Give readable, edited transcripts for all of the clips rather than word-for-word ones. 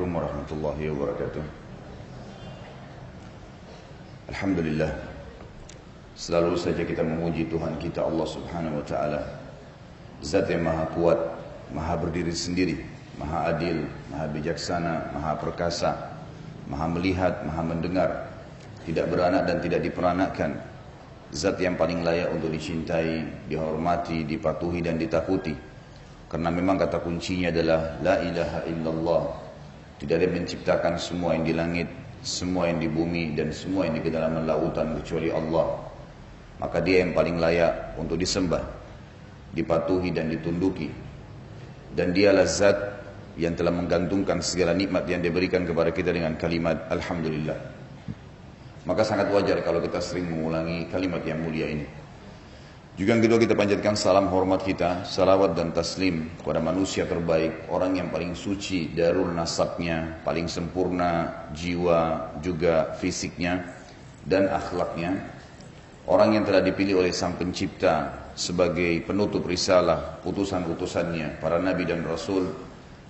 Assalamualaikum warahmatullahi wabarakatuh. Alhamdulillah, selalu saja kita memuji Tuhan kita Allah subhanahu wa ta'ala, Zat yang maha kuat, maha berdiri sendiri, maha adil, maha bijaksana, maha perkasa, maha melihat, maha mendengar, tidak beranak dan tidak diperanakkan. Zat yang paling layak untuk dicintai, dihormati, dipatuhi dan ditakuti. Karena memang kata kuncinya adalah La ilaha illallah. Tidak ada yang menciptakan semua yang di langit, semua yang di bumi, dan semua yang di kedalaman lautan kecuali Allah. Maka dia yang paling layak untuk disembah, dipatuhi dan ditunduki. Dan dialah zat yang telah menggantungkan segala nikmat yang diberikan kepada kita dengan kalimat Alhamdulillah. Maka sangat wajar kalau kita sering mengulangi kalimat yang mulia ini. Juga yang kedua, kita panjatkan salam hormat kita, salawat dan taslim kepada manusia terbaik, orang yang paling suci darul nasabnya, paling sempurna jiwa juga fisiknya dan akhlaknya, orang yang telah dipilih oleh Sang Pencipta sebagai penutup risalah utusan-utusannya, para nabi dan rasul,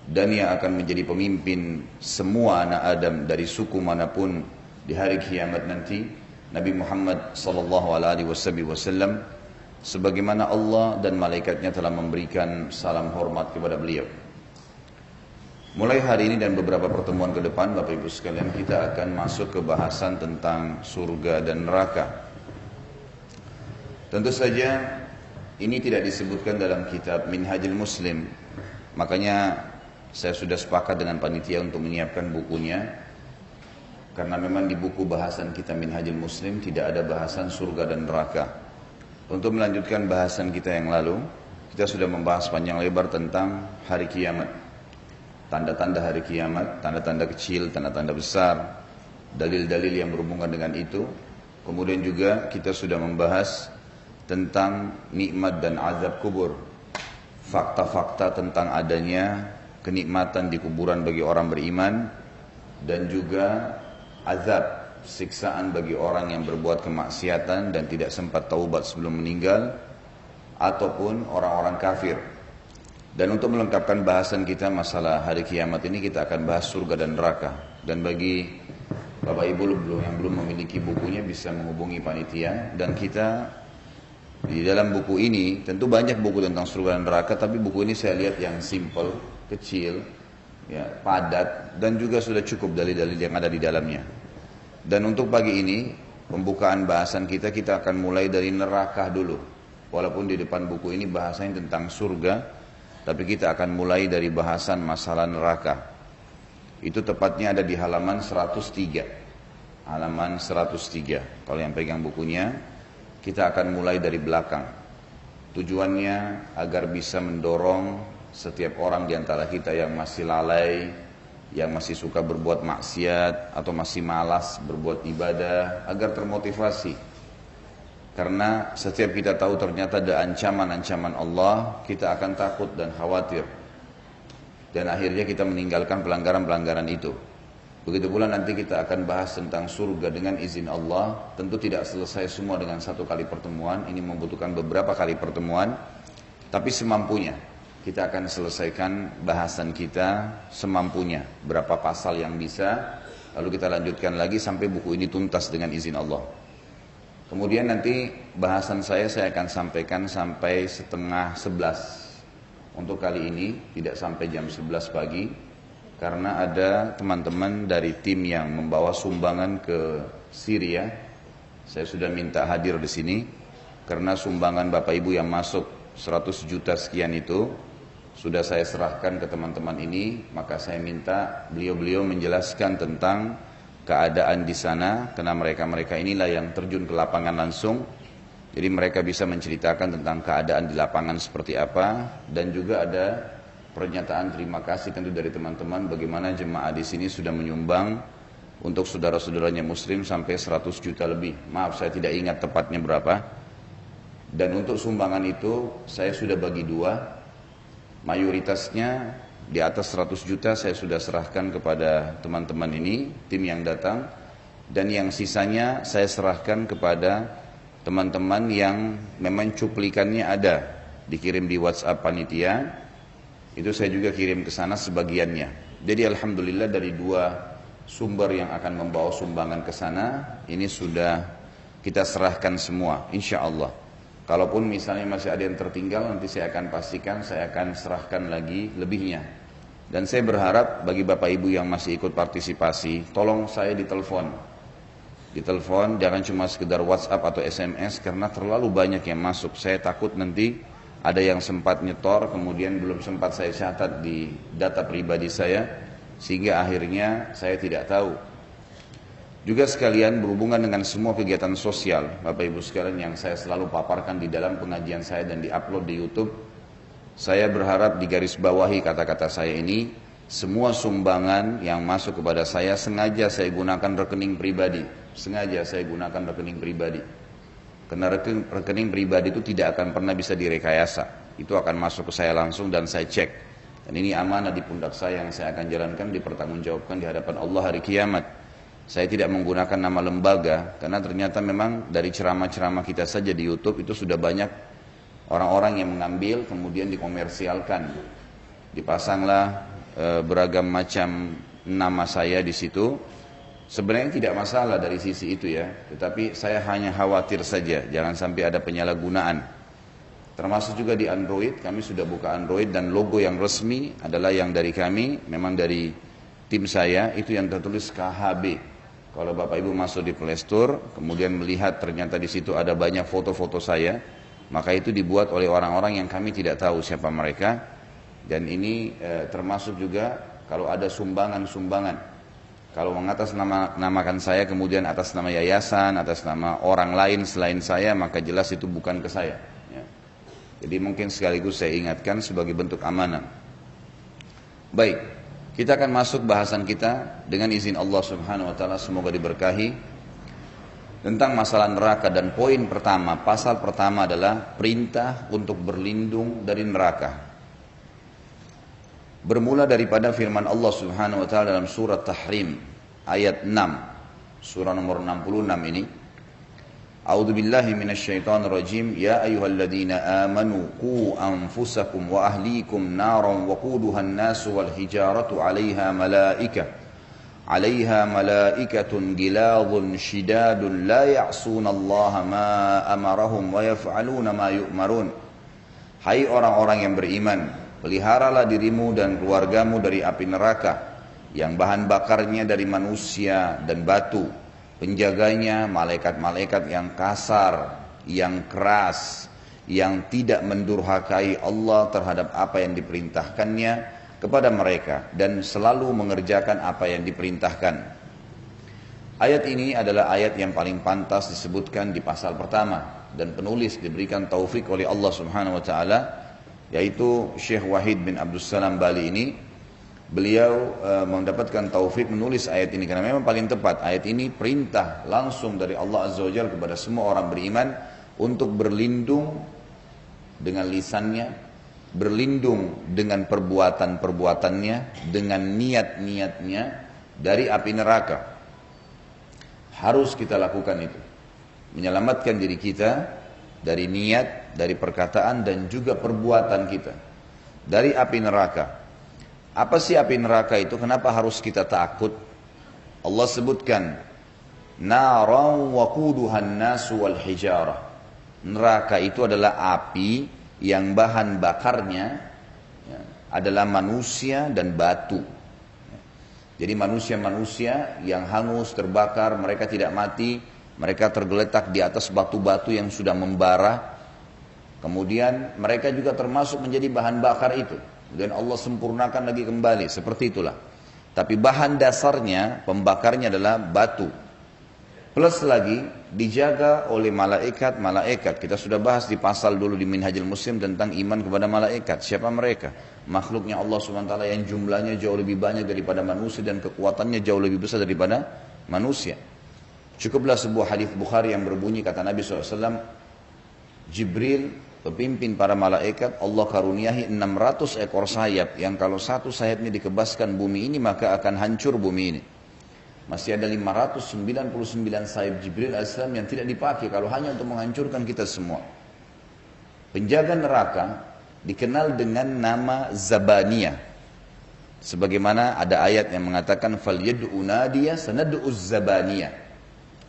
dan yang akan menjadi pemimpin semua anak Adam dari suku manapun di hari kiamat nanti, Nabi Muhammad sallallahu alaihi wasallam, sebagaimana Allah dan malaikatnya telah memberikan salam hormat kepada beliau. Mulai hari ini dan beberapa pertemuan ke depan, Bapak Ibu sekalian, kita akan masuk ke bahasan tentang surga dan neraka. Tentu saja ini tidak disebutkan dalam kitab Minhajul Muslim. Makanya saya sudah sepakat dengan panitia untuk menyiapkan bukunya. Karena memang di buku bahasan kita Minhajul Muslim tidak ada bahasan surga dan neraka. Untuk melanjutkan bahasan kita yang lalu, kita sudah membahas panjang lebar tentang hari kiamat. Tanda-tanda hari kiamat, tanda-tanda kecil, tanda-tanda besar, dalil-dalil yang berhubungan dengan itu. Kemudian juga kita sudah membahas tentang nikmat dan azab kubur. Fakta-fakta tentang adanya kenikmatan di kuburan bagi orang beriman, dan juga azab, siksaan bagi orang yang berbuat kemaksiatan dan tidak sempat taubat sebelum meninggal, ataupun orang-orang kafir. Dan untuk melengkapkan bahasan kita masalah hari kiamat ini, kita akan bahas surga dan neraka. Dan bagi Bapak Ibu yang belum memiliki bukunya, bisa menghubungi panitia. Dan kita di dalam buku ini, tentu banyak buku tentang surga dan neraka, tapi buku ini saya lihat yang simple, kecil, ya, padat, dan juga sudah cukup dalil-dalil yang ada di dalamnya. Dan untuk pagi ini, pembukaan bahasan kita akan mulai dari neraka dulu. Walaupun di depan buku ini bahasanya tentang surga, tapi kita akan mulai dari bahasan masalah neraka. Itu tepatnya ada di halaman 103. Halaman 103. Kalau yang pegang bukunya, kita akan mulai dari belakang. Tujuannya agar bisa mendorong setiap orang di antara kita yang masih lalai, yang masih suka berbuat maksiat atau masih malas berbuat ibadah, agar termotivasi. Karena setiap kita tahu ternyata ada ancaman-ancaman Allah, kita akan takut dan khawatir. Dan akhirnya kita meninggalkan pelanggaran-pelanggaran itu. Begitu pula nanti kita akan bahas tentang surga dengan izin Allah. Tentu tidak selesai semua dengan satu kali pertemuan, ini membutuhkan beberapa kali pertemuan, tapi semampunya. Kita akan selesaikan bahasan kita semampunya. Berapa pasal yang bisa, lalu kita lanjutkan lagi sampai buku ini tuntas dengan izin Allah. Kemudian nanti bahasan saya akan sampaikan sampai 10:30. Untuk kali ini tidak sampai jam 11 pagi. Karena ada teman-teman dari tim yang membawa sumbangan ke Syria. Saya sudah minta hadir di sini. Karena sumbangan Bapak Ibu yang masuk 100 juta sekian itu sudah saya serahkan ke teman-teman ini, maka saya minta beliau-beliau menjelaskan tentang keadaan di sana, karena mereka-mereka inilah yang terjun ke lapangan langsung. Jadi mereka bisa menceritakan tentang keadaan di lapangan seperti apa, dan juga ada pernyataan terima kasih tentu dari teman-teman bagaimana jemaah di sini sudah menyumbang untuk saudara-saudaranya muslim sampai 100 juta lebih. Maaf, saya tidak ingat tepatnya berapa. Dan untuk sumbangan itu saya sudah bagi dua. Mayoritasnya di atas 100 juta saya sudah serahkan kepada teman-teman ini, tim yang datang. Dan yang sisanya saya serahkan kepada teman-teman yang memang cuplikannya ada, dikirim di WhatsApp panitia. Itu saya juga kirim ke sana sebagiannya. Jadi alhamdulillah dari dua sumber yang akan membawa sumbangan ke sana, ini sudah kita serahkan semua, insya Allah. Kalaupun misalnya masih ada yang tertinggal, nanti saya akan pastikan, saya akan serahkan lagi lebihnya. Dan saya berharap bagi Bapak Ibu yang masih ikut partisipasi, tolong saya ditelepon. Ditelepon, jangan cuma sekedar WhatsApp atau SMS, karena terlalu banyak yang masuk. Saya takut nanti ada yang sempat nyetor, kemudian belum sempat saya catat di data pribadi saya, sehingga akhirnya saya tidak tahu. Juga sekalian berhubungan dengan semua kegiatan sosial, Bapak Ibu sekalian yang saya selalu paparkan di dalam pengajian saya dan diupload di YouTube, saya berharap digarisbawahi kata-kata saya ini, semua sumbangan yang masuk kepada saya sengaja saya gunakan rekening pribadi, sengaja saya gunakan rekening pribadi. Karena rekening pribadi itu tidak akan pernah bisa direkayasa, itu akan masuk ke saya langsung dan saya cek. Dan ini amanah di pundak saya yang saya akan jalankan, dipertanggungjawabkan di hadapan Allah hari kiamat. Saya tidak menggunakan nama lembaga, karena ternyata memang dari ceramah-ceramah kita saja di YouTube itu sudah banyak orang-orang yang mengambil kemudian dikomersialkan. Dipasanglah beragam macam nama saya di situ. Sebenarnya tidak masalah dari sisi itu ya, tetapi saya hanya khawatir saja jangan sampai ada penyalahgunaan. Termasuk juga di Android, kami sudah buka Android dan logo yang resmi adalah yang dari kami, memang dari tim saya, itu yang tertulis KHB. Kalau Bapak Ibu masuk di Play Store, kemudian melihat ternyata di situ ada banyak foto-foto saya, maka itu dibuat oleh orang-orang yang kami tidak tahu siapa mereka. Dan ini termasuk juga kalau ada sumbangan-sumbangan. Kalau mengatasnamakan saya, kemudian atas nama yayasan, atas nama orang lain selain saya, maka jelas itu bukan ke saya. Ya. Jadi mungkin sekaligus saya ingatkan sebagai bentuk amanah. Baik. Kita akan masuk bahasan kita dengan izin Allah Subhanahu wa taala, semoga diberkahi, tentang masalah neraka. Dan poin pertama, pasal pertama adalah perintah untuk berlindung dari neraka. Bermula daripada firman Allah Subhanahu wa taala dalam surat Tahrim ayat 6, surah nomor 66 ini. A'udzu billahi minasyaitonir rajim. Ya ayyuhalladzina amanu qu anfusakum wa ahlikum naran waquduha an-nasu wal hijaratu 'alaiha malaikatun ghiladun shidadun la ya'sunallaha ma amarahum wa yaf'aluna ma yu'marun. Hai orang-orang yang beriman, peliharalah dirimu dan keluargamu dari api neraka yang bahan bakarnya dari manusia dan batu. Penjaganya malaikat-malaikat yang kasar, yang keras, yang tidak mendurhakai Allah terhadap apa yang diperintahkannya kepada mereka dan selalu mengerjakan apa yang diperintahkan. Ayat ini adalah ayat yang paling pantas disebutkan di pasal pertama, dan penulis diberikan taufik oleh Allah Subhanahu wa taala, yaitu Syekh Wahid bin Abdul Salam Bali ini. Beliau mendapatkan taufik menulis ayat ini karena memang paling tepat. Ayat ini perintah langsung dari Allah Azza wa Jalla kepada semua orang beriman untuk berlindung dengan lisannya, berlindung dengan perbuatan-perbuatannya, dengan niat-niatnya dari api neraka. Harus kita lakukan itu, menyelamatkan diri kita dari niat, dari perkataan dan juga perbuatan kita dari api neraka. Apa sih api neraka itu? Kenapa harus kita takut? Allah sebutkan naran waquduhan nasu wal hijarah. Neraka itu adalah api yang bahan bakarnya ya, adalah manusia dan batu. Jadi manusia-manusia yang hangus, terbakar, mereka tidak mati, mereka tergeletak di atas batu-batu yang sudah membara. Kemudian mereka juga termasuk menjadi bahan bakar itu. Dan Allah sempurnakan lagi kembali, seperti itulah. Tapi bahan dasarnya, pembakarnya adalah batu. Plus lagi dijaga oleh malaikat. Kita sudah bahas di pasal dulu di Minhajul Muslim tentang iman kepada malaikat. Siapa mereka? Makhluknya Allah SWT yang jumlahnya jauh lebih banyak daripada manusia dan kekuatannya jauh lebih besar daripada manusia. Cukuplah sebuah hadis Bukhari yang berbunyi, kata Nabi SAW, Jibril, pemimpin para malaikat, Allah karuniahi 600 ekor sayap yang kalau satu sayapnya dikebaskan bumi ini maka akan hancur bumi ini. Masih ada 599 sayap Jibril AS yang tidak dipakai kalau hanya untuk menghancurkan kita semua. Penjaga neraka dikenal dengan nama Zabaniyah. Sebagaimana ada ayat yang mengatakan falyad'u nadiya sanad'uz zabaniyah.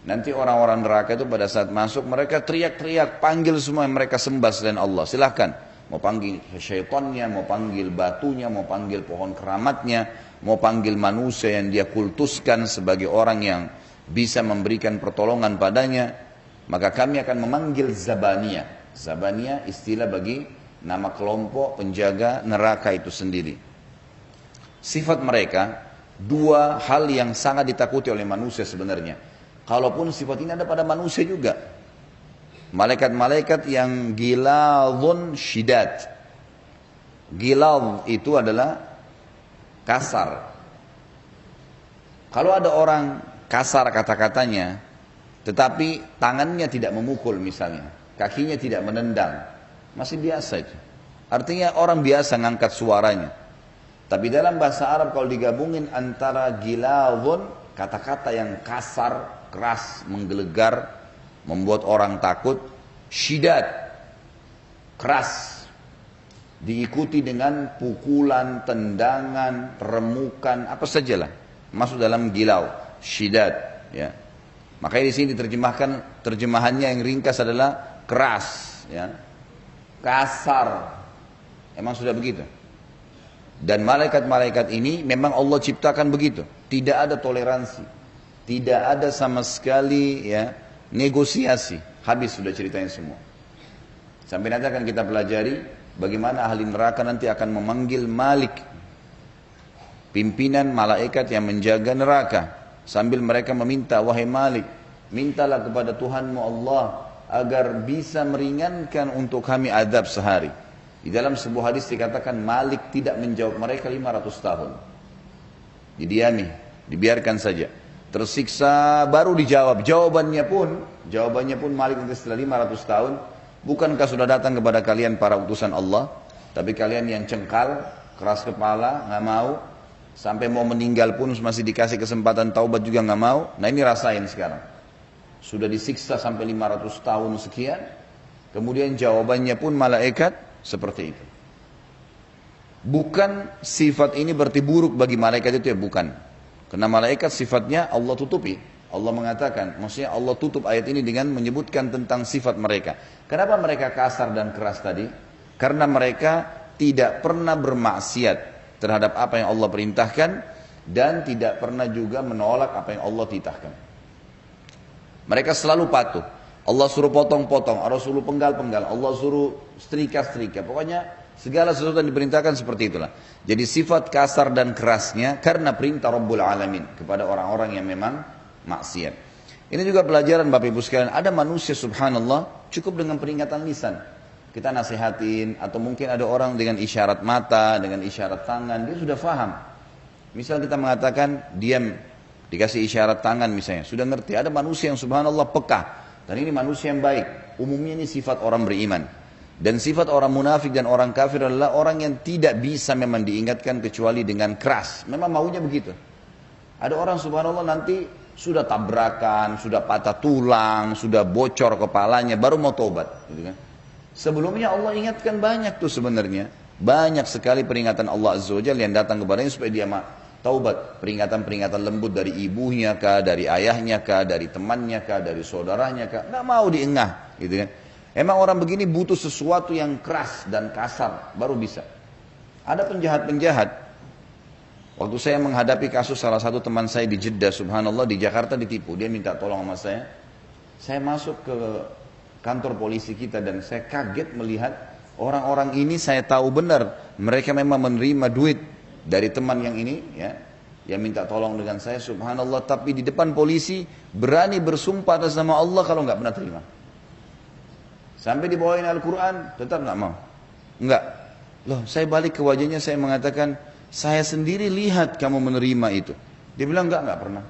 Nanti orang-orang neraka itu pada saat masuk mereka teriak-teriak, panggil semua yang mereka sembah selain Allah. Silahkan, mau panggil syaitannya, mau panggil batunya, mau panggil pohon keramatnya, mau panggil manusia yang dia kultuskan sebagai orang yang bisa memberikan pertolongan padanya. Maka kami akan memanggil zabaniyah. Zabaniyah istilah bagi nama kelompok penjaga neraka itu sendiri. Sifat mereka dua hal yang sangat ditakuti oleh manusia sebenarnya. Kalaupun sifat ini ada pada manusia juga. Malaikat-malaikat yang gilazun syidad. Gilaz itu adalah kasar. Kalau ada orang kasar kata-katanya, tetapi tangannya tidak memukul misalnya, kakinya tidak menendang, masih biasa itu. Artinya orang biasa ngangkat suaranya. Tapi dalam bahasa Arab kalau digabungin antara gilazun, kata-kata yang kasar, keras, menggelegar, membuat orang takut, syidad, keras, diikuti dengan pukulan, tendangan, remukan, apa sajalah, masuk dalam gilau, syidad, ya. Makanya di sini diterjemahkan, terjemahannya yang ringkas adalah keras, ya, kasar, emang sudah begitu. Dan malaikat-malaikat ini memang Allah ciptakan begitu. Tidak ada toleransi. Tidak ada sama sekali ya negosiasi. Habis sudah ceritanya semua. Sampai nanti akan kita pelajari bagaimana ahli neraka nanti akan memanggil Malik, pimpinan malaikat yang menjaga neraka. Sambil mereka meminta, wahai Malik, mintalah kepada Tuhanmu Allah agar bisa meringankan untuk kami azab sehari. Di dalam sebuah hadis dikatakan Malik tidak menjawab mereka 500 tahun. Didiami, dibiarkan saja. Tersiksa baru dijawab. Jawabannya pun Malik nanti setelah 500 tahun, bukankah sudah datang kepada kalian para utusan Allah, tapi kalian yang cengkal, keras kepala, nggak mau, sampai mau meninggal pun masih dikasih kesempatan taubat juga nggak mau. Nah ini rasain sekarang. Sudah disiksa sampai 500 tahun sekian, kemudian jawabannya pun malaikat seperti itu. Bukan sifat ini berarti buruk bagi malaikat itu ya, bukan. Karena malaikat sifatnya Allah tutupi. Allah mengatakan, maksudnya Allah tutup ayat ini dengan menyebutkan tentang sifat mereka. Kenapa mereka kasar dan keras tadi? Karena mereka tidak pernah bermaksiat terhadap apa yang Allah perintahkan dan tidak pernah juga menolak apa yang Allah titahkan. Mereka selalu patuh. Allah suruh potong-potong, Allah suruh penggal-penggal, Allah suruh setrika-setrika. Pokoknya segala sesuatu yang diperintahkan seperti itulah. Jadi sifat kasar dan kerasnya karena perintah Rabbul Alamin kepada orang-orang yang memang maksiat. Ini juga pelajaran Bapak Ibu sekalian. Ada manusia subhanallah cukup dengan peringatan lisan. Kita nasihatin atau mungkin ada orang dengan isyarat mata, dengan isyarat tangan, dia sudah faham. Misal kita mengatakan diam, dikasih isyarat tangan misalnya, sudah ngerti. Ada manusia yang subhanallah peka. Dan ini manusia yang baik. Umumnya ini sifat orang beriman. Dan sifat orang munafik dan orang kafir adalah orang yang tidak bisa memang diingatkan kecuali dengan keras. Memang maunya begitu. Ada orang subhanallah nanti sudah tabrakan, sudah patah tulang, sudah bocor kepalanya, baru mau tobat. Gitu kan. Sebelumnya Allah ingatkan banyak tuh sebenarnya. Banyak sekali peringatan Allah Azza wa Jalla yang datang kepadanya supaya dia taubat. Peringatan-peringatan lembut dari ibunya kah, dari ayahnya kah, dari temannya kah, dari saudaranya kah. Nggak mau diengah. Gitu kan. Emang orang begini butuh sesuatu yang keras dan kasar baru bisa. Ada penjahat-penjahat. Waktu saya menghadapi kasus salah satu teman saya di Jeddah, subhanallah, di Jakarta ditipu. Dia minta tolong sama saya. Saya masuk ke kantor polisi kita dan saya kaget melihat orang-orang ini, saya tahu benar mereka memang menerima duit dari teman yang ini, ya, yang minta tolong dengan saya, subhanallah. Tapi di depan polisi berani bersumpah atas nama Allah kalau nggak pernah terima. Sampai dibawain Al-Quran, tetap nggak mau. Enggak. Loh, saya balik ke wajahnya, saya mengatakan, saya sendiri lihat kamu menerima itu. Dia bilang nggak pernah.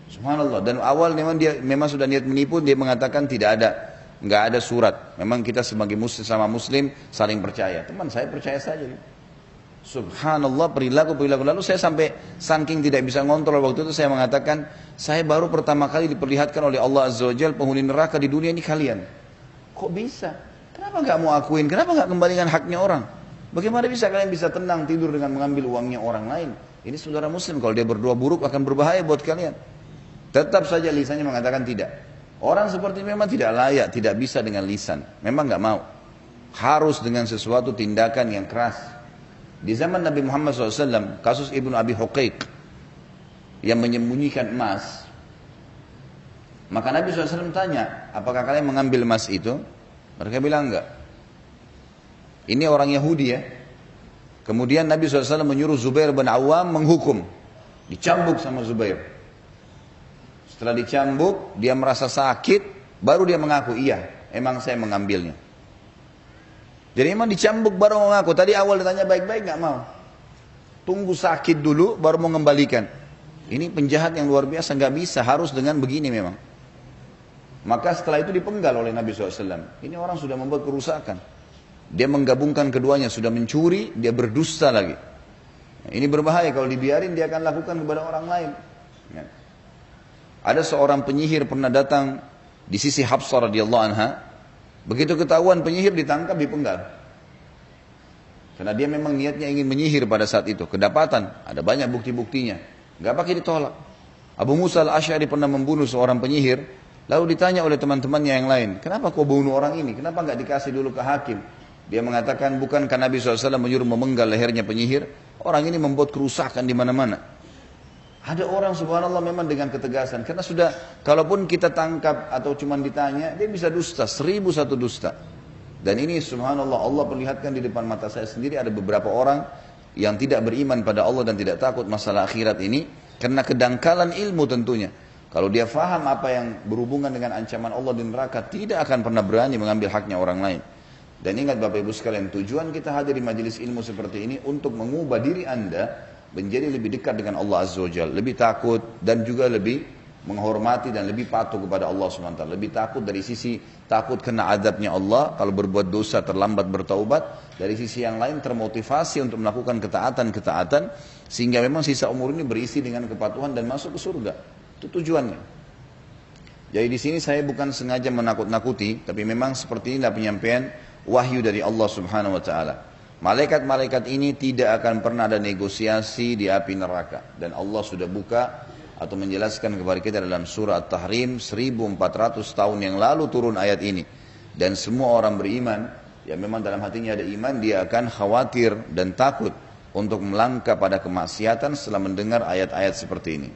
Subhanallah. Dan awal memang sudah niat menipu, dia mengatakan nggak ada surat. Memang kita sebagai muslim sama muslim saling percaya. Teman saya percaya saja. Subhanallah, perilaku. Lalu saya sampai saking tidak bisa ngontrol waktu itu, saya mengatakan, saya baru pertama kali diperlihatkan oleh Allah Azza wa Jalla penghuni neraka di dunia ini kalian. Kok bisa? Kenapa nggak mau akuin? Kenapa nggak kembalikan haknya orang? Bagaimana bisa kalian bisa tenang tidur dengan mengambil uangnya orang lain? Ini saudara muslim, kalau dia berdoa buruk akan berbahaya buat kalian. Tetap saja lisannya mengatakan tidak. Orang seperti ini memang tidak layak, tidak bisa dengan lisan. Memang nggak mau. Harus dengan sesuatu tindakan yang keras. Di zaman Nabi Muhammad SAW, kasus Ibnu Abi Huqaiq yang menyembunyikan emas. Maka Nabi SAW tanya, apakah kalian mengambil emas itu? Mereka bilang enggak. Ini orang Yahudi ya. Kemudian Nabi SAW menyuruh Zubair bin Awam menghukum. Dicambuk sama Zubair. Setelah dicambuk, dia merasa sakit, baru dia mengaku, iya, emang saya mengambilnya. Jadi emang dicambuk baru mengaku. Tadi awal ditanya baik-baik nggak mau. Tunggu sakit dulu, baru mau mengembalikan. Ini penjahat yang luar biasa, nggak bisa, harus dengan begini memang. Maka setelah itu dipenggal oleh Nabi SAW. Ini orang sudah membuat kerusakan. Dia menggabungkan keduanya, sudah mencuri, dia berdusta lagi. Ini berbahaya, kalau dibiarin dia akan lakukan kepada orang lain. Ya. Ada seorang penyihir pernah datang di sisi Hafsah radhiyallahu anha. Begitu ketahuan penyihir ditangkap, dipenggal. Karena dia memang niatnya ingin menyihir pada saat itu. Kedapatan, ada banyak bukti-buktinya. Gak pakai ditolak. Abu Musa al-Asy'ari pernah membunuh seorang penyihir. Lalu ditanya oleh teman-temannya yang lain, kenapa kau bunuh orang ini? Kenapa gak dikasih dulu ke hakim? Dia mengatakan, bukankah Nabi SAW menyuruh memenggal lehernya penyihir? Orang ini membuat kerusakan di mana-mana. Ada orang subhanallah memang dengan ketegasan. Karena sudah, kalaupun kita tangkap atau cuma ditanya, dia bisa dusta, 1001 dusta. Dan ini subhanallah Allah perlihatkan di depan mata saya sendiri, ada beberapa orang yang tidak beriman pada Allah dan tidak takut masalah akhirat ini. Karena kedangkalan ilmu tentunya. Kalau dia faham apa yang berhubungan dengan ancaman Allah di neraka, tidak akan pernah berani mengambil haknya orang lain. Dan ingat Bapak Ibu sekalian, tujuan kita hadir di majelis ilmu seperti ini untuk mengubah diri Anda menjadi lebih dekat dengan Allah Azza wa Jalla, lebih takut dan juga lebih menghormati dan lebih patuh kepada Allah SWT. Lebih takut dari sisi takut kena azabnya Allah kalau berbuat dosa terlambat bertaubat. Dari sisi yang lain termotivasi untuk melakukan ketaatan-ketaatan sehingga memang sisa umur ini berisi dengan kepatuhan dan masuk ke surga. Itu tujuannya. Jadi di sini saya bukan sengaja menakut-nakuti, tapi memang seperti inilah penyampaian wahyu dari Allah Subhanahu wa taala. Malaikat-malaikat ini tidak akan pernah ada negosiasi di api neraka. Dan Allah sudah buka atau menjelaskan kepada kita dalam surah At-Tahrim 1400 tahun yang lalu turun ayat ini. Dan semua orang beriman, yang memang dalam hatinya ada iman, dia akan khawatir dan takut untuk melangkah pada kemaksiatan setelah mendengar ayat-ayat seperti ini.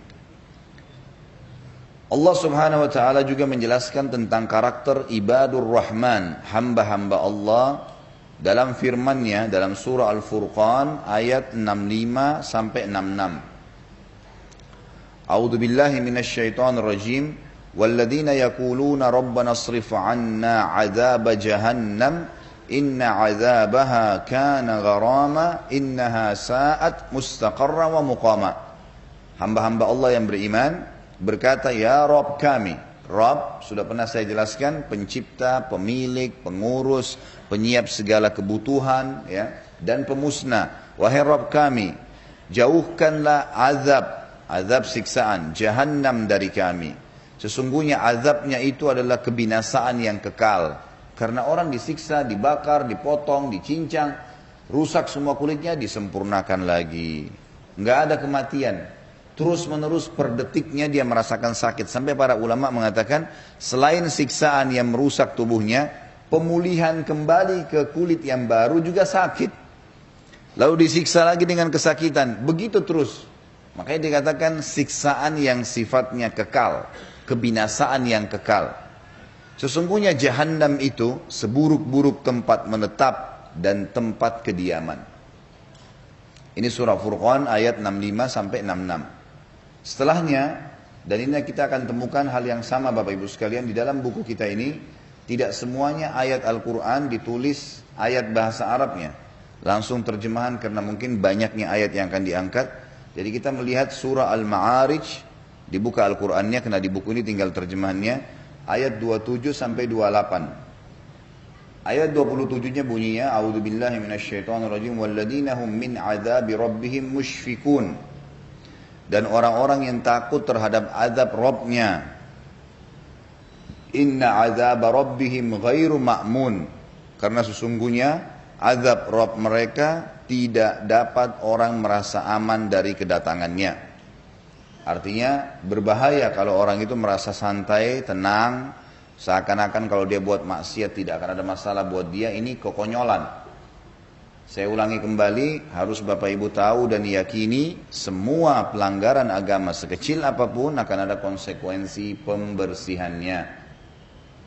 Allah Subhanahu wa taala juga menjelaskan tentang karakter ibadur rahman, hamba-hamba Allah dalam firman-Nya dalam surah Al-Furqan ayat 65 sampai 66. A'udzu billahi minasyaitonir rajim. Walladzina yaquluna rabbana shrif 'anna 'adzab jahannam inna 'adzabaha kana gharama innaha sa'at mustaqarra wa muqama. Hamba-hamba Allah yang beriman berkata, ya Rabb kami. Rabb sudah pernah saya jelaskan, pencipta, pemilik, pengurus, penyiap segala kebutuhan, ya, dan pemusnah. Wahai Rabb kami, jauhkanlah azab siksaan jahannam dari kami. Sesungguhnya azabnya itu adalah kebinasaan yang kekal. Karena orang disiksa, dibakar, dipotong, dicincang, rusak semua kulitnya, disempurnakan lagi. Nggak ada kematian. Terus menerus per detiknya dia merasakan sakit. Sampai para ulama mengatakan selain siksaan yang merusak tubuhnya, pemulihan kembali ke kulit yang baru juga sakit. Lalu disiksa lagi dengan kesakitan. Begitu terus. Makanya dikatakan siksaan yang sifatnya kekal. Kebinasaan yang kekal. Sesungguhnya jahannam itu seburuk-buruk tempat menetap dan tempat kediaman. Ini surah Furqan ayat 65 sampai 66. Setelahnya, dan ini kita akan temukan hal yang sama Bapak Ibu sekalian di dalam buku kita ini, tidak semuanya ayat Al-Quran ditulis ayat bahasa Arabnya. Langsung terjemahan karena mungkin banyaknya ayat yang akan diangkat. Jadi kita melihat surah Al-Ma'arij, dibuka Al-Qurannya, karena di buku ini tinggal terjemahannya, ayat 27 sampai 28. Ayat 27-nya bunyinya, A'udzubillahi minasyaitonirrajim, walladzina hum min 'adzabi rabbihim musyfikun. Dan orang-orang yang takut terhadap azab Rabbnya. Inna 'adzaba rabbihim ghairu ma'mun. Karena sesungguhnya azab Rabb mereka tidak dapat orang merasa aman dari kedatangannya. Artinya berbahaya kalau orang itu merasa santai, tenang, seakan-akan kalau dia buat maksiat tidak akan ada masalah buat dia. Ini kekonyolan. Saya ulangi kembali, harus Bapak Ibu tahu dan yakini semua pelanggaran agama sekecil apapun akan ada konsekuensi pembersihannya.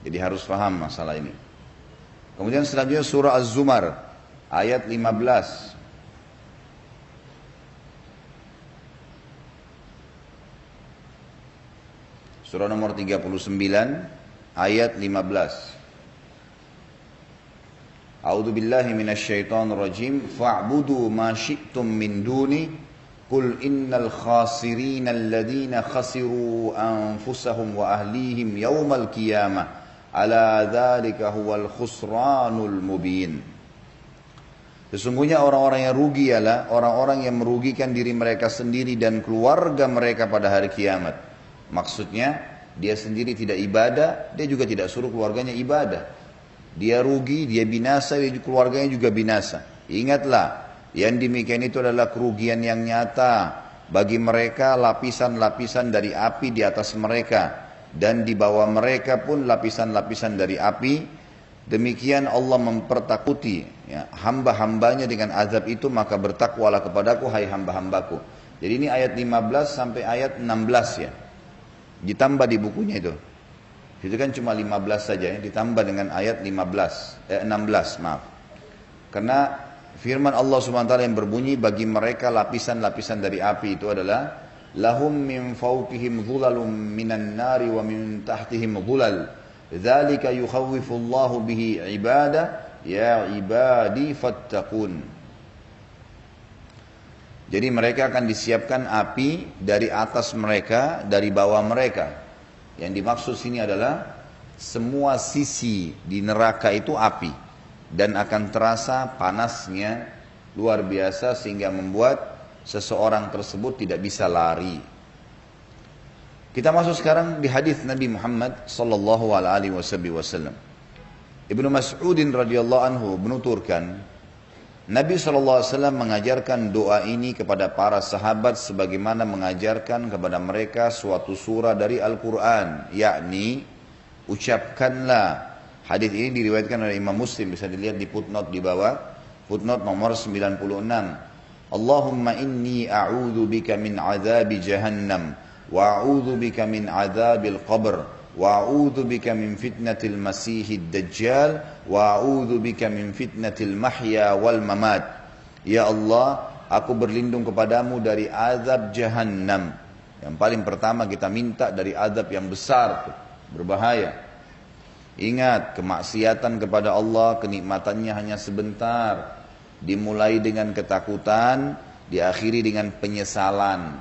Jadi harus paham masalah ini. Kemudian selanjutnya surah Az-Zumar ayat 15. Surah nomor 39 ayat 15. A'udzu billahi minasyaitonir rajim. Fa'budu ma syi'tum min duni qul innal khasirina alladhina khasiru anfusahum wa ahlihim yaumal qiyamah ala dzalika huwal khusranul mubin. Sesungguhnya orang-orang yang rugi ialah orang-orang yang merugikan diri mereka sendiri dan keluarga mereka pada hari kiamat. Maksudnya dia sendiri tidak ibadah, dia juga tidak suruh keluarganya ibadah. Dia rugi, dia binasa, dia keluarganya juga binasa. Ingatlah, yang demikian itu adalah kerugian yang nyata bagi mereka, lapisan-lapisan dari api di atas mereka, dan di bawah mereka pun lapisan-lapisan dari api. Demikian Allah mempertakuti ya, hamba-hambanya dengan azab itu, maka bertakwalah kepadaku hai hamba-hambaku. Jadi ini ayat 15 sampai ayat 16 ya. Ditambah di bukunya itu. Itu kan cuma 15 saja ya, ditambah dengan ayat 16 maaf. Karena firman Allah Subhanahu wa taala yang berbunyi bagi mereka lapisan-lapisan dari api itu adalah lahum min fawqihim dhulalun minan nari wa min tahtihim dhulal. Dzalika yukhawwifullahu bihi ibadah ya ibadi fattaqun. Jadi mereka akan disiapkan api dari atas mereka, dari bawah mereka. Yang dimaksud sini adalah semua sisi di neraka itu api dan akan terasa panasnya luar biasa sehingga membuat seseorang tersebut tidak bisa lari. Kita masuk sekarang di hadis Nabi Muhammad sallallahu alaihi wasallam. Ibnu Mas'udin radhiyallahu anhu menuturkan, Nabi SAW mengajarkan doa ini kepada para sahabat sebagaimana mengajarkan kepada mereka suatu surah dari Al-Quran, yakni ucapkanlah. Hadis ini diriwayatkan oleh Imam Muslim, bisa dilihat di footnote di bawah, footnote nomor 96. Allahumma inni a'udhu bika min azabi jahannam wa a'udhu bika min azabil qabr wa a'udzu bika min fitnatil masiihid dajjal wa a'udzu bika min fitnatil mahya wal mamat. Ya Allah, aku berlindung kepadamu dari azab jahannam. Yang paling pertama kita minta dari azab yang besar, berbahaya. Ingat, kemaksiatan kepada Allah kenikmatannya hanya sebentar. Dimulai dengan ketakutan, diakhiri dengan penyesalan.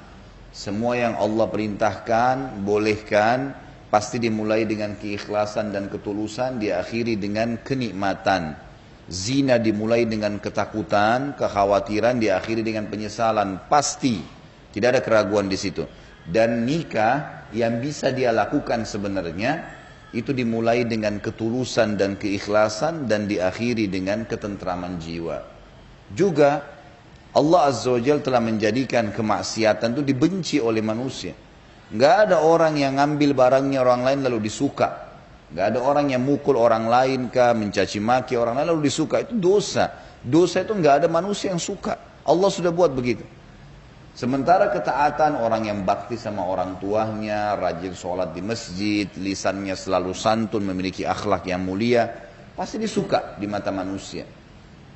Semua yang Allah perintahkan, bolehkan, pasti dimulai dengan keikhlasan dan ketulusan, diakhiri dengan kenikmatan. Zina dimulai dengan ketakutan, kekhawatiran, diakhiri dengan penyesalan. Pasti, tidak ada keraguan di situ. Dan nikah yang bisa dia lakukan sebenarnya, itu dimulai dengan ketulusan dan keikhlasan, dan diakhiri dengan ketentraman jiwa. Juga, Allah Azza wa Jalla telah menjadikan kemaksiatan itu dibenci oleh manusia. Nggak ada orang yang ngambil barangnya orang lain lalu disuka. Nggak ada orang yang mukul orang lain kah, mencaci maki orang lain lalu disuka. Itu dosa. Dosa itu nggak ada manusia yang suka. Allah sudah buat begitu. Sementara ketaatan orang yang bakti sama orang tuanya, rajin sholat di masjid, lisannya selalu santun, memiliki akhlak yang mulia, pasti disuka di mata manusia.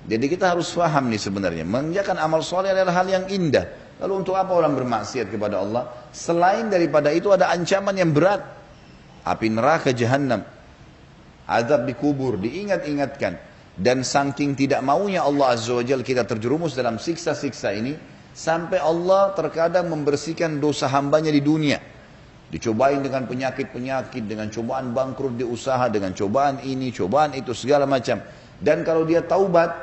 Jadi kita harus paham nih sebenarnya, mengerjakan amal soleh adalah hal yang indah. Lalu untuk apa orang bermaksiat kepada Allah? Selain daripada itu ada ancaman yang berat. Api neraka jahanam. Azab di kubur, diingat-ingatkan. Dan saking tidak maunya Allah Azza wa Jalla kita terjerumus dalam siksa-siksa ini, sampai Allah terkadang membersihkan dosa hambanya di dunia. Dicobain dengan penyakit-penyakit, dengan cobaan bangkrut di usaha, dengan cobaan ini, cobaan itu, segala macam. Dan kalau dia taubat,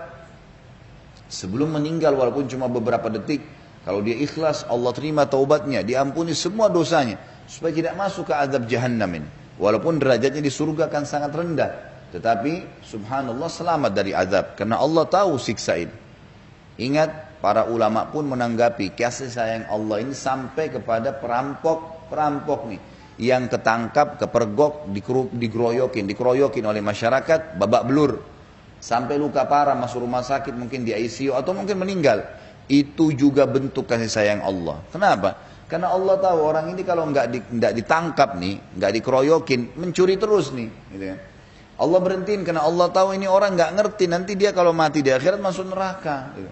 sebelum meninggal walaupun cuma beberapa detik, kalau dia ikhlas, Allah terima taubatnya, diampuni semua dosanya, supaya tidak masuk ke azab jahannam ini. Walaupun derajatnya di surga kan sangat rendah. Tetapi subhanallah selamat dari azab. Karena Allah tahu siksa ini. Ingat, para ulama pun menanggapi kasih sayang Allah ini sampai kepada perampok nih. Yang ketangkap, kepergok, dikeroyokin oleh masyarakat, babak belur. Sampai luka parah, masuk rumah sakit, mungkin di ICU, atau mungkin meninggal. Itu juga bentuk kasih sayang Allah. Kenapa? Karena Allah tahu orang ini kalau nggak ditangkap nih, nggak dikeroyokin, mencuri terus nih. Gitu kan. Allah berhentiin karena Allah tahu ini orang nggak ngerti, nanti dia kalau mati di akhirat masuk neraka. Gitu.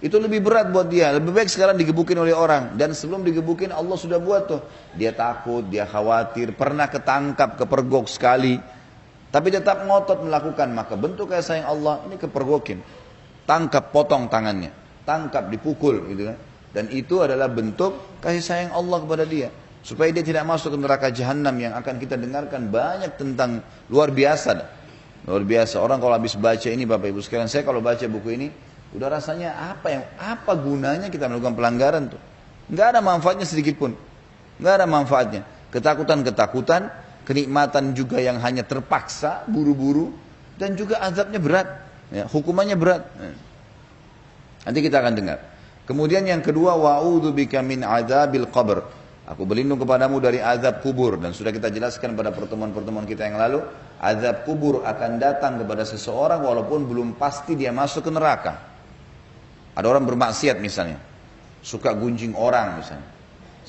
Itu lebih berat buat dia. Lebih baik sekarang digebukin oleh orang. Dan sebelum digebukin Allah sudah buat tuh. Dia takut, dia khawatir, pernah ketangkap, kepergok sekali. Tapi tetap ngotot melakukan. Maka bentuk kasih sayang Allah ini kepergokin. Tangkap, potong tangannya. Tangkap, dipukul. Gitu kan. Dan itu adalah bentuk kasih sayang Allah kepada dia. Supaya dia tidak masuk ke neraka jahanam yang akan kita dengarkan banyak tentang luar biasa. Luar biasa. Orang kalau habis baca ini Bapak Ibu sekalian. Saya kalau baca buku ini. Udah rasanya apa gunanya kita melakukan pelanggaran tuh? Nggak ada manfaatnya sedikit pun. Nggak ada manfaatnya. Ketakutan, kenikmatan juga yang hanya terpaksa, buru-buru, dan juga azabnya berat, ya, hukumannya berat. Nanti kita akan dengar. Kemudian yang kedua, wa'udzubika min adzabil qabr. Aku berlindung kepadamu dari azab kubur. Dan sudah kita jelaskan pada pertemuan-pertemuan kita yang lalu, azab kubur akan datang kepada seseorang walaupun belum pasti dia masuk ke neraka. Ada orang bermaksiat misalnya, suka gunjing orang misalnya.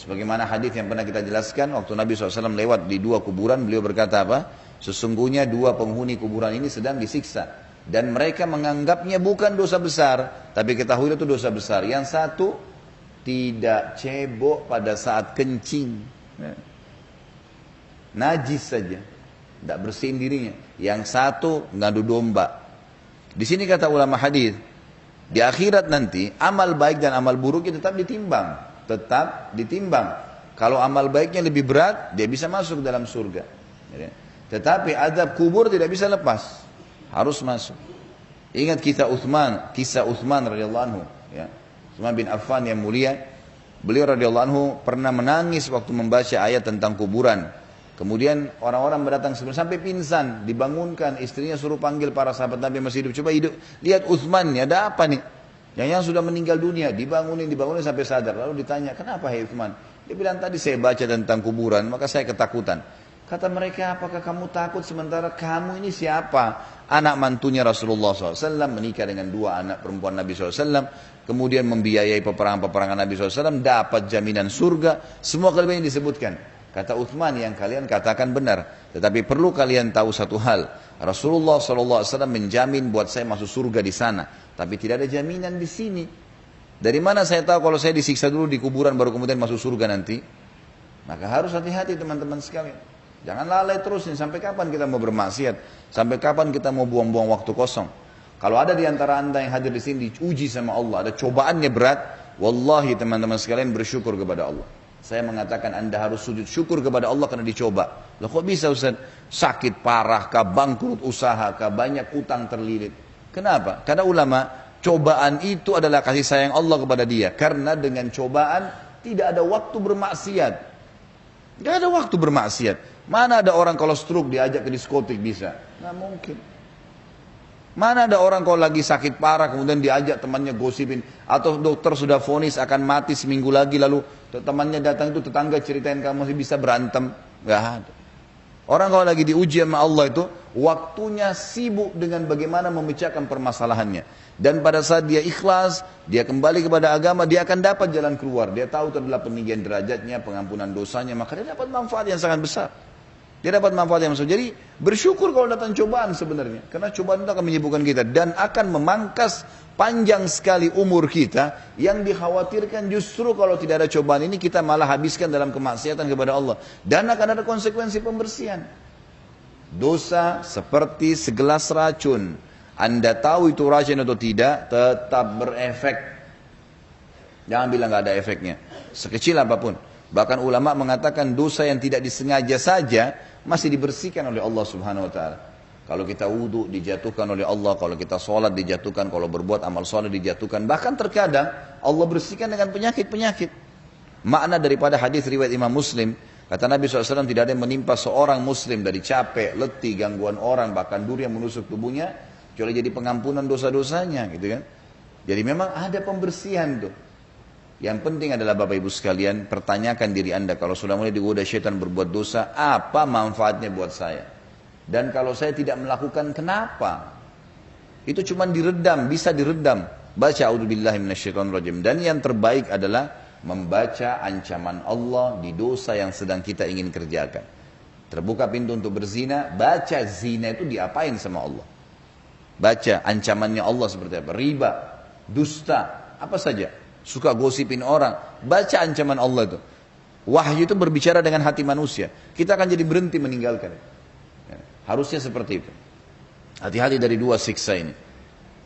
Sebagaimana hadis yang pernah kita jelaskan, waktu Nabi SAW lewat di dua kuburan, beliau berkata apa? Sesungguhnya dua penghuni kuburan ini sedang disiksa. Dan mereka menganggapnya bukan dosa besar, tapi ketahui itu dosa besar. Yang satu, tidak cebok pada saat kencing. Najis saja, tidak bersihin dirinya. Yang satu, ngadu domba. Di sini kata ulama hadis, di akhirat nanti amal baik dan amal buruknya tetap ditimbang. Kalau amal baiknya lebih berat, dia bisa masuk dalam surga. Tetapi azab kubur tidak bisa lepas, harus masuk. Ingat kisah Utsman radhiyallahu anhu, ya. Utsman bin Affan yang mulia, beliau radhiyallahu anhu pernah menangis waktu membaca ayat tentang kuburan. Kemudian orang-orang berdatang sampai pingsan, dibangunkan, istrinya suruh panggil para sahabat Nabi masih hidup. Coba hidup, lihat Utsman nih, ada apa nih? Yang sudah meninggal dunia, dibangunin sampai sadar. Lalu ditanya, kenapa hai Utsman? Dia bilang, tadi saya baca tentang kuburan, maka saya ketakutan. Kata mereka, apakah kamu takut sementara kamu ini siapa? Anak mantunya Rasulullah SAW, menikah dengan dua anak perempuan Nabi SAW, kemudian membiayai peperangan-peperangan Nabi SAW, dapat jaminan surga, semua kelebihan yang disebutkan. Kata Utsman, yang kalian katakan benar, tetapi perlu kalian tahu satu hal. Rasulullah SAW menjamin buat saya masuk surga di sana, tapi tidak ada jaminan di sini. Dari mana saya tahu kalau saya disiksa dulu di kuburan baru kemudian masuk surga nanti? Maka harus hati-hati teman-teman sekalian. Jangan lalai terus nih, sampai kapan kita mau bermaksiat? Sampai kapan kita mau buang-buang waktu kosong? Kalau ada di antara anda yang hadir di sini diuji sama Allah, ada cobaannya berat, wallahi teman-teman sekalian bersyukur kepada Allah. Saya mengatakan anda harus sujud syukur kepada Allah karena dicoba. Loh kok bisa Ustaz? Sakit parah kah, bangkrut usaha kah, banyak utang terlilit. Kenapa? Karena ulama, cobaan itu adalah kasih sayang Allah kepada dia. Karena dengan cobaan tidak ada waktu bermaksiat. Tidak ada waktu bermaksiat. Mana ada orang kalau stroke diajak ke diskotik bisa? Nggak mungkin. Mana ada orang kalau lagi sakit parah kemudian diajak temannya gosipin, atau dokter sudah vonis akan mati seminggu lagi lalu temannya datang itu tetangga ceritain kamu masih bisa berantem? Nggak ada. Orang kalau lagi diuji sama Allah itu waktunya sibuk dengan bagaimana memecahkan permasalahannya. Dan pada saat dia ikhlas, dia kembali kepada agama, dia akan dapat jalan keluar. Dia tahu itu adalah peninggian derajatnya, pengampunan dosanya, maka dia dapat manfaat yang sangat besar. Dia dapat manfaat yang besar. Jadi bersyukur kalau datang cobaan sebenarnya. Karena cobaan itu akan menyibukkan kita. Dan akan memangkas panjang sekali umur kita. Yang dikhawatirkan justru kalau tidak ada cobaan ini kita malah habiskan dalam kemaksiatan kepada Allah. Dan akan ada konsekuensi pembersihan. Dosa seperti segelas racun. Anda tahu itu racun atau tidak, tetap berefek. Jangan bilang gak ada efeknya. Sekecil apapun. Bahkan ulama mengatakan dosa yang tidak disengaja saja masih dibersihkan oleh Allah Subhanahu wa taala. Kalau kita wudu dijatuhkan oleh Allah, kalau kita sholat dijatuhkan, kalau berbuat amal soleh dijatuhkan. Bahkan terkadang Allah bersihkan dengan penyakit-penyakit. Makna daripada hadis riwayat Imam Muslim, Kata Nabi SAW, tidak ada yang menimpa seorang muslim dari capek, letih, gangguan orang, bahkan duri yang menusuk tubuhnya, kecuali jadi pengampunan dosa-dosanya, gitu kan. Jadi memang ada pembersihan tuh. Yang penting adalah Bapak Ibu sekalian, pertanyakan diri Anda, kalau sudah mulai digoda syaitan berbuat dosa, apa manfaatnya buat saya? Dan kalau saya tidak melakukan, kenapa? Itu cuma diredam, bisa diredam. Baca a'udzubillahi minasyaitonirrajim. Dan yang terbaik adalah membaca ancaman Allah di dosa yang sedang kita ingin kerjakan. Terbuka pintu untuk berzina, baca zina itu diapain sama Allah. Baca ancamannya Allah seperti apa. Riba, dusta, apa saja. Suka gosipin orang, baca ancaman Allah itu. Wahyu itu berbicara dengan hati manusia. Kita akan jadi berhenti meninggalkan. Harusnya seperti itu. Hati-hati dari dua siksa ini.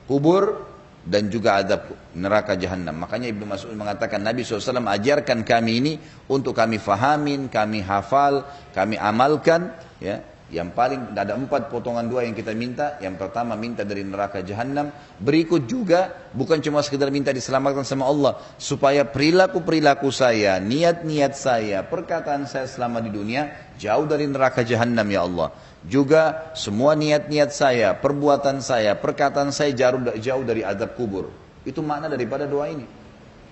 Kubur dan juga azab neraka jahanam. Makanya Ibnu Mas'ud mengatakan Nabi SAW ajarkan kami ini untuk kami fahamin, kami hafal, kami amalkan. Ya. Yang paling ada 4 potongan doa yang kita minta. Yang pertama minta dari neraka jahanam. Berikut juga bukan cuma sekedar minta diselamatkan sama Allah, supaya perilaku-perilaku saya, niat-niat saya, perkataan saya selama di dunia jauh dari neraka jahanam ya Allah. Juga semua niat-niat saya, perbuatan saya, perkataan saya jauh dari azab kubur. Itu makna daripada doa ini.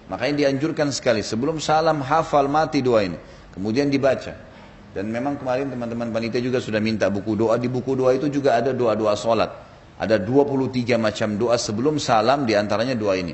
Makanya dianjurkan sekali sebelum salam hafal mati doa ini. Kemudian dibaca. Dan memang kemarin teman-teman panitia juga sudah minta buku doa. Di buku doa itu juga ada doa-doa sholat. Ada 23 macam doa sebelum salam, diantaranya doa ini.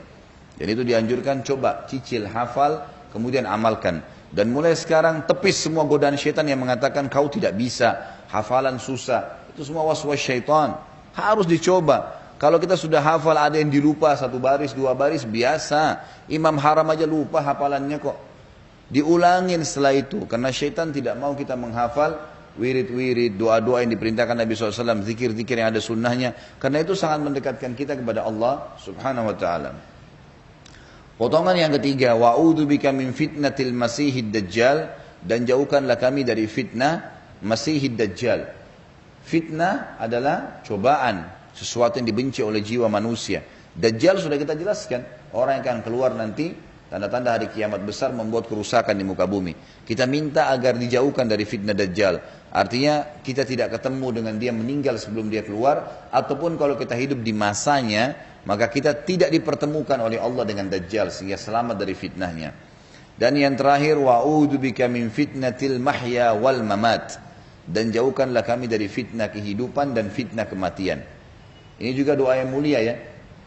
Jadi itu dianjurkan, coba cicil, hafal, kemudian amalkan. Dan mulai sekarang tepis semua godaan syaitan yang mengatakan kau tidak bisa, hafalan susah. Itu semua was-was syaitan. Harus dicoba. Kalau kita sudah hafal ada yang dilupa 1 baris, 2 baris, biasa. Imam Haram aja lupa hafalannya kok. Diulangin setelah itu. Karena syaitan tidak mau kita menghafal wirid-wirid, doa-doa yang diperintahkan Nabi SAW, zikir-zikir yang ada sunnahnya. Karena itu sangat mendekatkan kita kepada Allah Subhanahu wa ta'ala. Potongan yang ketiga, wa'udzubika min fitnatil masihid dajjal, dan jauhkanlah kami dari fitnah masihid dajjal. Fitnah adalah cobaan, sesuatu yang dibenci oleh jiwa manusia. Dajjal sudah kita jelaskan, orang yang akan keluar nanti, tanda-tanda hari kiamat besar membuat kerusakan di muka bumi. Kita minta agar dijauhkan dari fitnah dajjal. Artinya kita tidak ketemu dengan dia meninggal sebelum dia keluar, ataupun kalau kita hidup di masanya, maka kita tidak dipertemukan oleh Allah dengan dajjal sehingga selamat dari fitnahnya. Dan yang terakhir, wa'udzubika min fitnatil mahya wal mamat, dan jauhkanlah kami dari fitnah kehidupan dan fitnah kematian. Ini juga doa yang mulia ya.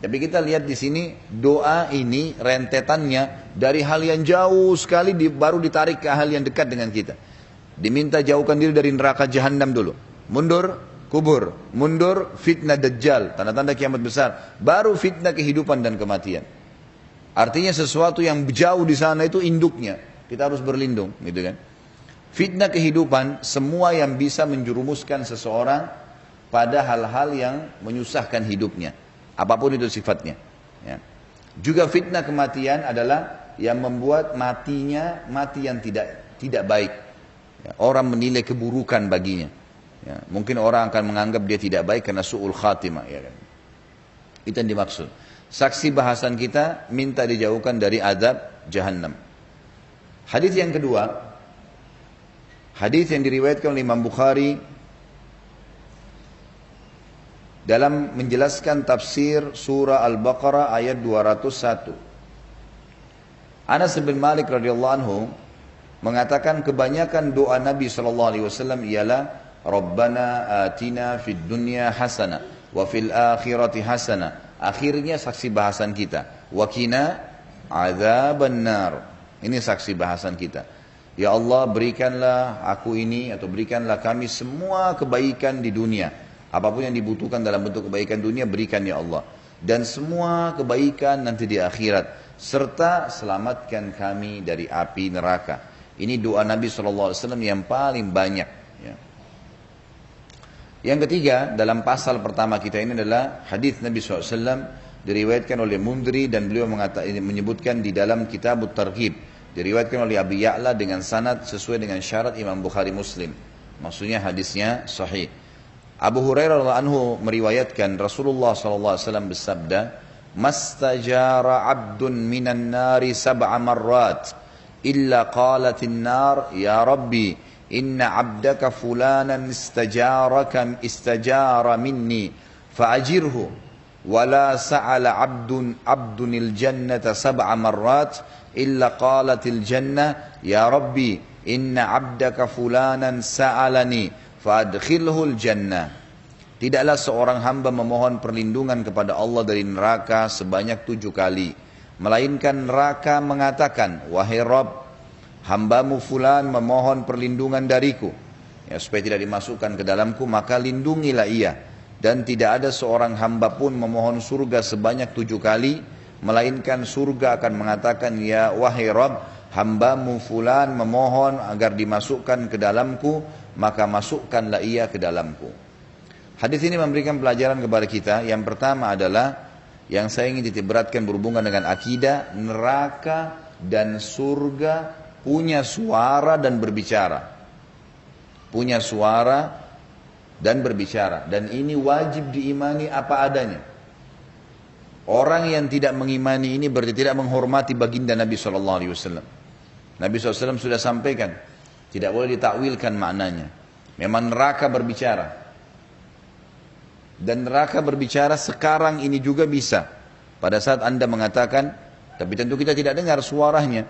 Tapi kita lihat di sini doa ini rentetannya dari hal yang jauh sekali baru ditarik ke hal yang dekat dengan kita. Diminta jauhkan diri dari neraka jahanam dulu. Mundur kubur, mundur fitnah dajjal, tanda-tanda kiamat besar, baru fitnah kehidupan dan kematian. Artinya sesuatu yang jauh di sana itu induknya. Kita harus berlindung, gitu kan? Fitnah kehidupan, semua yang bisa menjerumuskan seseorang pada hal-hal yang menyusahkan hidupnya. Apapun itu sifatnya. Ya. Juga fitnah kematian adalah yang membuat matinya mati yang tidak baik. Ya. Orang menilai keburukan baginya. Ya. Mungkin orang akan menganggap dia tidak baik karena su'ul khatimah. Ya kan? Itu yang dimaksud. Saksi bahasan kita minta dijauhkan dari azab jahannam. Hadis yang kedua, hadis yang diriwayatkan oleh Imam Bukhari dalam menjelaskan tafsir surah Al-Baqarah ayat 201. Anas bin Malik radhiyallahu anhu mengatakan kebanyakan doa Nabi SAW ialah Rabbana atina fid dunya hasanah wa fil akhirati hasanah. Akhirnya saksi bahasan kita. Wa qina adzaban nar. Ini saksi bahasan kita. Ya Allah, berikanlah aku ini atau berikanlah kami semua kebaikan di dunia. Apapun yang dibutuhkan dalam bentuk kebaikan dunia, berikan ya Allah. Dan semua kebaikan nanti di akhirat. Serta selamatkan kami dari api neraka. Ini doa Nabi SAW yang paling banyak. Ya. Yang ketiga, dalam pasal pertama kita ini adalah hadis Nabi SAW. Diriwayatkan oleh Mundri dan beliau menyebutkan di dalam Kitabut Targhib. Diriwayatkan oleh Abi Ya'la dengan sanad sesuai dengan syarat Imam Bukhari Muslim. Maksudnya hadisnya sahih. Abu Hurairah radhiyallahu anhu meriwayatkan Rasulullah SAW bersabda, "Mastajara 'abdun minan nari sab'a marrat, illa qalatin nar ya Rabbi inna abdaka fulanan istajara minni fa'ajirhu wala sa'ala abdunil jannata sab'a marrat illa qalatil jannah ya Rabbi inna abdaka fulanan sa'alani fa'adkhilhul jannah. Tidaklah seorang hamba memohon perlindungan kepada Allah dari neraka sebanyak 7 kali. Melainkan neraka mengatakan, wahai Rabb, hambamu fulan memohon perlindungan dariku. Ya, supaya tidak dimasukkan ke dalamku, maka lindungilah ia. Dan tidak ada seorang hamba pun memohon surga sebanyak 7 kali. Melainkan surga akan mengatakan, ya wahai Rabb, hambamu fulan memohon agar dimasukkan ke dalamku, maka masukkanlah ia ke dalamku. Hadis ini memberikan pelajaran kepada kita. Yang pertama adalah yang saya ingin titik beratkan berhubungan dengan akidah, neraka dan surga punya suara dan berbicara. Punya suara dan berbicara. Dan ini wajib diimani apa adanya. Orang yang tidak mengimani ini berarti tidak menghormati baginda Nabi SAW. Nabi SAW sudah sampaikan, tidak boleh ditakwilkan maknanya. Memang neraka berbicara. Dan neraka berbicara sekarang ini juga bisa. Pada saat Anda mengatakan, tapi tentu kita tidak dengar suaranya.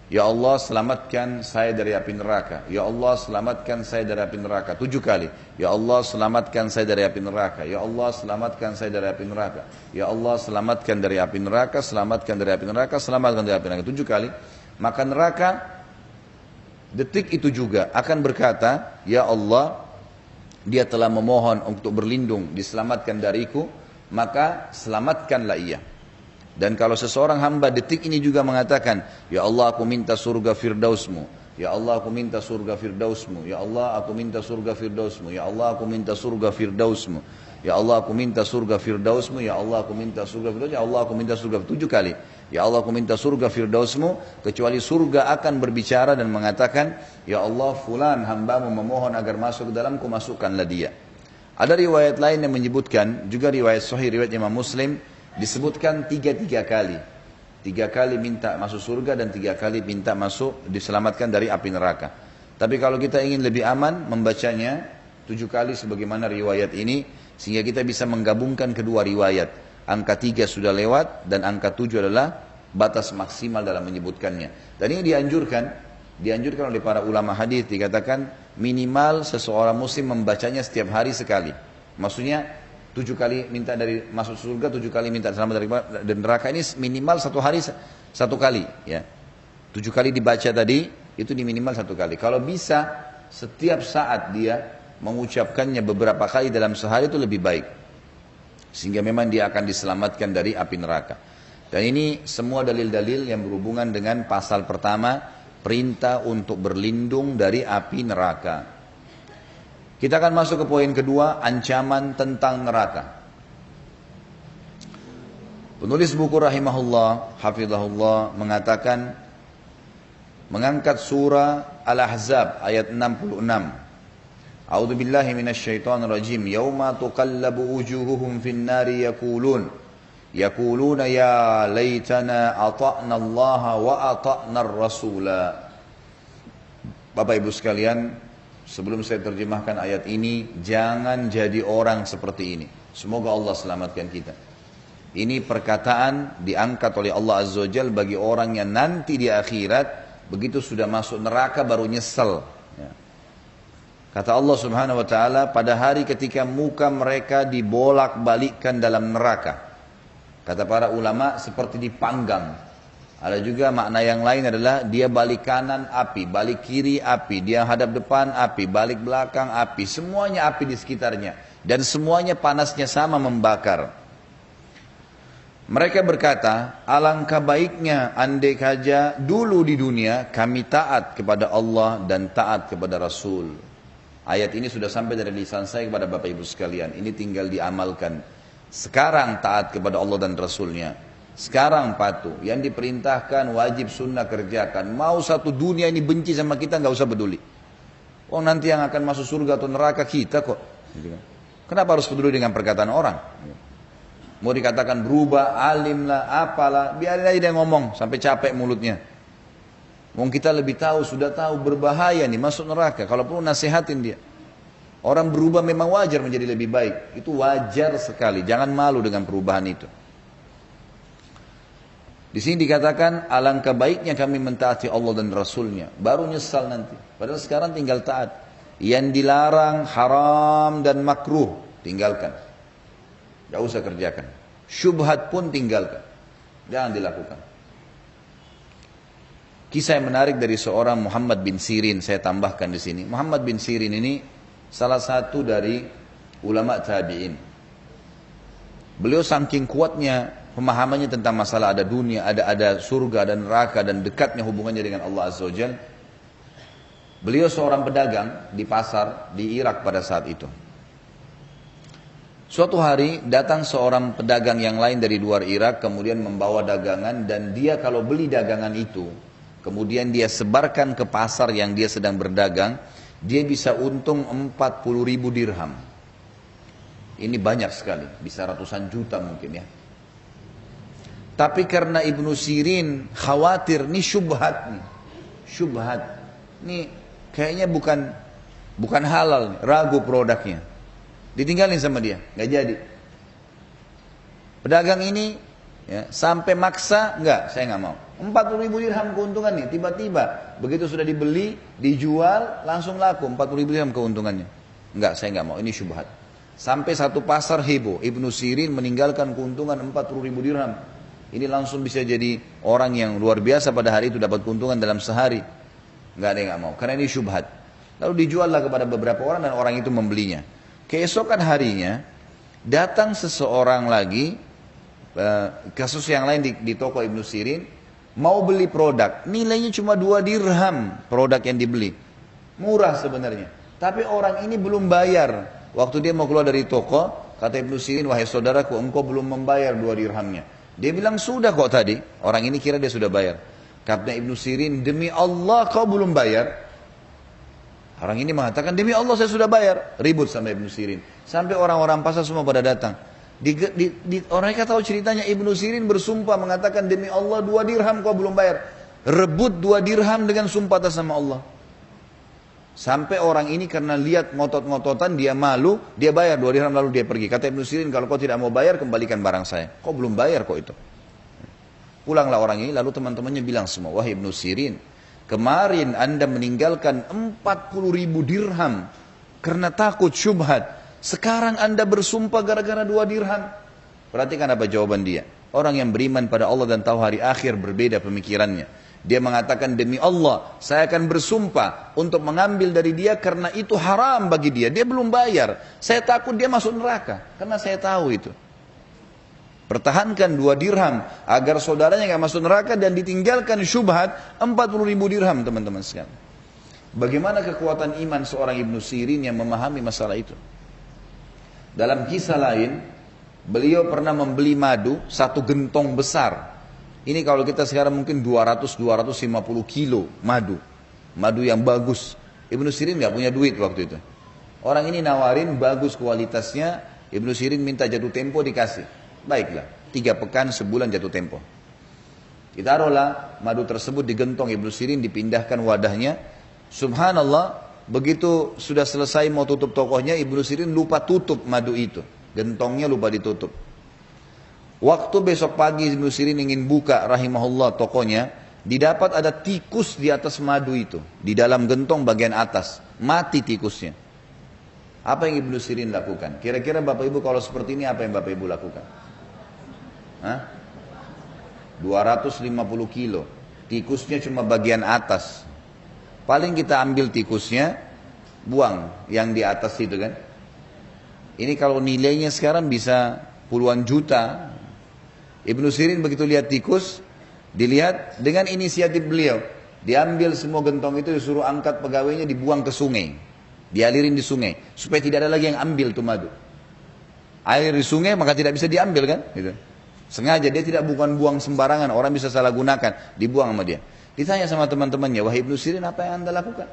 Ya Allah selamatkan saya dari api neraka. Ya Allah selamatkan saya dari api neraka. 7 kali. Ya Allah selamatkan saya dari api neraka. Ya Allah selamatkan saya dari api neraka. Ya Allah selamatkan dari api neraka. Selamatkan dari api neraka. Selamatkan dari api neraka. 7 kali. Maka neraka detik itu juga akan berkata, ya Allah, dia telah memohon untuk berlindung, diselamatkan dariku, maka selamatkanlah ia. Dan kalau seseorang hamba detik ini juga mengatakan, ya Allah aku minta surga firdausmu, ya Allah aku minta surga firdausmu, ya Allah aku minta surga firdausmu, ya Allah aku minta surga firdausmu, ya Allah aku minta surga firdausmu, ya Allah aku minta surga firdausmu, ya Allah aku minta surga 7 kali. Ya Allah aku minta surga firdausmu, kecuali surga akan berbicara dan mengatakan, ya Allah fulan hambamu memohon agar masuk ke dalamku, masukkanlah dia. Ada riwayat lain yang menyebutkan, juga riwayat sahih riwayat Imam Muslim, disebutkan 3 kali. 3 kali minta masuk surga dan 3 kali minta masuk diselamatkan dari api neraka. Tapi kalau kita ingin lebih aman membacanya 7 kali sebagaimana riwayat ini, sehingga kita bisa menggabungkan kedua riwayat. Angka 3 sudah lewat dan angka 7 adalah batas maksimal dalam menyebutkannya. Dan ini dianjurkan oleh para ulama hadis, dikatakan minimal seseorang muslim membacanya setiap hari sekali. Maksudnya 7 kali minta dari masuk surga, 7 kali minta selamat dari neraka, ini minimal 1 hari 1 kali. Ya. 7 kali dibaca tadi, itu di minimal 1 kali. Kalau bisa setiap saat dia mengucapkannya beberapa kali dalam sehari itu lebih baik. Sehingga memang dia akan diselamatkan dari api neraka. Dan ini semua dalil-dalil yang berhubungan dengan pasal pertama, perintah untuk berlindung dari api neraka. Kita akan masuk ke poin kedua, ancaman tentang neraka. Penulis buku rahimahullah, hafizahullah mengatakan, mengangkat surah Al-Ahzab ayat 66. A'udzu billahi minasyaitonir rajim. Yauma tuqallabu wujuhuhum fin nari yaquluna ya laitana ata'na Allah wa ata'na ar-rasula. Bapak Ibu sekalian, sebelum saya terjemahkan ayat ini, jangan jadi orang seperti ini. Semoga Allah selamatkan kita. Ini perkataan diangkat oleh Allah Azza wa Jalla bagi orang yang nanti di akhirat begitu sudah masuk neraka baru nyesel. Kata Allah Subhanahu wa taala, pada hari ketika muka mereka dibolak-balikkan dalam neraka. Kata para ulama seperti dipanggang. Ada juga makna yang lain adalah dia balik kanan api, balik kiri api, dia hadap depan api, balik belakang api, semuanya api di sekitarnya dan semuanya panasnya sama membakar. Mereka berkata, alangkah baiknya andai saja dulu di dunia kami taat kepada Allah dan taat kepada Rasul. Ayat ini sudah sampai dari lisan saya kepada Bapak Ibu sekalian. Ini tinggal diamalkan. Sekarang taat kepada Allah dan Rasulnya. Sekarang patuh. Yang diperintahkan wajib sunnah kerjakan. Mau satu dunia ini benci sama kita, nggak usah peduli. Oh nanti yang akan masuk surga atau neraka kita kok. Kenapa harus peduli dengan perkataan orang? Mau dikatakan berubah, alim lah, apalah. Biarin aja dia ngomong sampai capek mulutnya. Wong kita lebih tahu, sudah tahu berbahaya nih, masuk neraka. Kalau perlu nasihatin dia. Orang berubah memang wajar menjadi lebih baik. Itu wajar sekali. Jangan malu dengan perubahan itu. Di sini dikatakan alangkah baiknya kami mentaati Allah dan Rasulnya. Baru nyesal nanti. Padahal sekarang tinggal taat. Yang dilarang haram dan makruh tinggalkan. Gak usah kerjakan. Syubhat pun tinggalkan. Jangan dilakukan. Kisah yang menarik dari seorang Muhammad bin Sirin saya tambahkan di sini. Muhammad bin Sirin ini salah satu dari ulama tabi'in. Beliau saking kuatnya pemahamannya tentang masalah ada dunia, ada surga dan neraka dan dekatnya hubungannya dengan Allah Azza wa Jalla. Beliau seorang pedagang di pasar di Irak pada saat itu. Suatu hari datang seorang pedagang yang lain dari luar Irak kemudian membawa dagangan dan dia kalau beli dagangan itu kemudian dia sebarkan ke pasar yang dia sedang berdagang, dia bisa untung 40.000 dirham. Ini banyak sekali, bisa ratusan juta mungkin ya. Tapi karena Ibnu Sirin khawatir, nih syubhat nih. Syubhat. Nih kayaknya bukan halal nih, ragu produknya. Ditinggalin sama dia, nggak jadi. Pedagang ini ya, sampai maksa, enggak, saya nggak mau. 40.000 dirham keuntungan nih, tiba-tiba begitu sudah dibeli, dijual, langsung laku 40.000 dirham keuntungannya. Enggak, saya nggak mau, ini syubhat. Sampai satu pasar heboh, Ibnu Sirin meninggalkan keuntungan 40.000 dirham. Ini langsung bisa jadi orang yang luar biasa pada hari itu dapat keuntungan dalam sehari. Enggak ada yang nggak mau, karena ini syubhat. Lalu dijuallah kepada beberapa orang dan orang itu membelinya. Keesokan harinya datang seseorang lagi, kasus yang lain di toko Ibnu Sirin. Mau beli produk, nilainya cuma 2 dirham produk yang dibeli. Murah sebenarnya. Tapi orang ini belum bayar. Waktu dia mau keluar dari toko, kata Ibnu Sirin, wahai saudaraku, engkau belum membayar 2 dirhamnya. Dia bilang, sudah kok tadi. Orang ini kira dia sudah bayar. Kata Ibnu Sirin, demi Allah kau belum bayar. Orang ini mengatakan, demi Allah saya sudah bayar. Ribut sama Ibnu Sirin. Sampai orang-orang pasar semua pada datang. Mereka tahu ceritanya Ibnu Sirin bersumpah mengatakan demi Allah 2 dirham kau belum bayar. Rebut 2 dirham dengan sumpah atas nama Allah. Sampai orang ini karena lihat ngotot-ngototan dia malu, dia bayar 2 dirham lalu dia pergi. Kata Ibnu Sirin, kalau kau tidak mau bayar kembalikan barang saya. Kau belum bayar kok itu. Pulanglah orang ini lalu teman-temannya bilang semua, wahai Ibnu Sirin, kemarin anda meninggalkan 40.000 dirham karena takut syubhat. Sekarang anda bersumpah gara-gara 2 dirham. Perhatikan apa jawaban dia. Orang yang beriman pada Allah dan tahu hari akhir berbeda pemikirannya. Dia mengatakan demi Allah saya akan bersumpah untuk mengambil dari dia karena itu haram bagi dia. Dia belum bayar. Saya takut dia masuk neraka karena saya tahu itu. Pertahankan 2 dirham agar saudaranya gak masuk neraka dan ditinggalkan syubhat 40.000 dirham teman-teman sekalian. Bagaimana kekuatan iman seorang Ibnu Sirin yang memahami masalah itu. Dalam kisah lain, beliau pernah membeli madu 1 gentong besar. Ini kalau kita sekarang mungkin 200-250 kilo madu. Madu yang bagus. Ibnu Sirin gak punya duit waktu itu. Orang ini nawarin bagus kualitasnya. Ibnu Sirin minta jatuh tempo dikasih. Baiklah, 3 pekan sebulan jatuh tempo. Ditaruhlah madu tersebut di gentong Ibnu Sirin, dipindahkan wadahnya. Subhanallah. Begitu sudah selesai mau tutup tokohnya, Ibnu Sirin lupa tutup madu itu. Gentongnya lupa ditutup. Waktu besok pagi Ibnu Sirin ingin buka rahimahullah tokonya, didapat ada tikus di atas madu itu. Di dalam gentong bagian atas. Mati tikusnya. Apa yang Ibnu Sirin lakukan? Kira-kira Bapak Ibu kalau seperti ini apa yang Bapak Ibu lakukan? 250 kilo. Tikusnya cuma bagian atas. Paling kita ambil tikusnya, buang yang di atas itu kan. Ini kalau nilainya sekarang bisa puluhan juta. Ibnu Sirin begitu lihat tikus, dilihat dengan inisiatif beliau. Diambil semua gentong itu, disuruh angkat pegawainya, dibuang ke sungai. Dialirin di sungai. Supaya tidak ada lagi yang ambil tuh madu. Air di sungai maka tidak bisa diambil kan. Gitu. Sengaja dia tidak buang sembarangan. Orang bisa salah gunakan. Dibuang sama dia. Ditanya sama teman-temannya, wahai Ibnu Sirin apa yang anda lakukan?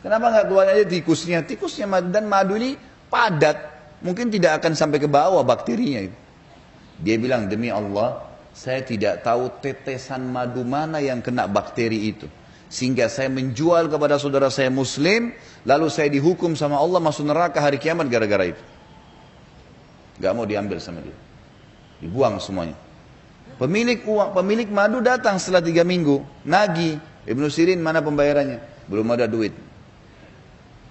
Kenapa nggak keluar aja tikusnya? Tikusnya dan madu ini padat, mungkin tidak akan sampai ke bawah bakterinya. Dia bilang demi Allah, saya tidak tahu tetesan madu mana yang kena bakteri itu. sehingga saya menjual kepada saudara saya muslim, lalu saya dihukum sama Allah masuk neraka hari kiamat gara-gara itu. Gak mau diambil sama dia, dibuang semuanya. Pemilik madu datang setelah 3 minggu, nagih. Ibnu Sirin, mana pembayarannya? Belum ada duit.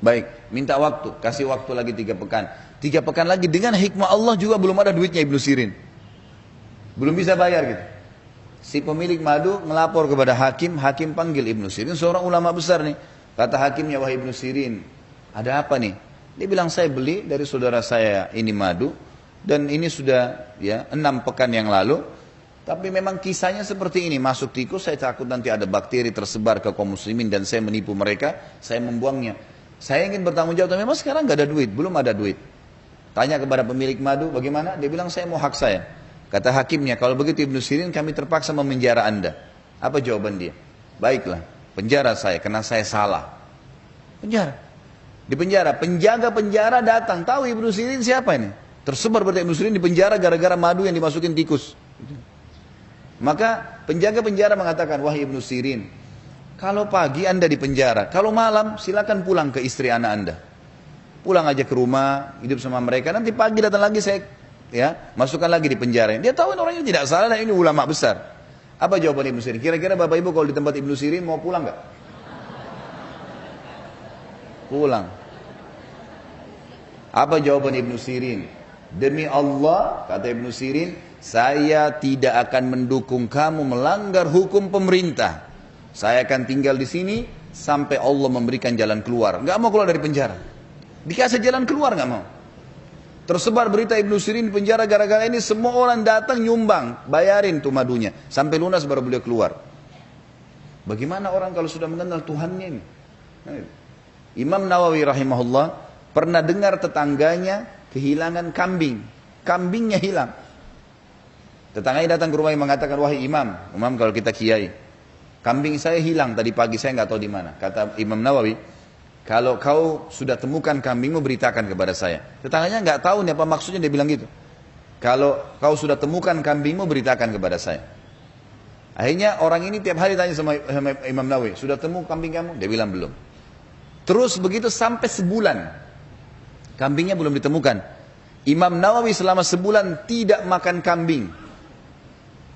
Baik, minta waktu, kasih waktu lagi 3 pekan. 3 pekan lagi, dengan hikmah Allah juga belum ada duitnya Ibnu Sirin. Belum bisa bayar gitu. Si pemilik madu melapor kepada hakim, hakim panggil Ibnu Sirin, seorang ulama besar nih. Kata hakimnya, wahai Ibnu Sirin, ada apa nih? Dia bilang, saya beli dari saudara saya ini madu, dan ini sudah 6 pekan yang lalu. Tapi memang kisahnya seperti ini, masuk tikus, saya takut nanti ada bakteri tersebar ke kaum muslimin dan saya menipu mereka, saya membuangnya. Saya ingin bertanggung jawab, tapi memang sekarang nggak ada duit, belum ada duit. Tanya kepada pemilik madu, bagaimana? Dia bilang, saya mau hak saya. Kata hakimnya, kalau begitu Ibnu Sirin, kami terpaksa memenjara Anda. Apa jawaban dia? Baiklah, penjara saya, karena saya salah. Penjara. Di penjara, penjaga penjara datang, tahu Ibnu Sirin siapa ini? Tersebar berita Ibnu Sirin di penjara gara-gara madu yang dimasukin tikus. Maka penjaga penjara mengatakan, wahai Ibnu Sirin, kalau pagi Anda di penjara, kalau malam silakan pulang ke istri anak Anda. Pulang aja ke rumah, hidup sama mereka, nanti pagi datang lagi saya masukkan lagi di penjara. Dia tahu orangnya tidak salah dan ini ulama besar. Apa jawaban Ibnu Sirin? Kira-kira Bapak Ibu kalau di tempat Ibnu Sirin mau pulang nggak? Pulang. Apa jawaban Ibnu Sirin? Demi Allah, kata Ibnu Sirin, saya tidak akan mendukung kamu melanggar hukum pemerintah. Saya akan tinggal di sini sampai Allah memberikan jalan keluar. Gak mau keluar dari penjara. Dikasih jalan keluar gak mau. Tersebar berita Ibnu Sirin di penjara gara-gara ini, semua orang datang nyumbang, bayarin tuh madunya. Sampai lunas baru beliau keluar. Bagaimana orang kalau sudah mengenal Tuhannya ini? Imam Nawawi rahimahullah pernah dengar tetangganya kehilangan kambing. Kambingnya hilang. Tetangganya datang ke rumah yang mengatakan, wahai imam kalau kita kiai, kambing saya hilang tadi pagi, saya nggak tahu di mana. Kata Imam Nawawi, kalau kau sudah temukan kambingmu beritakan kepada saya. Tetangganya nggak tahu nih apa maksudnya, dia bilang gitu. Kalau kau sudah temukan kambingmu beritakan kepada saya. Akhirnya orang ini tiap hari tanya sama Imam Nawawi, sudah temu kambing kamu? Dia bilang belum. Terus begitu sampai sebulan, kambingnya belum ditemukan. Imam Nawawi selama sebulan tidak makan kambing.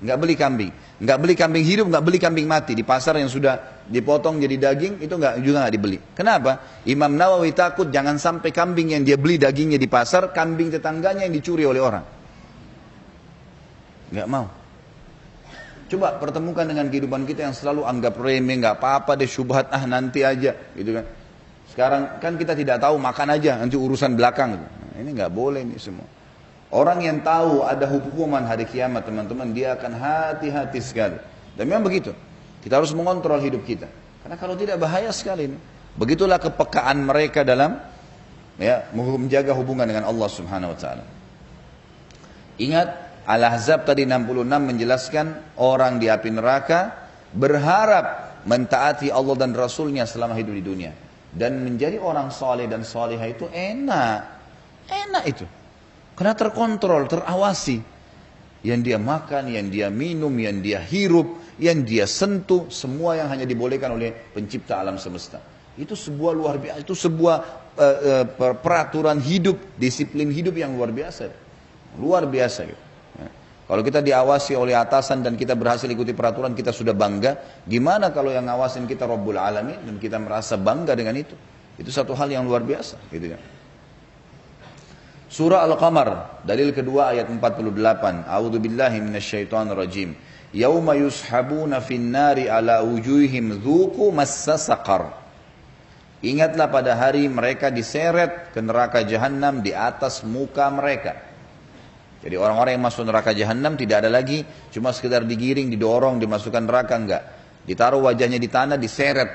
Nggak beli kambing, nggak beli kambing hidup, nggak beli kambing mati di pasar yang sudah dipotong jadi daging, itu juga nggak dibeli. Kenapa? Imam Nawawi takut jangan sampai kambing yang dia beli dagingnya di pasar, kambing tetangganya yang dicuri oleh orang. Nggak mau. Coba pertemukan dengan kehidupan kita yang selalu anggap remeh, nggak apa-apa deh, syubhat nanti aja, gitu kan. Sekarang kan kita tidak tahu, makan aja, nanti urusan belakang. Nah, ini nggak boleh ini semua. Orang yang tahu ada hukuman hari kiamat, teman-teman, dia akan hati-hati sekali. Dan memang begitu. Kita harus mengontrol hidup kita. Karena kalau tidak bahaya sekali ini. Begitulah kepekaan mereka dalam menjaga hubungan dengan Allah Subhanahu wa taala. Ingat, Al-Ahzab tadi 66 menjelaskan orang di api neraka berharap mentaati Allah dan Rasulnya selama hidup di dunia. Dan menjadi orang soleh dan solehah itu enak. Enak itu. Karena terkontrol, terawasi. Yang dia makan, yang dia minum, yang dia hirup, yang dia sentuh, semua yang hanya dibolehkan oleh pencipta alam semesta. Itu sebuah luar biasa, itu sebuah peraturan hidup, disiplin hidup yang luar biasa. Luar biasa gitu. Kalau kita diawasi oleh atasan dan kita berhasil ikuti peraturan, kita sudah bangga. Gimana kalau yang ngawasin kita Rabbul Alamin dan kita merasa bangga dengan itu? Itu satu hal yang luar biasa gitu kan. Surah Al-Qamar, dalil kedua ayat 48. A'udzubillahi minasyaitonirrajim. Yauma yushabuna fin-nari ala wujuhihim dzuqu massa saqar. Ingatlah pada hari mereka diseret ke neraka jahanam di atas muka mereka. Jadi orang-orang yang masuk neraka jahanam tidak ada lagi cuma sekedar digiring, didorong, dimasukkan neraka, enggak. Ditaruh wajahnya di tanah, diseret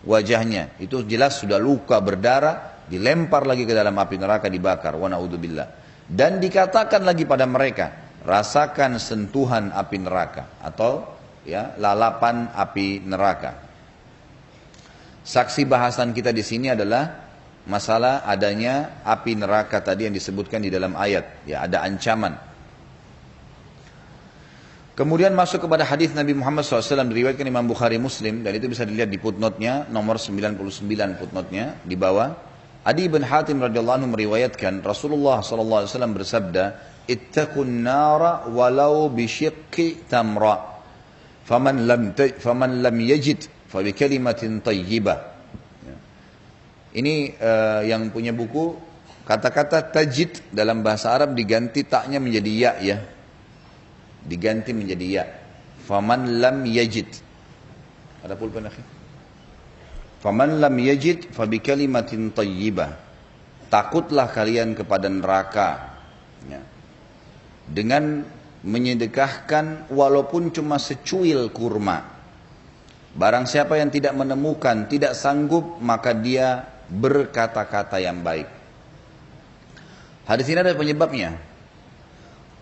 wajahnya. Itu jelas sudah luka, berdarah. Dilempar lagi ke dalam api neraka, dibakar. Wa na'udzubillah. Dan dikatakan lagi pada mereka, rasakan sentuhan api neraka atau lalapan api neraka. Saksi bahasan kita di sini adalah masalah adanya api neraka tadi yang disebutkan di dalam ayat. Ya, ada ancaman. Kemudian masuk kepada hadis Nabi Muhammad SAW diriwayatkan Imam Bukhari Muslim, dan itu bisa dilihat di footnote-nya nomor 99 footnote-nya di bawah. Adi bin Hatim radhiyallahu anhu meriwayatkan Rasulullah SAW bersabda, "Ittaqun nara walau bisyiqqi tamra. Faman lam yajid fa bi kalimatin thayyibah." Ini yang punya buku, kata-kata tajid dalam bahasa Arab diganti taknya menjadi ya, ya. Diganti menjadi ya. Faman lam yajid. Ada pulpen akhi? Faman lam yajid fa bi kalimatin thayyibah. Takutlah kalian kepada neraka, ya, dengan menyedekahkan walaupun cuma secuil kurma. Barang siapa yang tidak menemukan, tidak sanggup, maka dia berkata-kata yang baik. Hadis ini ada penyebabnya.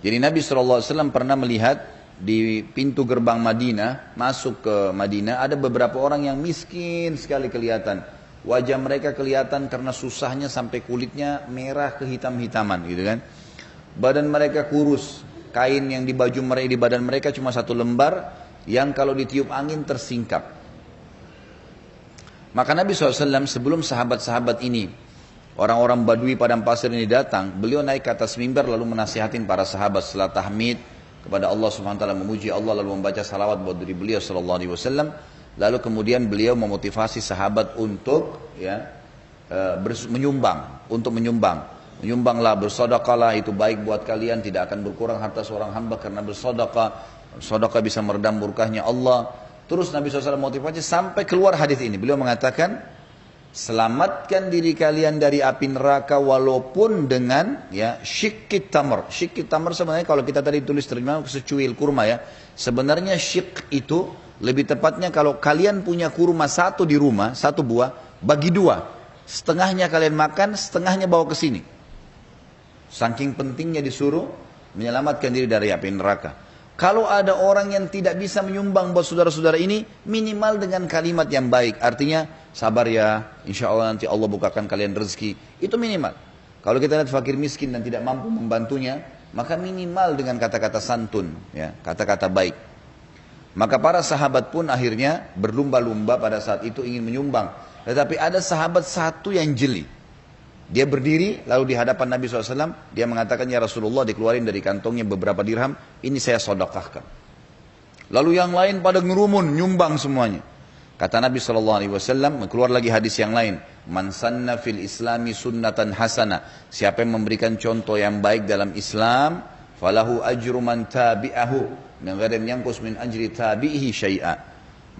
Jadi Nabi SAW pernah melihat di pintu gerbang Madinah, masuk ke Madinah, ada beberapa orang yang miskin sekali kelihatan. Wajah mereka kelihatan karena susahnya sampai kulitnya merah kehitam-hitaman gitu kan. Badan mereka kurus, kain yang di baju mereka, di badan mereka cuma satu lembar yang kalau ditiup angin tersingkap. Maka Nabi SAW sebelum sahabat-sahabat ini, orang-orang Badui padang pasir ini datang, beliau naik ke atas mimbar lalu menasihatin para sahabat setelah tahmid kepada Allah Subhanahu wa taala, memuji Allah lalu membaca salawat buat diri beliau sallallahu alaihi wasallam. Lalu kemudian beliau memotivasi sahabat untuk menyumbang, menyumbanglah, bersedekahlah, itu baik buat kalian, tidak akan berkurang harta seorang hamba karena bersedekah. Sedekah bisa meredam murkahnya Allah. Terus Nabi SAW motivasi sampai keluar hadis ini. Beliau mengatakan, selamatkan diri kalian dari api neraka walaupun dengan ya syikit tamar. Syikit tamar sebenarnya kalau kita tadi tulis terjemahan secuil kurma ya. Sebenarnya syik itu lebih tepatnya kalau kalian punya kurma satu di rumah, satu buah, bagi dua. Setengahnya kalian makan, setengahnya bawa ke sini. Saking pentingnya disuruh menyelamatkan diri dari api neraka. Kalau ada orang yang tidak bisa menyumbang buat saudara-saudara ini, minimal dengan kalimat yang baik. Artinya, sabar ya, insya Allah nanti Allah bukakan kalian rezeki. Itu minimal. Kalau kita lihat fakir miskin dan tidak mampu membantunya, maka minimal dengan kata-kata santun, ya, kata-kata baik. Maka para sahabat pun akhirnya berlumba-lumba pada saat itu ingin menyumbang. Tetapi ada sahabat satu yang jeli. Dia berdiri lalu di hadapan Nabi SAW, dia mengatakan, ya Rasulullah, dikeluarin dari kantongnya beberapa dirham, ini saya sedekahkan. Lalu yang lain pada ngerumun, nyumbang semuanya. Kata Nabi SAW, keluar lagi hadis yang lain, man sanna fil islami sunnatan hasana, siapa yang memberikan contoh yang baik dalam Islam, falahu ajru man tabi'ahu, min ghairi yanqus min ajri tabi'ihi syai'a.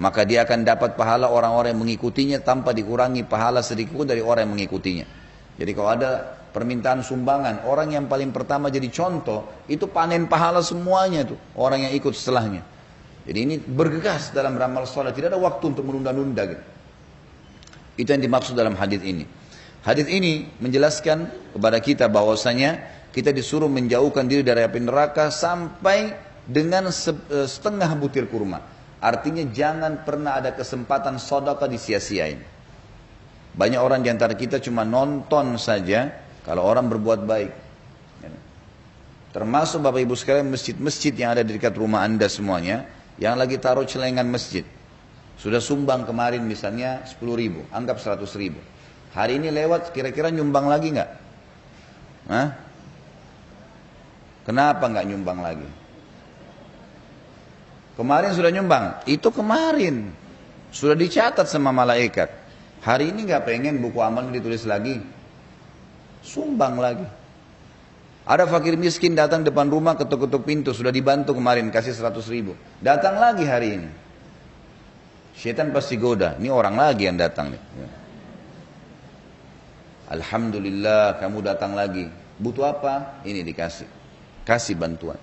Maka dia akan dapat pahala orang-orang yang mengikutinya tanpa dikurangi pahala sedikit pun dari orang yang mengikutinya. Jadi kalau ada permintaan sumbangan, orang yang paling pertama jadi contoh, itu panen pahala semuanya tuh, orang yang ikut setelahnya. Jadi ini bergegas dalam beramal soleh, tidak ada waktu untuk menunda-nunda gitu. Itu yang dimaksud dalam hadis ini. Hadis ini menjelaskan kepada kita bahwasanya kita disuruh menjauhkan diri dari api neraka sampai dengan setengah butir kurma. Artinya jangan pernah ada kesempatan sedekah disia-siain. Banyak orang di antara kita cuma nonton saja kalau orang berbuat baik. Termasuk Bapak Ibu sekalian masjid-masjid yang ada di dekat rumah Anda semuanya, yang lagi taruh celengan masjid. Sudah sumbang kemarin misalnya 10.000, anggap 100.000. Hari ini lewat kira-kira nyumbang lagi nggak? Hah? Kenapa nggak nyumbang lagi? Kemarin sudah nyumbang, itu kemarin. Sudah dicatat sama malaikat. Hari ini nggak pengen buku amal ditulis lagi, sumbang lagi. Ada fakir miskin datang depan rumah, ketuk-ketuk pintu, sudah dibantu kemarin kasih 100.000, datang lagi hari ini. Syaitan pasti goda, ini orang lagi yang datang nih. Alhamdulillah kamu datang lagi, butuh apa? Ini dikasih, kasih bantuan,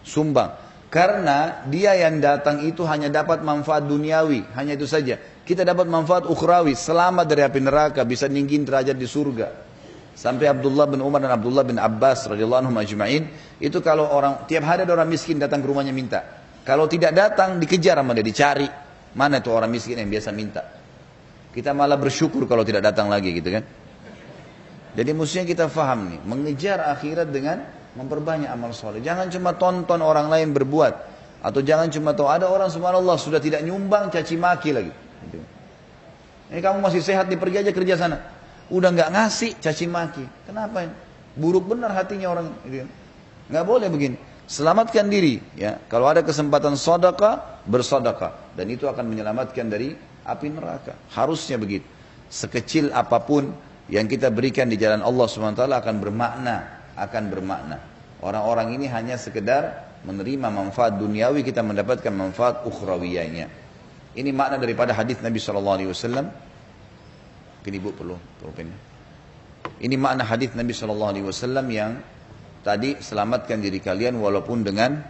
sumbang. Karena dia yang datang itu hanya dapat manfaat duniawi, hanya itu saja. Kita dapat manfaat ukhrawi, selamat dari api neraka, bisa ninggin derajat di surga. Sampai Abdullah bin Umar dan Abdullah bin Abbas radhiyallahu anhum ajma'in, itu kalau orang tiap hari ada orang miskin datang ke rumahnya minta. Kalau tidak datang dikejar sama dia, dicari. Mana itu orang miskin yang biasa minta? Kita malah bersyukur kalau tidak datang lagi gitu kan. Jadi mestinya kita faham nih, mengejar akhirat dengan memperbanyak amal soleh. Jangan cuma tonton orang lain berbuat. Atau jangan cuma tahu, ada orang subhanallah sudah tidak nyumbang caci maki lagi. Gitu. Ini kamu masih sehat, pergi aja kerja sana. Udah nggak ngasih caci maki. Kenapa ini? Buruk benar hatinya orang. Gitu. Nggak boleh begini. Selamatkan diri. Ya. Kalau ada kesempatan sedekah, bersedekah. Dan itu akan menyelamatkan dari api neraka. Harusnya begitu. Sekecil apapun yang kita berikan di jalan Allah SWT akan bermakna. Orang-orang ini hanya sekedar menerima manfaat duniawi, kita mendapatkan manfaat ukhrawiyahnya. Ini makna daripada hadis Nabi SAW. Mungkin ibu perlu pulpen. Ini makna hadis Nabi SAW yang tadi, selamatkan diri kalian walaupun dengan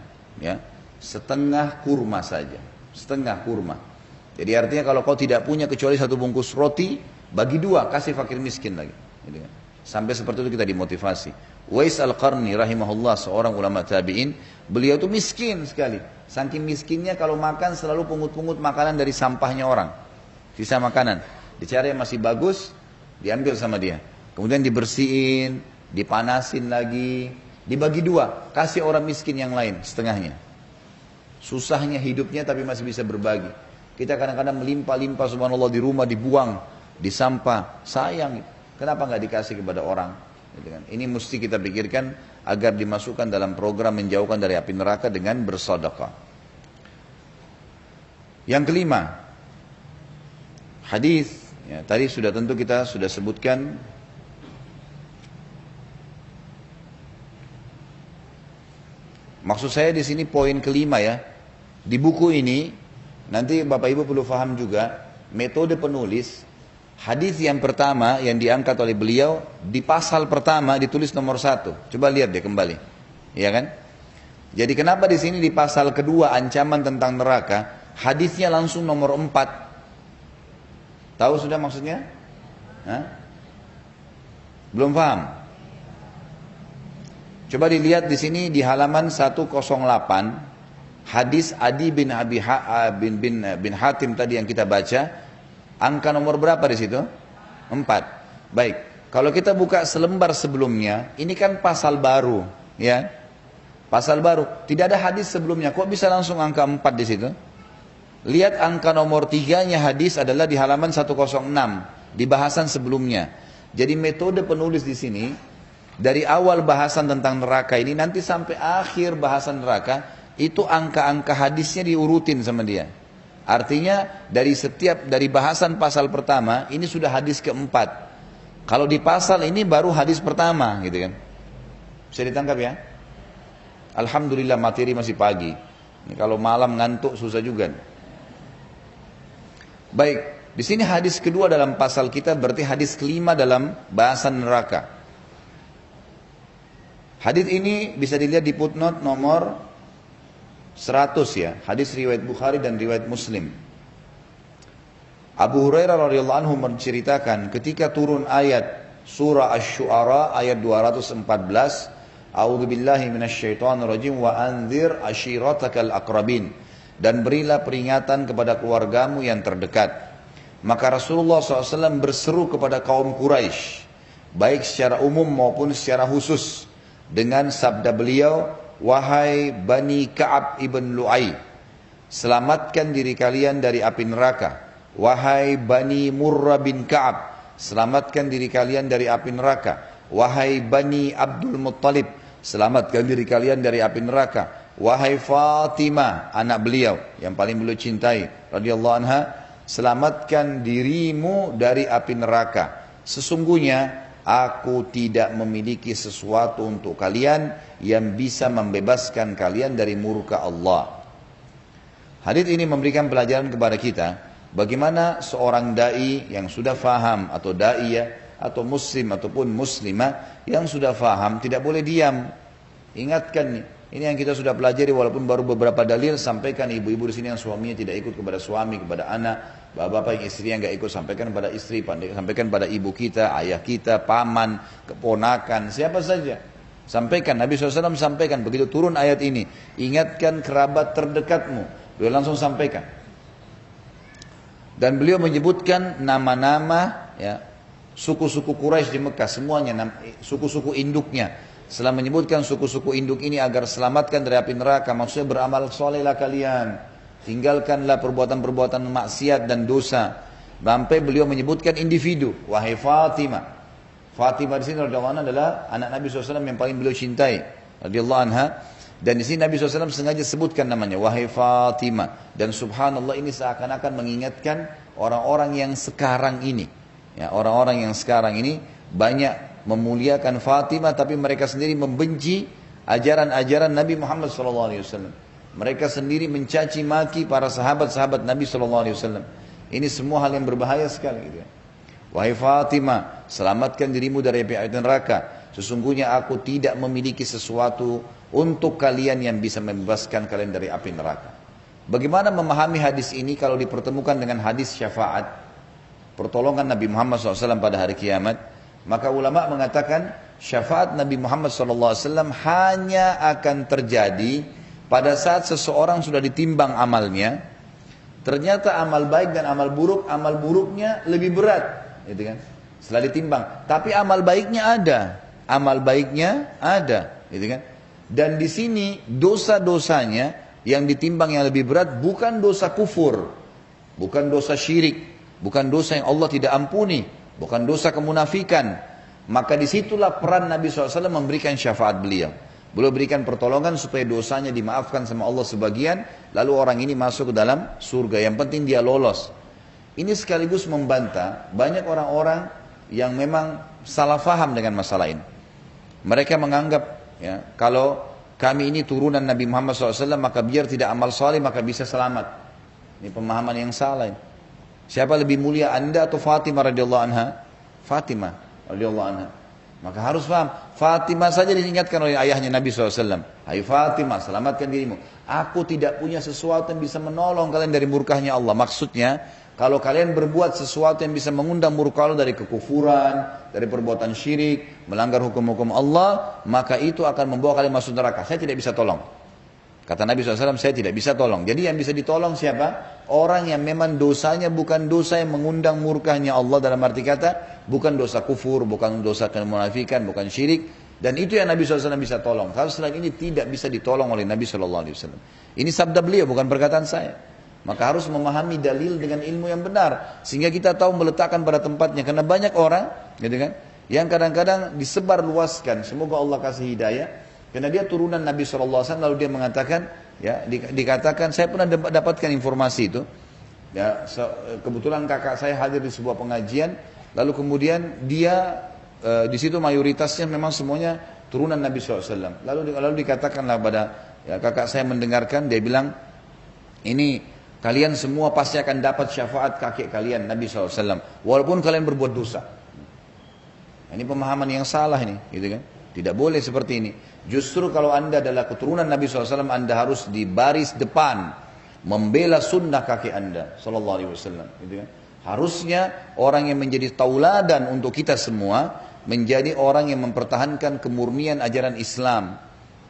setengah kurma saja. Setengah kurma. Jadi artinya kalau kau tidak punya kecuali satu bungkus roti, bagi dua, kasih fakir miskin lagi. Sampai seperti itu kita dimotivasi. Uwais Al-Qarni rahimahullah, seorang ulama tabi'in, beliau itu miskin sekali. Saking miskinnya kalau makan selalu pungut-pungut makanan dari sampahnya orang. Sisa makanan. Dicari yang masih bagus, diambil sama dia. Kemudian dibersihin, dipanasin lagi, dibagi dua, kasih orang miskin yang lain, setengahnya. Susahnya hidupnya tapi masih bisa berbagi. Kita kadang-kadang melimpah-limpah subhanallah di rumah, dibuang, di sampah. Sayang, kenapa nggak dikasih kepada orang? Ini mesti kita pikirkan agar dimasukkan dalam program menjauhkan dari api neraka dengan bersedekah. Yang kelima, hadis. Tadi sudah tentu kita sudah sebutkan. Maksud saya di sini poin kelima ya. Di buku ini nanti Bapak Ibu perlu paham juga metode penulis. Hadis yang pertama yang diangkat oleh beliau di pasal pertama ditulis nomor 1. Coba lihat deh kembali, ya kan? Jadi kenapa di sini di pasal kedua ancaman tentang neraka hadisnya langsung nomor 4? Tahu sudah maksudnya? Hah? Belum paham? Coba dilihat di sini di halaman 108 hadis Adi bin Hatim tadi yang kita baca. Angka nomor berapa di situ? 4. Baik. Kalau kita buka selembar sebelumnya, ini kan pasal baru, ya. Pasal baru. Tidak ada hadis sebelumnya. Kok bisa langsung angka 4 di situ? Lihat angka nomor 3-nya hadis adalah di halaman 106, di bahasan sebelumnya. Jadi metode penulis di sini dari awal bahasan tentang neraka ini nanti sampai akhir bahasan neraka itu angka-angka hadisnya diurutin sama dia. Artinya dari bahasan pasal pertama ini sudah hadis keempat. Kalau di pasal ini baru hadis pertama, gitu kan? Bisa ditangkap ya? Alhamdulillah materi masih pagi. Ini kalau malam ngantuk susah juga. Baik, di sini hadis kedua dalam pasal kita berarti hadis kelima dalam bahasan neraka. Hadis ini bisa dilihat di footnote nomor 100 ya, hadis riwayat Bukhari dan riwayat Muslim. Abu Hurairah radhiyallahu anhu menceritakan ketika turun ayat surah Asy-Syu'ara ayat 214, A'udzubillahi minasyaitonirrajim wa anzir ashiratakal aqrabin, dan berilah peringatan kepada keluargamu yang terdekat. Maka Rasulullah SAW berseru kepada kaum Quraisy, baik secara umum maupun secara khusus, dengan sabda beliau, wahai Bani Ka'ab ibn Lu'ay, selamatkan diri kalian dari api neraka. Wahai Bani Murrah bin Ka'ab, selamatkan diri kalian dari api neraka. Wahai Bani Abdul Muttalib, selamatkan diri kalian dari api neraka. Wahai Fatimah, anak beliau yang paling beliau cintai radhiyallahu anha, selamatkan dirimu dari api neraka. Sesungguhnya aku tidak memiliki sesuatu untuk kalian yang bisa membebaskan kalian dari murka Allah. Hadis ini memberikan pelajaran kepada kita bagaimana seorang dai yang sudah faham, atau daiyah atau muslim ataupun muslimah yang sudah faham tidak boleh diam. Ingatkan nih, ini yang kita sudah pelajari walaupun baru beberapa dalil. Sampaikan ibu-ibu di sini yang suaminya tidak ikut kepada suami, kepada anak, bapak-bapak yang istrinya nggak ikut, sampaikan pada istri, sampaikan pada ibu kita, ayah kita, paman, keponakan, siapa saja. Sampaikan, Nabi SAW sampaikan, begitu turun ayat ini, ingatkan kerabat terdekatmu, beliau langsung sampaikan. Dan beliau menyebutkan nama-nama ya, suku-suku Quraisy di Mekah, semuanya, suku-suku induknya. setelah menyebutkan suku-suku induk ini agar selamatkan dari api neraka, maksudnya beramal solehlah kalian, tinggalkanlah perbuatan-perbuatan maksiat dan dosa. Sampai beliau menyebutkan individu, wahai Fatimah. Fatimah di sini radhiyallahu anha adalah anak Nabi SAW yang paling beliau cintai, radhiyallahu anha. Dan di sini Nabi SAW sengaja sebutkan namanya, wahai Fatimah. Dan subhanallah, ini seakan-akan mengingatkan orang-orang yang sekarang ini. Ya, orang-orang yang sekarang ini banyak memuliakan Fatimah, tapi mereka sendiri membenci ajaran-ajaran Nabi Muhammad SAW. Mereka sendiri mencaci maki para sahabat-sahabat Nabi SAW. Ini semua hal yang berbahaya sekali. Gitu. Wahai Fatimah, selamatkan dirimu dari api neraka. Sesungguhnya aku tidak memiliki sesuatu untuk kalian yang bisa membebaskan kalian dari api neraka. Bagaimana memahami hadis ini kalau dipertemukan dengan hadis syafaat, pertolongan Nabi Muhammad SAW pada hari kiamat? Maka ulama mengatakan syafaat Nabi Muhammad SAW hanya akan terjadi pada saat seseorang sudah ditimbang amalnya. Ternyata amal baik dan amal buruknya lebih berat. Gitu kan? Setelah ditimbang, tapi amal baiknya ada, gitu kan? Dan di sini dosa-dosanya yang ditimbang yang lebih berat bukan dosa kufur, bukan dosa syirik, bukan dosa yang Allah tidak ampuni, bukan dosa kemunafikan. Maka disitulah peran Nabi SAW memberikan syafaat beliau. Beliau berikan pertolongan supaya dosanya dimaafkan sama Allah sebagian, lalu orang ini masuk ke dalam surga. Yang penting dia lolos. Ini sekaligus membantah banyak orang-orang yang memang salah faham dengan masalah ini. Mereka menganggap ya, kalau kami ini turunan Nabi Muhammad SAW, maka biar tidak amal saleh maka bisa selamat. Ini pemahaman yang salah ini. Siapa lebih mulia, anda atau Fatimah radhiyallahu anha? Fatimah radhiyallahu anha. Maka harus paham, Fatimah saja diingatkan oleh ayahnya Nabi SAW. Hai Fatimah, selamatkan dirimu. Aku tidak punya sesuatu yang bisa menolong kalian dari murkahnya Allah. Maksudnya, kalau kalian berbuat sesuatu yang bisa mengundang murka Allah dari kekufuran, dari perbuatan syirik, melanggar hukum-hukum Allah, maka itu akan membawa kalian masuk neraka. Saya tidak bisa tolong. Kata Nabi SAW, saya tidak bisa tolong. Jadi yang bisa ditolong siapa? Orang yang memang dosanya bukan dosa yang mengundang murkahnya Allah, dalam arti kata, bukan dosa kufur, bukan dosa kemunafikan, bukan syirik. Dan itu yang Nabi SAW bisa tolong. Kalau selain ini tidak bisa ditolong oleh Nabi SAW. Ini sabda beliau, bukan perkataan saya. Maka harus memahami dalil dengan ilmu yang benar, sehingga kita tahu meletakkan pada tempatnya. Karena banyak orang, gitu kan, yang kadang-kadang disebar luaskan. Semoga Allah kasih hidayah. Karena dia turunan Nabi SAW, lalu dia mengatakan, ya, dikatakan, saya pernah dapatkan informasi itu. Ya, kebetulan kakak saya hadir di sebuah pengajian, lalu kemudian dia di situ mayoritasnya memang semuanya turunan Nabi SAW. Lalu dikatakanlah pada ya, kakak saya mendengarkan, dia bilang, ini kalian semua pasti akan dapat syafaat kakek kalian Nabi SAW, walaupun kalian berbuat dosa. Ini pemahaman yang salah ini, gitu kan? Tidak boleh seperti ini. Justru kalau anda adalah keturunan Nabi SAW, anda harus di baris depan membela sunnah kakek anda SAW, gitu kan? Harusnya orang yang menjadi tauladan untuk kita semua menjadi orang yang mempertahankan kemurnian ajaran Islam.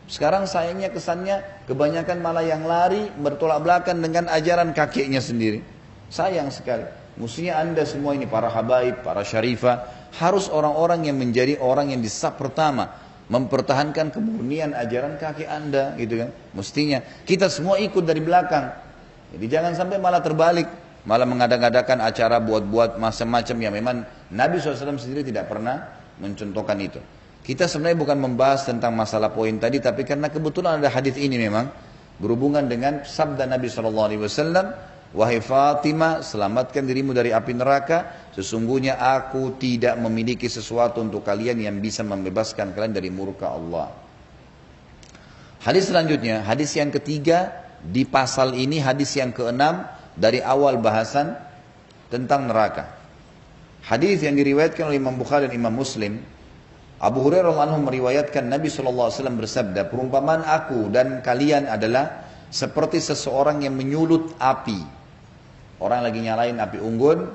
Sekarang sayangnya kesannya kebanyakan malah yang lari bertolak belakang dengan ajaran kakeknya sendiri. Sayang sekali. Mestinya anda semua ini para habaib, para syarifah, harus orang-orang yang menjadi orang yang di saf pertama mempertahankan kemurnian ajaran kakek anda, gitu kan? Mestinya kita semua ikut dari belakang. Jadi jangan sampai malah terbalik, malah mengadakan acara buat-buat macam-macam yang memang Nabi SAW sendiri tidak pernah mencontohkan itu. Kita sebenarnya bukan membahas tentang masalah poin tadi, tapi karena kebetulan ada hadis ini memang berhubungan dengan sabda Nabi SAW, wahai Fatimah, selamatkan dirimu dari api neraka, sesungguhnya aku tidak memiliki sesuatu untuk kalian yang bisa membebaskan kalian dari murka Allah. Hadis selanjutnya, hadis yang ketiga di pasal ini, hadis yang keenam dari awal bahasan tentang neraka. Hadis yang diriwayatkan oleh Imam Bukhari dan Imam Muslim. Abu Hurairah radhiyallahu anhu meriwayatkan Nabi SAW bersabda, perumpamaan aku dan kalian adalah seperti seseorang yang menyulut api. Orang lagi nyalain api unggun,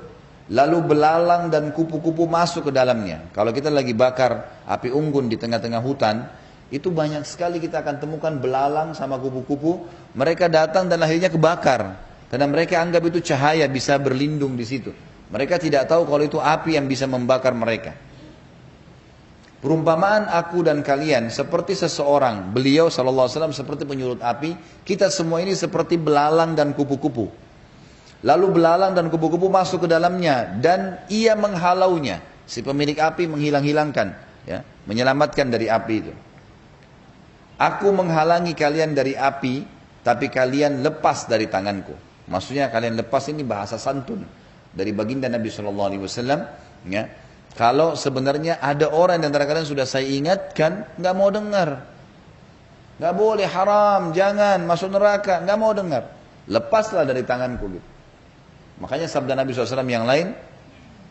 lalu belalang dan kupu-kupu masuk ke dalamnya. Kalau kita lagi bakar api unggun di tengah-tengah hutan, itu banyak sekali kita akan temukan belalang sama kupu-kupu. Mereka datang dan akhirnya kebakar, karena mereka anggap itu cahaya bisa berlindung di situ. Mereka tidak tahu kalau itu api yang bisa membakar mereka. Perumpamaan aku dan kalian seperti seseorang, beliau sallallahu alaihi wasallam seperti penyulut api, kita semua ini seperti belalang dan kupu-kupu. Lalu belalang dan kupu-kupu masuk ke dalamnya dan ia menghalaunya. Si pemilik api menghilang-hilangkan, ya, menyelamatkan dari api itu. Aku menghalangi kalian dari api, tapi kalian lepas dari tanganku. Maksudnya kalian lepas ini bahasa santun dari baginda Nabi sallallahu alaihi wasallam, ya. Kalau sebenarnya ada orang di antara kalian sudah saya ingatkan, nggak mau dengar. Nggak boleh, haram, jangan, masuk neraka, nggak mau dengar. Lepaslah dari tanganku gitu. Makanya sabda Nabi SAW yang lain,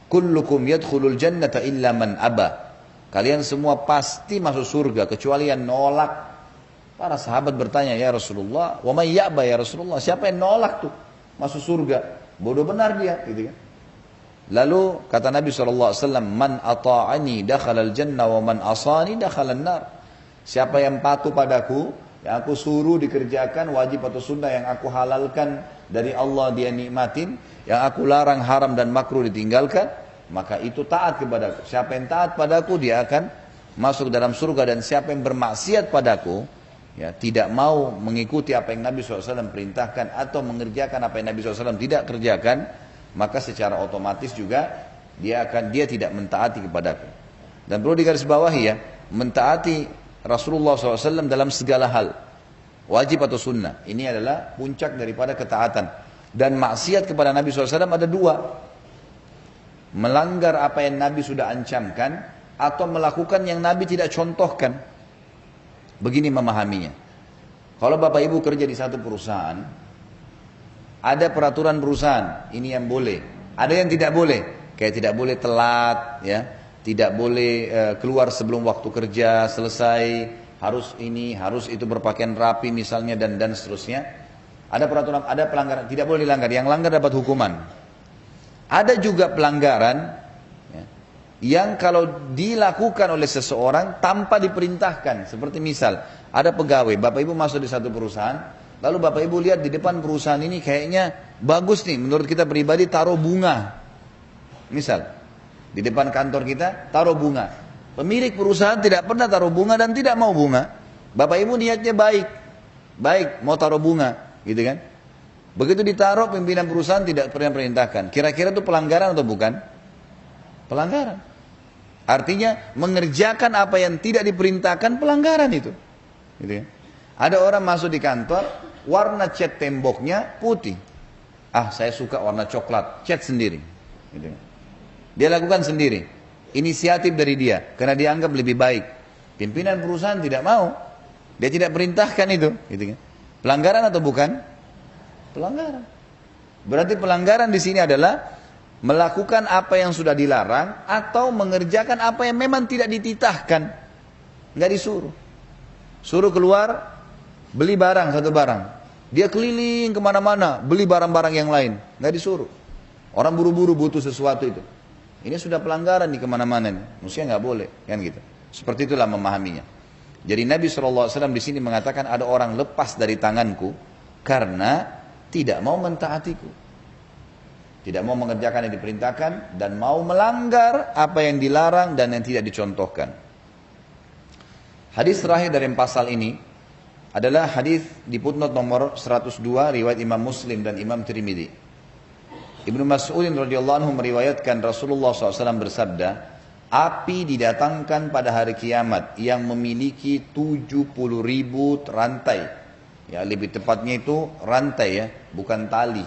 kullukum yadkhulul jannata illa man aba. Kalian semua pasti masuk surga kecuali yang nolak. Para sahabat bertanya, ya Rasulullah, wa may ya'ba ya Rasulullah, siapa yang nolak tuh masuk surga? Bodoh benar dia, gitu kan. Lalu kata Nabi SAW, man ata'ani dakhalal jannah wa man asani dakhalan nar. Siapa yang patuh padaku, yang aku suruh dikerjakan wajib atau sunnah, yang aku halalkan dari Allah dia nikmatin, yang aku larang haram dan makruh ditinggalkan, maka itu taat kepadaku. Siapa yang taat padaku dia akan masuk dalam surga, dan siapa yang bermaksiat padaku, ya, tidak mau mengikuti apa yang Nabi SAW perintahkan atau mengerjakan apa yang Nabi SAW tidak kerjakan, maka secara otomatis juga dia tidak mentaati kepadaku. Dan perlu digarisbawahi ya, mentaati Rasulullah SAW dalam segala hal, wajib atau sunnah, ini adalah puncak daripada ketaatan. Dan maksiat kepada Nabi SAW ada dua: melanggar apa yang Nabi sudah ancamkan, atau melakukan yang Nabi tidak contohkan. Begini memahaminya. Kalau Bapak Ibu kerja di satu perusahaan, ada peraturan perusahaan, ini yang boleh, ada yang tidak boleh. Kayak tidak boleh telat, ya, tidak boleh keluar sebelum waktu kerja selesai, harus ini, harus itu, berpakaian rapi misalnya, dan seterusnya. Ada peraturan, ada pelanggaran, tidak boleh dilanggar. Yang langgar dapat hukuman. Ada juga pelanggaran, ya, yang kalau dilakukan oleh seseorang tanpa diperintahkan. Seperti misal, ada pegawai, Bapak Ibu masuk di satu perusahaan, lalu Bapak Ibu lihat di depan perusahaan ini kayaknya bagus nih, menurut kita pribadi taruh bunga. Misal, di depan kantor kita taruh bunga. Pemilik perusahaan tidak pernah taruh bunga dan tidak mau bunga. Bapak Ibu niatnya baik, mau taruh bunga, gitu kan? Begitu ditaruh, pimpinan perusahaan tidak pernah perintahkan. Kira-kira itu pelanggaran atau bukan? Pelanggaran. Artinya mengerjakan apa yang tidak diperintahkan, pelanggaran itu. Gitu kan? Ada orang masuk di kantor, warna cat temboknya putih. Ah, saya suka warna coklat, cat sendiri. Gitu. Dia lakukan sendiri. Inisiatif dari dia, karena dia anggap lebih baik. Pimpinan perusahaan tidak mau. Dia tidak perintahkan itu. Gitu. Pelanggaran atau bukan? Pelanggaran. Berarti pelanggaran di sini adalah melakukan apa yang sudah dilarang atau mengerjakan apa yang memang tidak dititahkan. Nggak disuruh. Suruh keluar, beli barang, satu barang. Dia keliling kemana-mana, beli barang-barang yang lain. Nggak disuruh. Orang buru-buru butuh sesuatu itu. Ini sudah pelanggaran di kemana-mana. Manusia nggak boleh, kan gitu. Seperti itulah memahaminya. Jadi Nabi SAW di sini mengatakan ada orang lepas dari tanganku karena tidak mau mentaatiku. Tidak mau mengerjakan yang diperintahkan dan mau melanggar apa yang dilarang dan yang tidak dicontohkan. Hadis terakhir dari pasal ini adalah hadis di footnote nomor 102 riwayat Imam Muslim dan Imam Tirmidzi. Ibnu Mas'ud radhiyallahu anhu meriwayatkan Rasulullah SAW bersabda, api didatangkan pada hari kiamat yang memiliki 70.000 rantai. Ya, lebih tepatnya itu rantai ya, bukan tali.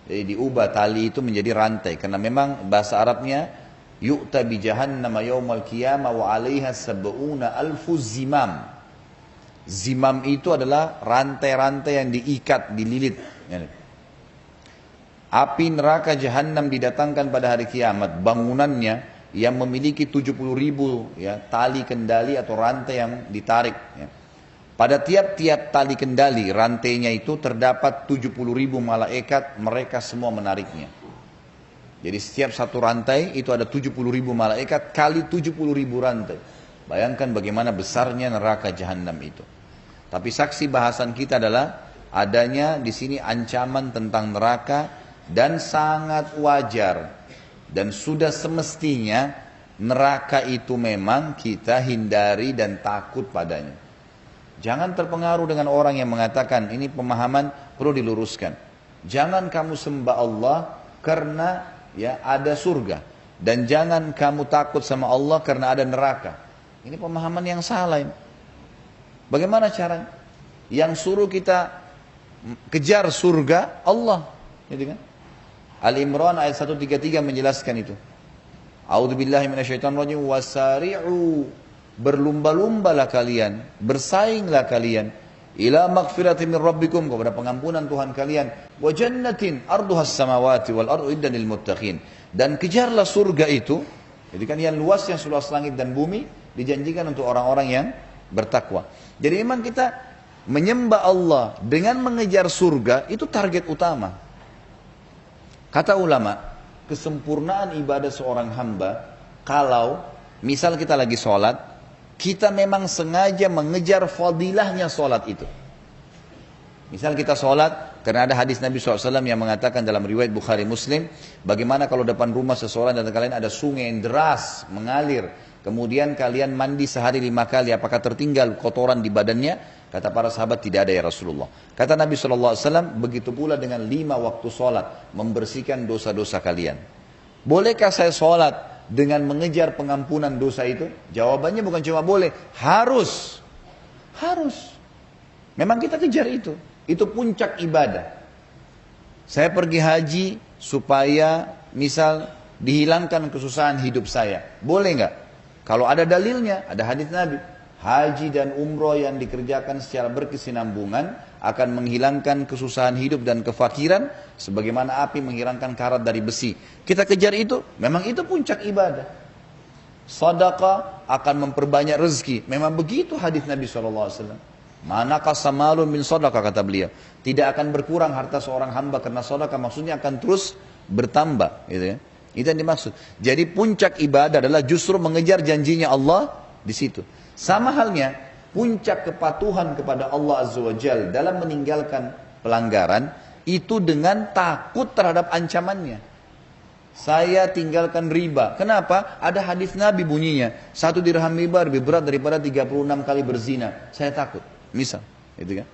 Jadi diubah tali itu menjadi rantai karena memang bahasa Arabnya yu'ta bi jahannam yaumal qiyamah wa 'alaiha sab'una alfu zimam. Zimam itu adalah rantai-rantai yang diikat, dililit. Api neraka jahanam didatangkan pada hari kiamat, bangunannya yang memiliki 70.000 ya, tali kendali atau rantai yang ditarik. Ya. Pada tiap-tiap tali kendali, rantainya itu terdapat 70.000 malaikat, mereka semua menariknya. Jadi setiap satu rantai itu ada 70.000 malaikat kali 70.000 rantai. Bayangkan bagaimana besarnya neraka jahanam itu. Tapi saksi bahasan kita adalah adanya di sini ancaman tentang neraka dan sangat wajar dan sudah semestinya neraka itu memang kita hindari dan takut padanya. Jangan terpengaruh dengan orang yang mengatakan ini pemahaman perlu diluruskan. Jangan kamu sembah Allah karena ya ada surga, dan jangan kamu takut sama Allah karena ada neraka. Ini pemahaman yang salah ini. Bagaimana caranya? Yang suruh kita kejar surga Allah, gitu kan? Al-Imran ayat 133 menjelaskan itu. A'udzubillahi minasyaitonirrajim, wasari'u, berlumba-lumbalah kalian, bersainglah kalian, ila magfirati min rabbikum, kepada pengampunan Tuhan kalian, wa jannatin arduhas samawati wal ardu iddan lil muttaqin, dan kejarlah surga itu, jadi kan yang luasnya seluas langit dan bumi, dijanjikan untuk orang-orang yang bertakwa. Jadi memang kita menyembah Allah dengan mengejar surga itu target utama. Kata ulama, kesempurnaan ibadah seorang hamba kalau misal kita lagi sholat, kita memang sengaja mengejar fadilahnya sholat itu. Misal kita sholat, karena ada hadis Nabi SAW yang mengatakan dalam riwayat Bukhari Muslim, bagaimana kalau depan rumah seseorang dan kalian ada sungai yang deras mengalir, kemudian kalian mandi sehari 5 kali, apakah tertinggal kotoran di badannya? Kata para sahabat, tidak ada ya Rasulullah. Kata Nabi SAW, begitu pula dengan 5 waktu sholat, membersihkan dosa-dosa kalian. Bolehkah saya sholat dengan mengejar pengampunan dosa itu? Jawabannya bukan cuma boleh, harus. Harus. Memang kita kejar itu. Itu puncak ibadah. Saya pergi haji supaya misal dihilangkan kesusahan hidup saya. Boleh nggak? Kalau ada dalilnya, ada hadis Nabi. Haji dan umroh yang dikerjakan secara berkesinambungan akan menghilangkan kesusahan hidup dan kefakiran sebagaimana api menghilangkan karat dari besi. Kita kejar itu, memang itu puncak ibadah. Sedekah akan memperbanyak rezeki. Memang begitu hadis Nabi SAW. Mana kasamalun min sedekah, kata beliau. Tidak akan berkurang harta seorang hamba karena sedekah, maksudnya akan terus bertambah, gitu ya. Itu yang dimaksud. Jadi puncak ibadah adalah justru mengejar janjinya Allah di situ. Sama halnya puncak kepatuhan kepada Allah Azza wa Jalla dalam meninggalkan pelanggaran itu dengan takut terhadap ancamannya. Saya tinggalkan riba. Kenapa? Ada hadis Nabi bunyinya, 1 dirham riba lebih berat daripada 36 kali berzina. Saya takut. Misal, itu kan?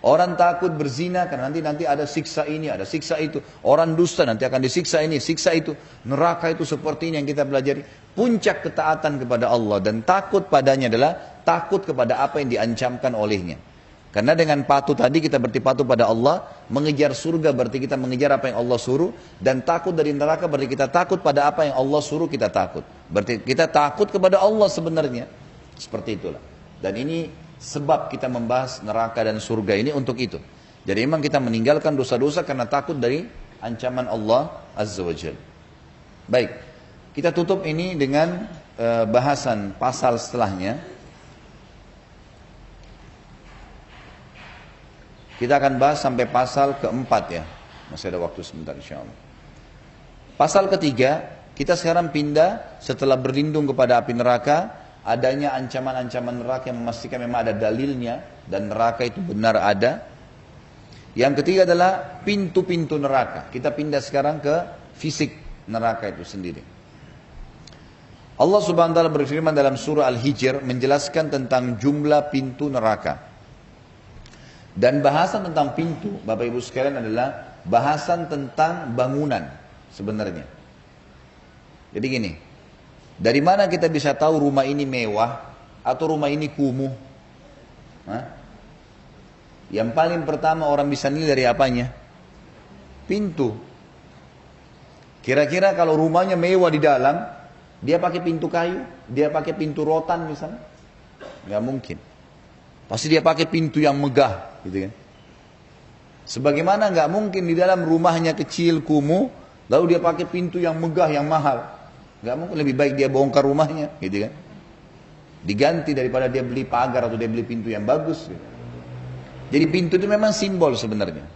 Orang takut berzina karena nanti ada siksa ini, ada siksa itu. Orang dusta nanti akan disiksa ini, siksa itu. Neraka itu seperti ini yang kita pelajari. Puncak ketaatan kepada Allah dan takut padanya adalah takut kepada apa yang diancamkan olehnya. Karena dengan patuh tadi kita berarti patuh pada Allah, mengejar surga berarti kita mengejar apa yang Allah suruh, dan takut dari neraka berarti kita takut pada apa yang Allah suruh kita takut. Berarti kita takut kepada Allah sebenarnya. Seperti itulah. Dan ini sebab kita membahas neraka dan surga ini untuk itu. Jadi memang kita meninggalkan dosa-dosa karena takut dari ancaman Allah Azza wa Jalla. Baik, kita tutup ini dengan bahasan pasal setelahnya. Kita akan bahas sampai pasal keempat ya. Masih ada waktu sebentar insyaAllah. Pasal ketiga, kita sekarang pindah setelah berlindung kepada api neraka, adanya ancaman-ancaman neraka yang memastikan memang ada dalilnya dan neraka itu benar ada. Yang ketiga adalah pintu-pintu neraka. Kita pindah sekarang ke fisik neraka itu sendiri. Allah Subhanahu wa taala berfirman dalam surah Al-Hijr menjelaskan tentang jumlah pintu neraka. Dan bahasan tentang pintu, Bapak Ibu sekalian, adalah bahasan tentang bangunan sebenarnya. Jadi gini, dari mana kita bisa tahu rumah ini mewah atau rumah ini kumuh? Yang paling pertama orang bisa nilai dari apanya? Pintu. Kira-kira kalau rumahnya mewah di dalam, dia pakai pintu kayu, dia pakai pintu rotan misalnya? Nggak mungkin. Pasti dia pakai pintu yang megah, gitu kan? Sebagaimana nggak mungkin di dalam rumahnya kecil kumuh, lalu dia pakai pintu yang megah, yang mahal. Nggak mungkin, lebih baik dia bongkar rumahnya, gitu kan? Diganti daripada dia beli pagar atau dia beli pintu yang bagus. Gitu. Jadi pintu itu memang simbol sebenarnya.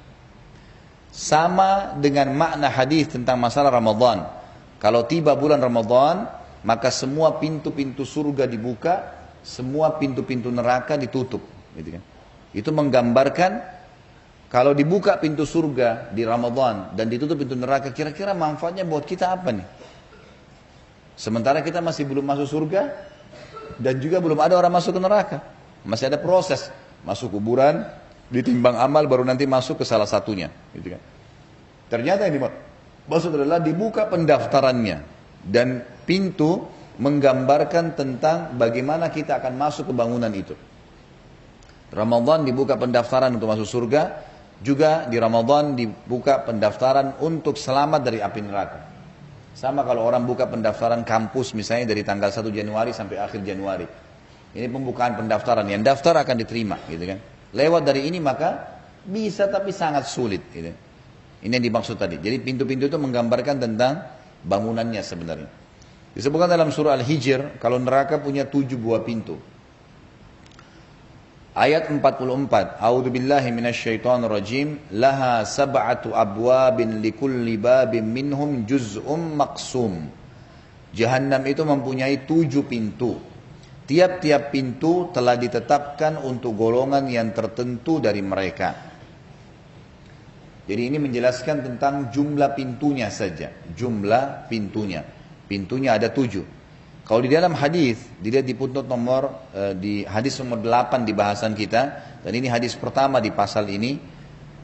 Sama dengan makna hadis tentang masalah Ramadan. Kalau tiba bulan Ramadan, maka semua pintu-pintu surga dibuka, semua pintu-pintu neraka ditutup, gitu kan? Itu menggambarkan kalau dibuka pintu surga di Ramadan dan ditutup pintu neraka, kira-kira manfaatnya buat kita apa nih? Sementara kita masih belum masuk surga dan juga belum ada orang masuk ke neraka. Masih ada proses masuk kuburan, ditimbang amal baru nanti masuk ke salah satunya, gitu kan. Ternyata yang dimaksud adalah dibuka pendaftarannya dan pintu menggambarkan tentang bagaimana kita akan masuk ke bangunan itu. Ramadan dibuka pendaftaran untuk masuk surga, juga di Ramadan dibuka pendaftaran untuk selamat dari api neraka. Sama kalau orang buka pendaftaran kampus misalnya dari tanggal 1 Januari sampai akhir Januari. Ini pembukaan pendaftaran, yang daftar akan diterima, gitu kan. Lewat dari ini maka bisa tapi sangat sulit, gitu. Ini yang dimaksud tadi. Jadi pintu-pintu itu menggambarkan tentang bangunannya sebenarnya. Disebutkan dalam surah Al-Hijr, kalau neraka punya 7 buah pintu. Ayat 44, A'udzubillahi minasyaitonirrajim, laha sab'atu abwabin likulli babin minhum juz'um maqsum. Jahannam itu mempunyai 7 pintu. Tiap-tiap pintu telah ditetapkan untuk golongan yang tertentu dari mereka. Jadi ini menjelaskan tentang jumlah pintunya saja. Jumlah pintunya. Pintunya ada 7. Kalau di dalam hadis, dilihat di footnote nomor, di hadis nomor 8 di bahasan kita, dan ini hadis pertama di pasal ini,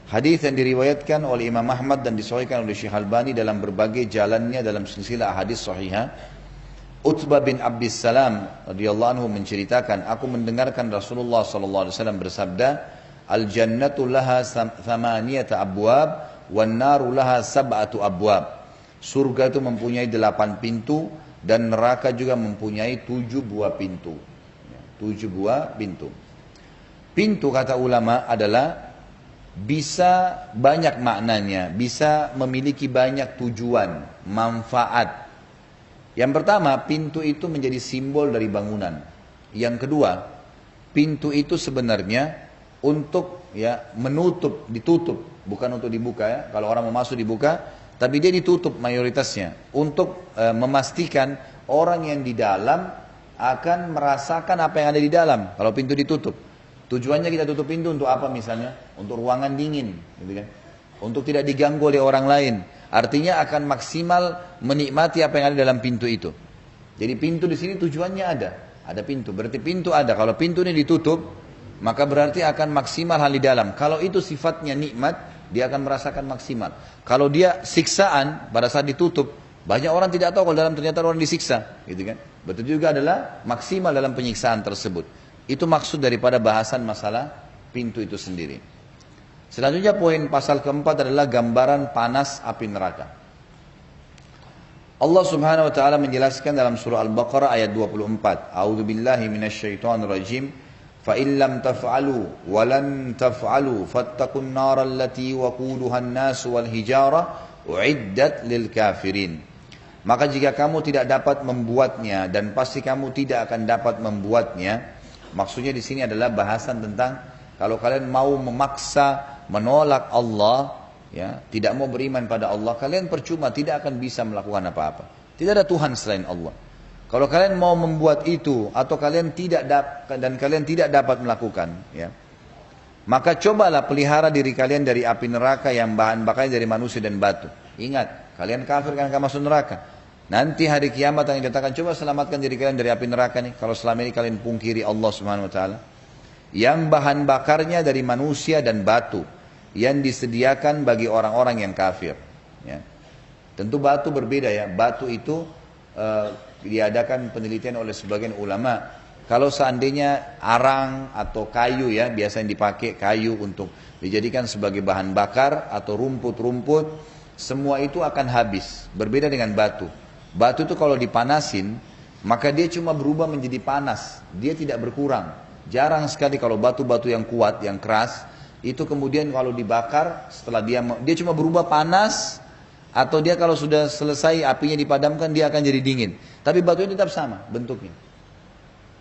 hadis yang diriwayatkan oleh Imam Ahmad dan disahihkan oleh Syekh Albani dalam berbagai jalannya dalam silsilah hadis sahihah. Utbah bin Abdis Salam radhiyallahu anhu menceritakan, aku mendengarkan Rasulullah sallallahu alaihi wasallam bersabda, al-jannatu laha thamaniyata abwab wan naru laha sab'atu abwab. Surga itu mempunyai 8 pintu dan neraka juga mempunyai 7 buah pintu. 7 buah pintu. Pintu kata ulama adalah bisa banyak maknanya, bisa memiliki banyak tujuan, manfaat. Yang pertama, pintu itu menjadi simbol dari bangunan. Yang kedua, pintu itu sebenarnya untuk menutup, ditutup, bukan untuk dibuka ya. Kalau orang mau masuk dibuka, tapi dia ditutup mayoritasnya untuk memastikan orang yang di dalam akan merasakan apa yang ada di dalam. Kalau pintu ditutup, tujuannya kita tutup pintu untuk apa misalnya? Untuk ruangan dingin, gitu kan? Untuk tidak diganggu oleh orang lain. Artinya akan maksimal menikmati apa yang ada dalam pintu itu. Jadi pintu di sini tujuannya ada pintu. Berarti pintu ada. Kalau pintu ini ditutup, maka berarti akan maksimal hal di dalam. Kalau itu sifatnya nikmat, dia akan merasakan maksimal. Kalau dia siksaan pada saat ditutup, banyak orang tidak tahu kalau dalam ternyata orang disiksa, gitu kan? Betul juga adalah maksimal dalam penyiksaan tersebut. Itu maksud daripada bahasan masalah pintu itu sendiri. Selanjutnya poin pasal keempat adalah gambaran panas api neraka. Allah Subhanahu wa taala menjelaskan dalam surah Al-Baqarah ayat 24, A'udzubillahi minasyaitonirrajim. فَإِنْ لَمْ تَفْعَلُوا وَلَنْ تَفْعَلُوا فَاتَّقُوا النَّارَ الَّتِي وَقُودُهَا النَّاسُ وَالْحِجَارَةُ أُعِدَّتْ لِلْكَافِرِينَ. Maka jika kamu tidak dapat membuatnya dan pasti kamu tidak akan dapat membuatnya, maksudnya di sini adalah bahasan tentang kalau kalian mau memaksa menolak Allah, ya, tidak mau beriman pada Allah, kalian percuma, tidak akan bisa melakukan apa-apa. Tidak ada Tuhan selain Allah. Kalau kalian mau membuat itu atau kalian tidak dapat melakukan, ya, maka cobalah pelihara diri kalian dari api neraka yang bahan bakarnya dari manusia dan batu. Ingat, kalian kafir kan akan masuk neraka. Nanti hari kiamat yang dikatakan, coba selamatkan diri kalian dari api neraka nih. Kalau selama ini kalian pungkiri Allah Subhanahu Wa Taala, yang bahan bakarnya dari manusia dan batu, yang disediakan bagi orang-orang yang kafir. Ya. Tentu batu berbeda ya. Batu itu diadakan penelitian oleh sebagian ulama. Kalau seandainya arang atau kayu ya, biasa yang dipakai kayu untuk dijadikan sebagai bahan bakar atau rumput-rumput, semua itu akan habis. Berbeda dengan batu. Batu itu kalau dipanasin, maka dia cuma berubah menjadi panas. Dia tidak berkurang. Jarang sekali kalau batu-batu yang kuat, yang keras, itu kemudian kalau dibakar, setelah dia cuma berubah panas, atau dia kalau sudah selesai apinya dipadamkan, dia akan jadi dingin. Tapi batunya tetap sama bentuknya.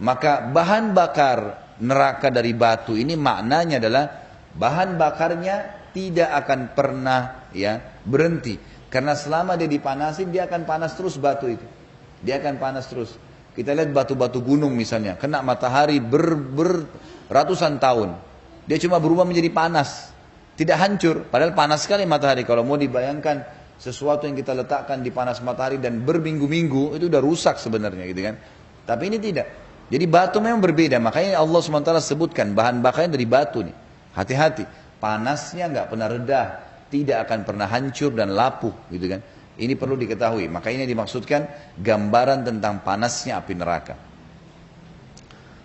Maka bahan bakar neraka dari batu ini maknanya adalah bahan bakarnya tidak akan pernah ya berhenti. Karena selama dia dipanasin, dia akan panas terus batu itu. Dia akan panas terus. Kita lihat batu-batu gunung misalnya, kena matahari ratusan tahun. Dia cuma berubah menjadi panas. Tidak hancur, padahal panas sekali matahari. Kalau mau dibayangkan sesuatu yang kita letakkan di panas matahari dan berminggu-minggu itu udah rusak sebenarnya gitu kan. Tapi ini tidak. Jadi batu memang berbeda, makanya Allah SWT sebutkan bahan bakarnya dari batu nih. Hati-hati, panasnya nggak pernah reda, tidak akan pernah hancur dan lapuh gitu kan. Ini perlu diketahui, makanya ini dimaksudkan gambaran tentang panasnya api neraka.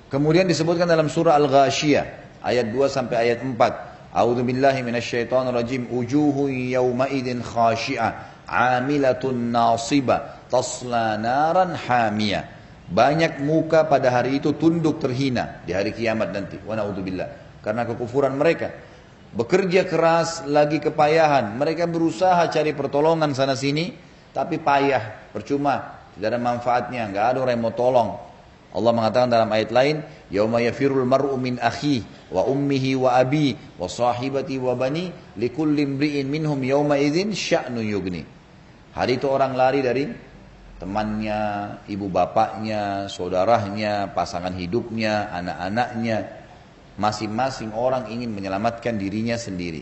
Kemudian disebutkan dalam surah Al-Ghashiyah ayat 2 sampai ayat 4. A'udzu billahi minasyaitonir rajim. Wujuhun yawma idzin khashi'ah 'amilatun nasibah tasla naran hamiyah. Banyak muka pada hari itu tunduk terhina di hari kiamat nanti. Wa na'udzubillah. Karena kekufuran mereka. Bekerja keras, lagi kepayahan. Mereka berusaha cari pertolongan sana sini, tapi payah, percuma, tidak ada manfaatnya, nggak ada orang yang mau tolong. Allah mengatakan dalam ayat lain, yauma yafirul mar'u min akhi wa ummihi wa abi wa sahibati wa bani likulli imri'in minhum yauma idzin sya'nu yughni. Hari itu orang lari dari temannya, ibu bapaknya, saudaranya, pasangan hidupnya, anak-anaknya. Masing-masing orang ingin menyelamatkan dirinya sendiri.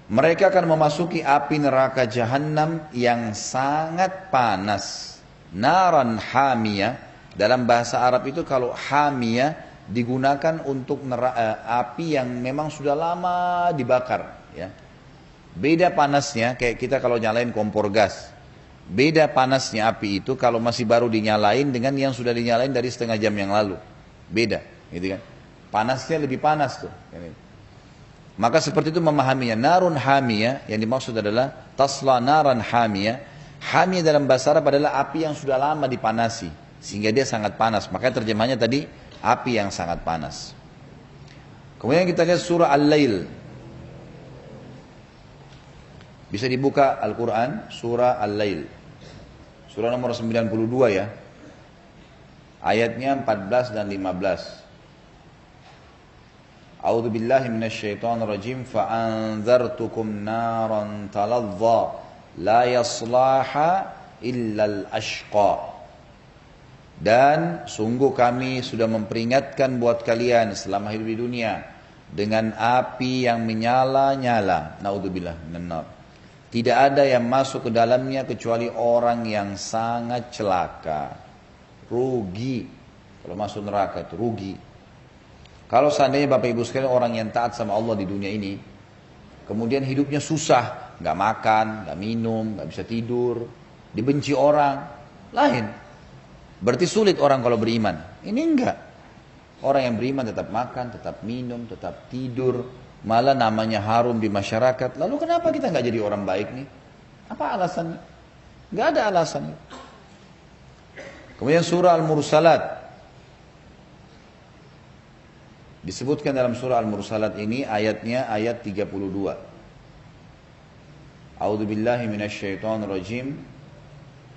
Mereka akan memasuki api neraka jahanam yang sangat panas. Naran hamiyah. Dalam bahasa Arab itu kalau hamiyah digunakan untuk api yang memang sudah lama dibakar. Ya. Beda panasnya kayak kita kalau nyalain kompor gas. Beda panasnya api itu kalau masih baru dinyalain dengan yang sudah dinyalain dari setengah jam yang lalu. Beda. Gitu kan? Panasnya lebih panas tuh. Maka seperti itu memahaminya. Narun hamiyah yang dimaksud adalah tasla naran hamiyah. Hamiyah dalam bahasa Arab adalah api yang sudah lama dipanasi sehingga dia sangat panas. Makanya terjemahnya tadi api yang sangat panas. Kemudian kita lihat surah Al-Lail. Bisa dibuka Al-Quran surah Al-Lail. Surah nomor 92 ya. Ayatnya 14 dan 15. A'udzu billahi minasyaitonir rajim fa'anzartukum naran talazza la yaslaha illal ashqa. Dan sungguh kami sudah memperingatkan buat kalian selama hidup di dunia dengan api yang menyala-nyala. Naudzubillah minan nar. Tidak ada yang masuk ke dalamnya kecuali orang yang sangat celaka. Rugi. Kalau masuk neraka itu rugi. Kalau seandainya Bapak Ibu sekalian orang yang taat sama Allah di dunia ini, kemudian hidupnya susah, nggak makan, nggak minum, nggak bisa tidur, dibenci orang, lain. Berarti sulit orang kalau beriman. Ini enggak. Orang yang beriman tetap makan, tetap minum, tetap tidur, malah namanya harum di masyarakat. Lalu kenapa kita nggak jadi orang baik nih? Apa alasannya? Nggak ada alasannya. Kemudian surah Al-Mursalat. Disebutkan dalam surah Al-Mursalat ini ayatnya ayat 32. A'udzu billahi minasyaitonir rajim.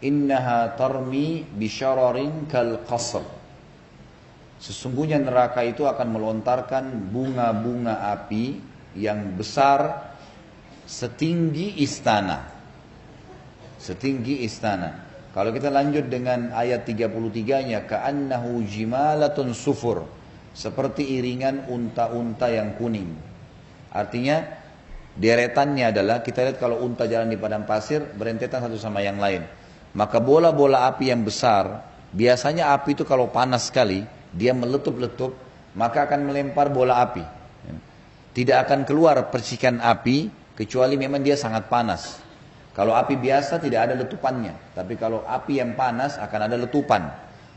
Innaha tarmi bisyararin kal qasr. Sesungguhnya neraka itu akan melontarkan bunga-bunga api yang besar setinggi istana. Setinggi istana. Kalau kita lanjut dengan ayat 33-nya, ka'annahu jimalatun sufur. Seperti iringan unta-unta yang kuning. Artinya deretannya adalah kita lihat kalau unta jalan di padang pasir berentetan satu sama yang lain. Maka bola-bola api yang besar, biasanya api itu kalau panas sekali dia meletup-letup, maka akan melempar bola api. Tidak akan keluar percikan api kecuali memang dia sangat panas. Kalau api biasa tidak ada letupannya, tapi kalau api yang panas akan ada letupan.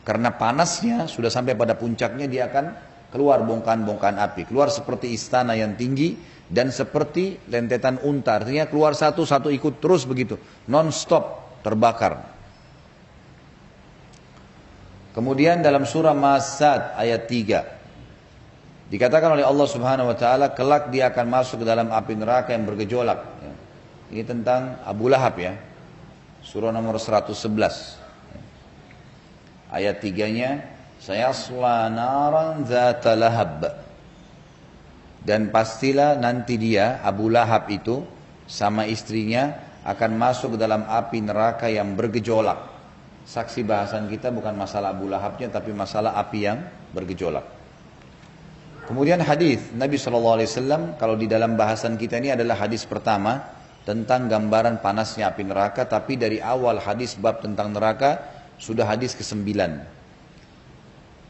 Karena panasnya sudah sampai pada puncaknya, dia akan keluar bongkahan-bongkahan api. Keluar seperti istana yang tinggi dan seperti rentetan unta. Artinya keluar satu-satu ikut terus begitu. Non-stop terbakar. Kemudian dalam surah Masad ayat 3. Dikatakan oleh Allah Subhanahu Wa Taala, kelak dia akan masuk ke dalam api neraka yang bergejolak. Ini tentang Abu Lahab ya. Surah nomor 111. Ayat 3-nya, sayasla naran dzata lahab. Dan pastilah nanti dia, Abu Lahab itu, sama istrinya akan masuk ke dalam api neraka yang bergejolak. Saksi bahasan kita bukan masalah Abu Lahabnya, tapi masalah api yang bergejolak. Kemudian hadis Nabi SAW, kalau di dalam bahasan kita ini adalah hadis pertama, tentang gambaran panasnya api neraka, tapi dari awal hadis bab tentang neraka sudah hadis ke-9.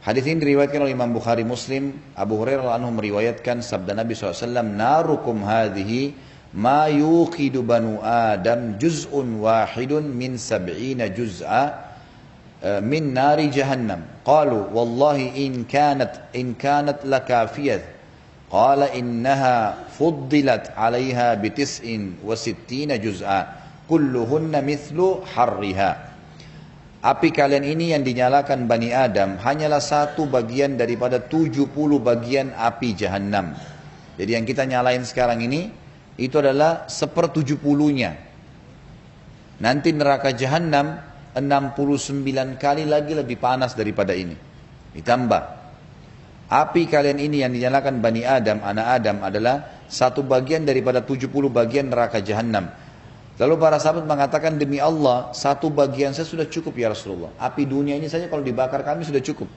Hadis ini diriwayatkan oleh Imam Bukhari Muslim. Abu Hurairah anhu meriwayatkan sabda Nabi SAW, narukum hadhihi ma yuqidu banu Adam juz'un wahidun min sab'ina juz'a min nari jahannam. Qalu wallahi in kanat lakafiyat. Qala innaha fuddilat 'alayha bi 69 juz'a kulluhunna mithlu harriha. Api kalian ini yang dinyalakan Bani Adam hanyalah satu bagian daripada 70 bagian api Jahannam. Jadi yang kita nyalain sekarang ini itu adalah 1/70-nya. Nanti neraka Jahannam 69 kali lagi lebih panas daripada ini. Ditambah api kalian ini yang dinyalakan Bani Adam, anak Adam adalah satu bagian daripada 70 bagian neraka Jahannam. Lalu para sahabat mengatakan, demi Allah, satu bagian saya sudah cukup ya Rasulullah. Api dunia ini saja kalau dibakar kami sudah cukup.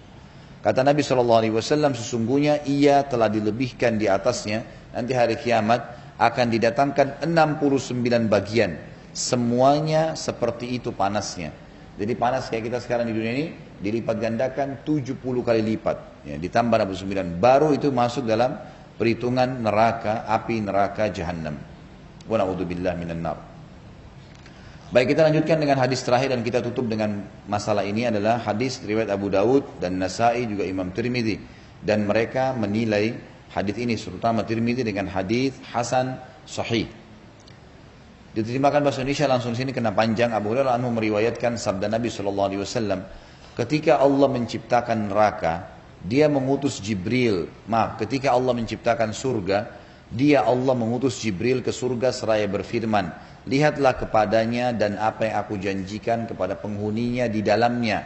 Kata Nabi SAW, sesungguhnya ia telah dilebihkan di atasnya. Nanti hari kiamat akan didatangkan 69 bagian. Semuanya seperti itu panasnya. Jadi panas kayak kita sekarang di dunia ini dilipat gandakan 70 kali lipat. Ya, ditambah 69. Baru itu masuk dalam perhitungan neraka, api neraka Jahannam. Wa na'udzubillah minan nar. Baik, kita lanjutkan dengan hadis terakhir dan kita tutup dengan masalah ini adalah hadis riwayat Abu Daud dan Nasai juga Imam Tirmidzi, dan mereka menilai hadis ini terutama Tirmidzi dengan hadis hasan sahih. Diterjemahkan bahasa Indonesia langsung sini kena panjang. Abu Hurairah anhu meriwayatkan sabda Nabi SAW, ketika Allah menciptakan neraka, dia mengutus Jibril. Ketika Allah menciptakan surga, Allah mengutus Jibril ke surga seraya berfirman, lihatlah kepadanya dan apa yang aku janjikan kepada penghuninya di dalamnya.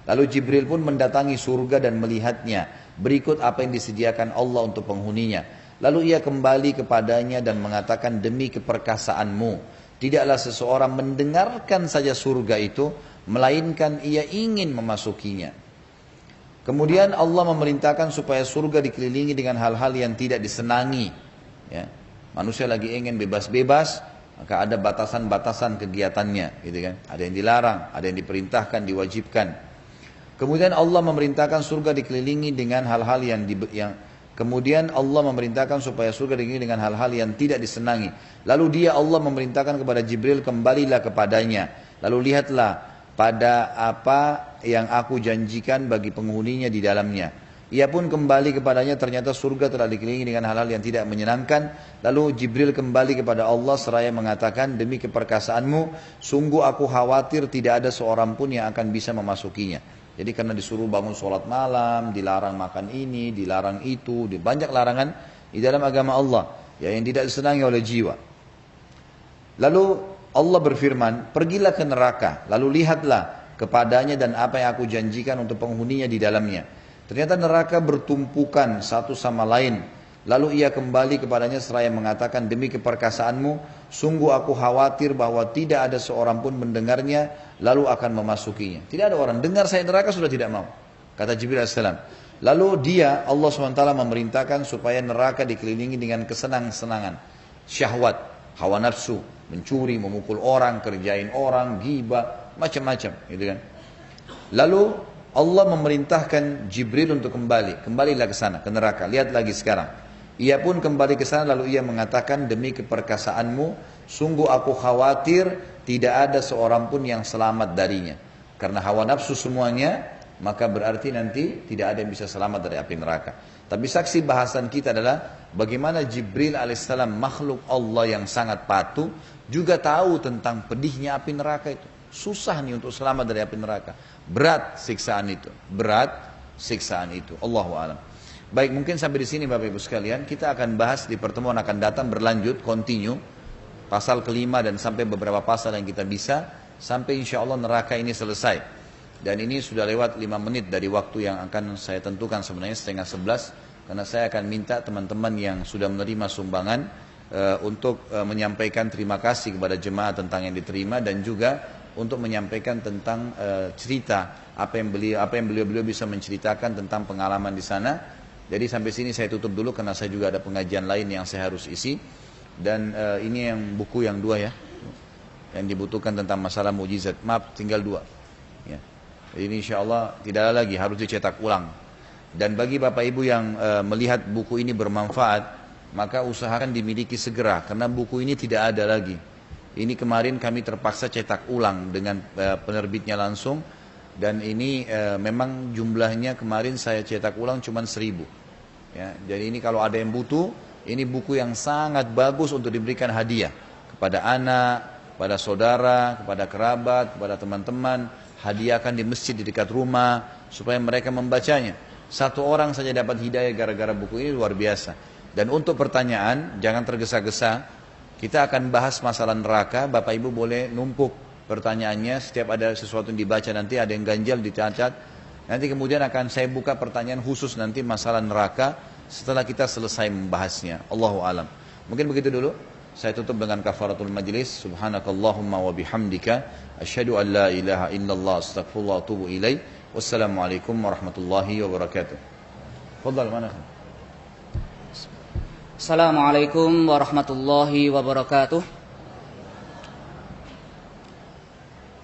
Lalu Jibril pun mendatangi surga dan melihatnya. Berikut apa yang disediakan Allah untuk penghuninya. Lalu ia kembali kepadanya dan mengatakan, demi keperkasaanmu, tidaklah seseorang mendengarkan saja surga itu, melainkan ia ingin memasukinya. Kemudian Allah memerintahkan supaya surga dikelilingi dengan hal-hal yang tidak disenangi. Ya. Manusia lagi ingin bebas-bebas, maka ada batasan-batasan kegiatannya, gitu kan? Ada yang dilarang, ada yang diperintahkan, diwajibkan. Kemudian Allah memerintahkan surga dikelilingi dengan hal-hal kemudian Allah memerintahkan supaya surga dikelilingi dengan hal-hal yang tidak disenangi. Lalu Allah memerintahkan kepada Jibril, kembalilah kepadanya. Lalu lihatlah pada apa yang aku janjikan bagi penghuninya di dalamnya. Ia pun kembali kepadanya, ternyata surga telah dikelilingi dengan hal-hal yang tidak menyenangkan. Lalu Jibril kembali kepada Allah seraya mengatakan, demi keperkasaanmu, sungguh aku khawatir tidak ada seorang pun yang akan bisa memasukinya. Jadi karena disuruh bangun sholat malam, dilarang makan ini, dilarang itu, banyak larangan di dalam agama Allah ya, yang tidak disenangi oleh jiwa. Lalu Allah berfirman, pergilah ke neraka, lalu lihatlah kepadanya dan apa yang aku janjikan untuk penghuninya di dalamnya. Ternyata neraka bertumpukan satu sama lain. Lalu ia kembali kepadanya seraya mengatakan, demi keperkasaanmu, sungguh aku khawatir bahwa tidak ada seorang pun mendengarnya, lalu akan memasukinya. Tidak ada orang dengar saya neraka sudah tidak mau. Kata Jibril AS. Lalu Allah SWT memerintahkan supaya neraka dikelilingi dengan kesenang-senangan, syahwat, hawa nafsu, mencuri, memukul orang, kerjain orang, ghibah, macam-macam, gitu kan. Lalu Allah memerintahkan Jibril untuk kembalilah ke sana, ke neraka. Lihat lagi sekarang. Ia pun kembali ke sana, lalu ia mengatakan, demi keperkasaanmu, sungguh aku khawatir tidak ada seorang pun yang selamat darinya. Karena hawa nafsu semuanya, maka berarti nanti tidak ada yang bisa selamat dari api neraka. Tapi saksi bahasan kita adalah bagaimana Jibril alaihissalam, makhluk Allah yang sangat patuh, juga tahu tentang pedihnya api neraka itu. Susah nih untuk selamat dari api neraka. Berat siksaan itu. Allahu a'lam. Baik, mungkin sampai di sini Bapak Ibu sekalian. Kita akan bahas di pertemuan akan datang, berlanjut, continue. Pasal kelima dan sampai beberapa pasal yang kita bisa. Sampai insya Allah neraka ini selesai. Dan ini sudah lewat 5 menit dari waktu yang akan saya tentukan, sebenarnya 10:30. Karena saya akan minta teman-teman yang sudah menerima sumbangan untuk menyampaikan terima kasih kepada jemaah tentang yang diterima, dan juga untuk menyampaikan tentang cerita apa yang beliau bisa menceritakan tentang pengalaman di sana. Jadi sampai sini saya tutup dulu karena saya juga ada pengajian lain yang saya harus isi. Dan ini yang buku yang 2 ya, yang dibutuhkan tentang masalah mujizat. Maaf, tinggal 2 ya. Jadi ini insya Allah tidak ada lagi, harus dicetak ulang. Dan bagi Bapak Ibu yang melihat buku ini bermanfaat, maka usahakan dimiliki segera, karena buku ini tidak ada lagi. Ini kemarin kami terpaksa cetak ulang dengan penerbitnya langsung, dan ini memang jumlahnya kemarin saya cetak ulang cuma 1000 ya. Jadi ini kalau ada yang butuh, ini buku yang sangat bagus untuk diberikan hadiah kepada anak, kepada saudara, kepada kerabat, kepada teman-teman. Hadiahkan di masjid di dekat rumah supaya mereka membacanya. Satu orang saja dapat hidayah gara-gara buku ini, luar biasa. Dan untuk pertanyaan, jangan tergesa-gesa. Kita akan bahas masalah neraka. Bapak Ibu boleh numpuk pertanyaannya. Setiap ada sesuatu yang dibaca nanti ada yang ganjal dicatat. Nanti kemudian akan saya buka pertanyaan khusus nanti masalah neraka setelah kita selesai membahasnya. Allahu alam. Mungkin begitu dulu. Saya tutup dengan kafaratul majlis. Subhanakallahumma wa bihamdika asyhadu an la ilaha illallah astaghfirullah wa atubu ilaih. Wassalamualaikum warahmatullahi wabarakatuh. Fadhal, mana? Assalamualaikum warahmatullahi wabarakatuh.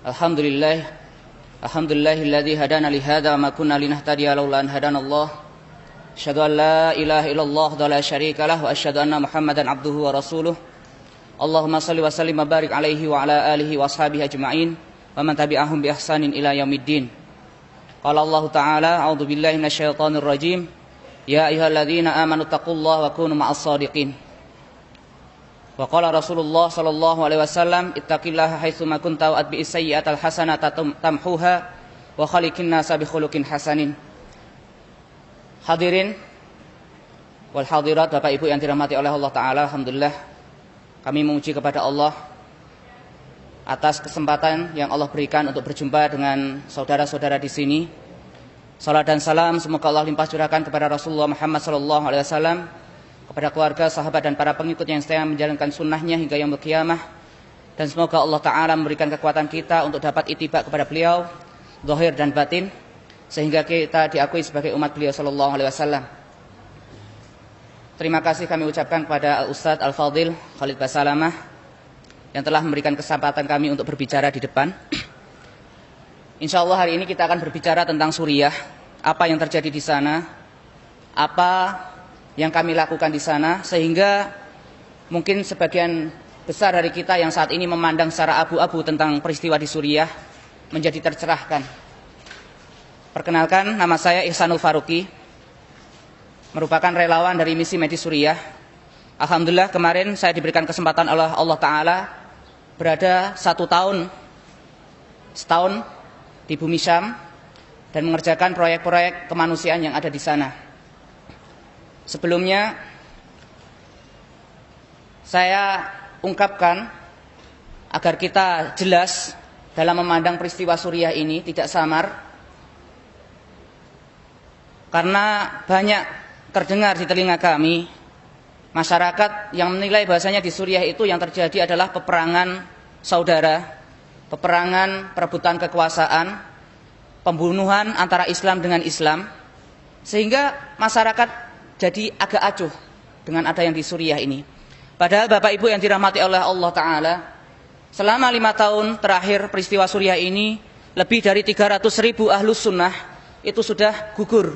Alhamdulillahilladzi hadana li hadza ma kunna linahtadiya laula an hadanallah. Asyhadu an la ilaha illallah wa la syarika lah wa asyhadu anna Muhammadan abduhu wa rasuluh. Allahumma shalli wa sallim wa barik alaihi wa ala alihi wa ashabihi ajma'in wa man tabi'ahum bi ihsanin ila yaumiddin. Qala Allah Ta'ala, a'udzu billahi minasyaitonir rajim. Ya ayyuhalladzina amanu taqullaha wa kunu ma'as shadiqin. Wa qala Rasulullah sallallahu alaihi wasallam, ittaqillaha haitsu ma kunta wa atbi'is sayyi'atal hasanata tamhuha wa khaliqin nasa bi khuluqin hasanin. Hadirin wal hadirat, Bapak Ibu yang dirahmati oleh Allah Ta'ala, alhamdulillah kami memuji kepada Allah atas kesempatan yang Allah berikan untuk berjumpa dengan saudara-saudara di sini. Salat dan salam semoga Allah limpah curahkan kepada Rasulullah Muhammad sallallahu alaihi wasallam, kepada keluarga, sahabat dan para pengikut yang setia menjalankan sunnahnya hingga yaumul qiyamah. Dan semoga Allah Ta'ala memberikan kekuatan kita untuk dapat ittiba kepada beliau zahir dan batin, sehingga kita diakui sebagai umat beliau sallallahu alaihi wasallam. Terima kasih kami ucapkan kepada Ustadz Al-Fadhil Khalid Basalamah yang telah memberikan kesempatan kami untuk berbicara di depan. Insya Allah hari ini kita akan berbicara tentang Suriah, apa yang terjadi di sana, apa yang kami lakukan di sana, sehingga mungkin sebagian besar dari kita yang saat ini memandang secara abu-abu tentang peristiwa di Suriah menjadi tercerahkan. Perkenalkan, nama saya Ihsanul Faruqi, merupakan relawan dari misi medis Suriah. Alhamdulillah kemarin saya diberikan kesempatan oleh Allah Ta'ala berada 1 tahun, setahun di bumi Syam dan mengerjakan proyek-proyek kemanusiaan yang ada di sana. Sebelumnya saya ungkapkan agar kita jelas dalam memandang peristiwa Suriah ini, tidak samar, karena banyak terdengar di telinga kami masyarakat yang menilai bahasanya di Suriah itu yang terjadi adalah peperangan saudara, peperangan perebutan kekuasaan, pembunuhan antara Islam dengan Islam, sehingga masyarakat jadi agak acuh dengan ada yang di Suriah ini. Padahal Bapak Ibu yang dirahmati oleh Allah Ta'ala, selama 5 tahun terakhir peristiwa Suriah ini, lebih dari 300.000 ahlus sunnah itu sudah gugur.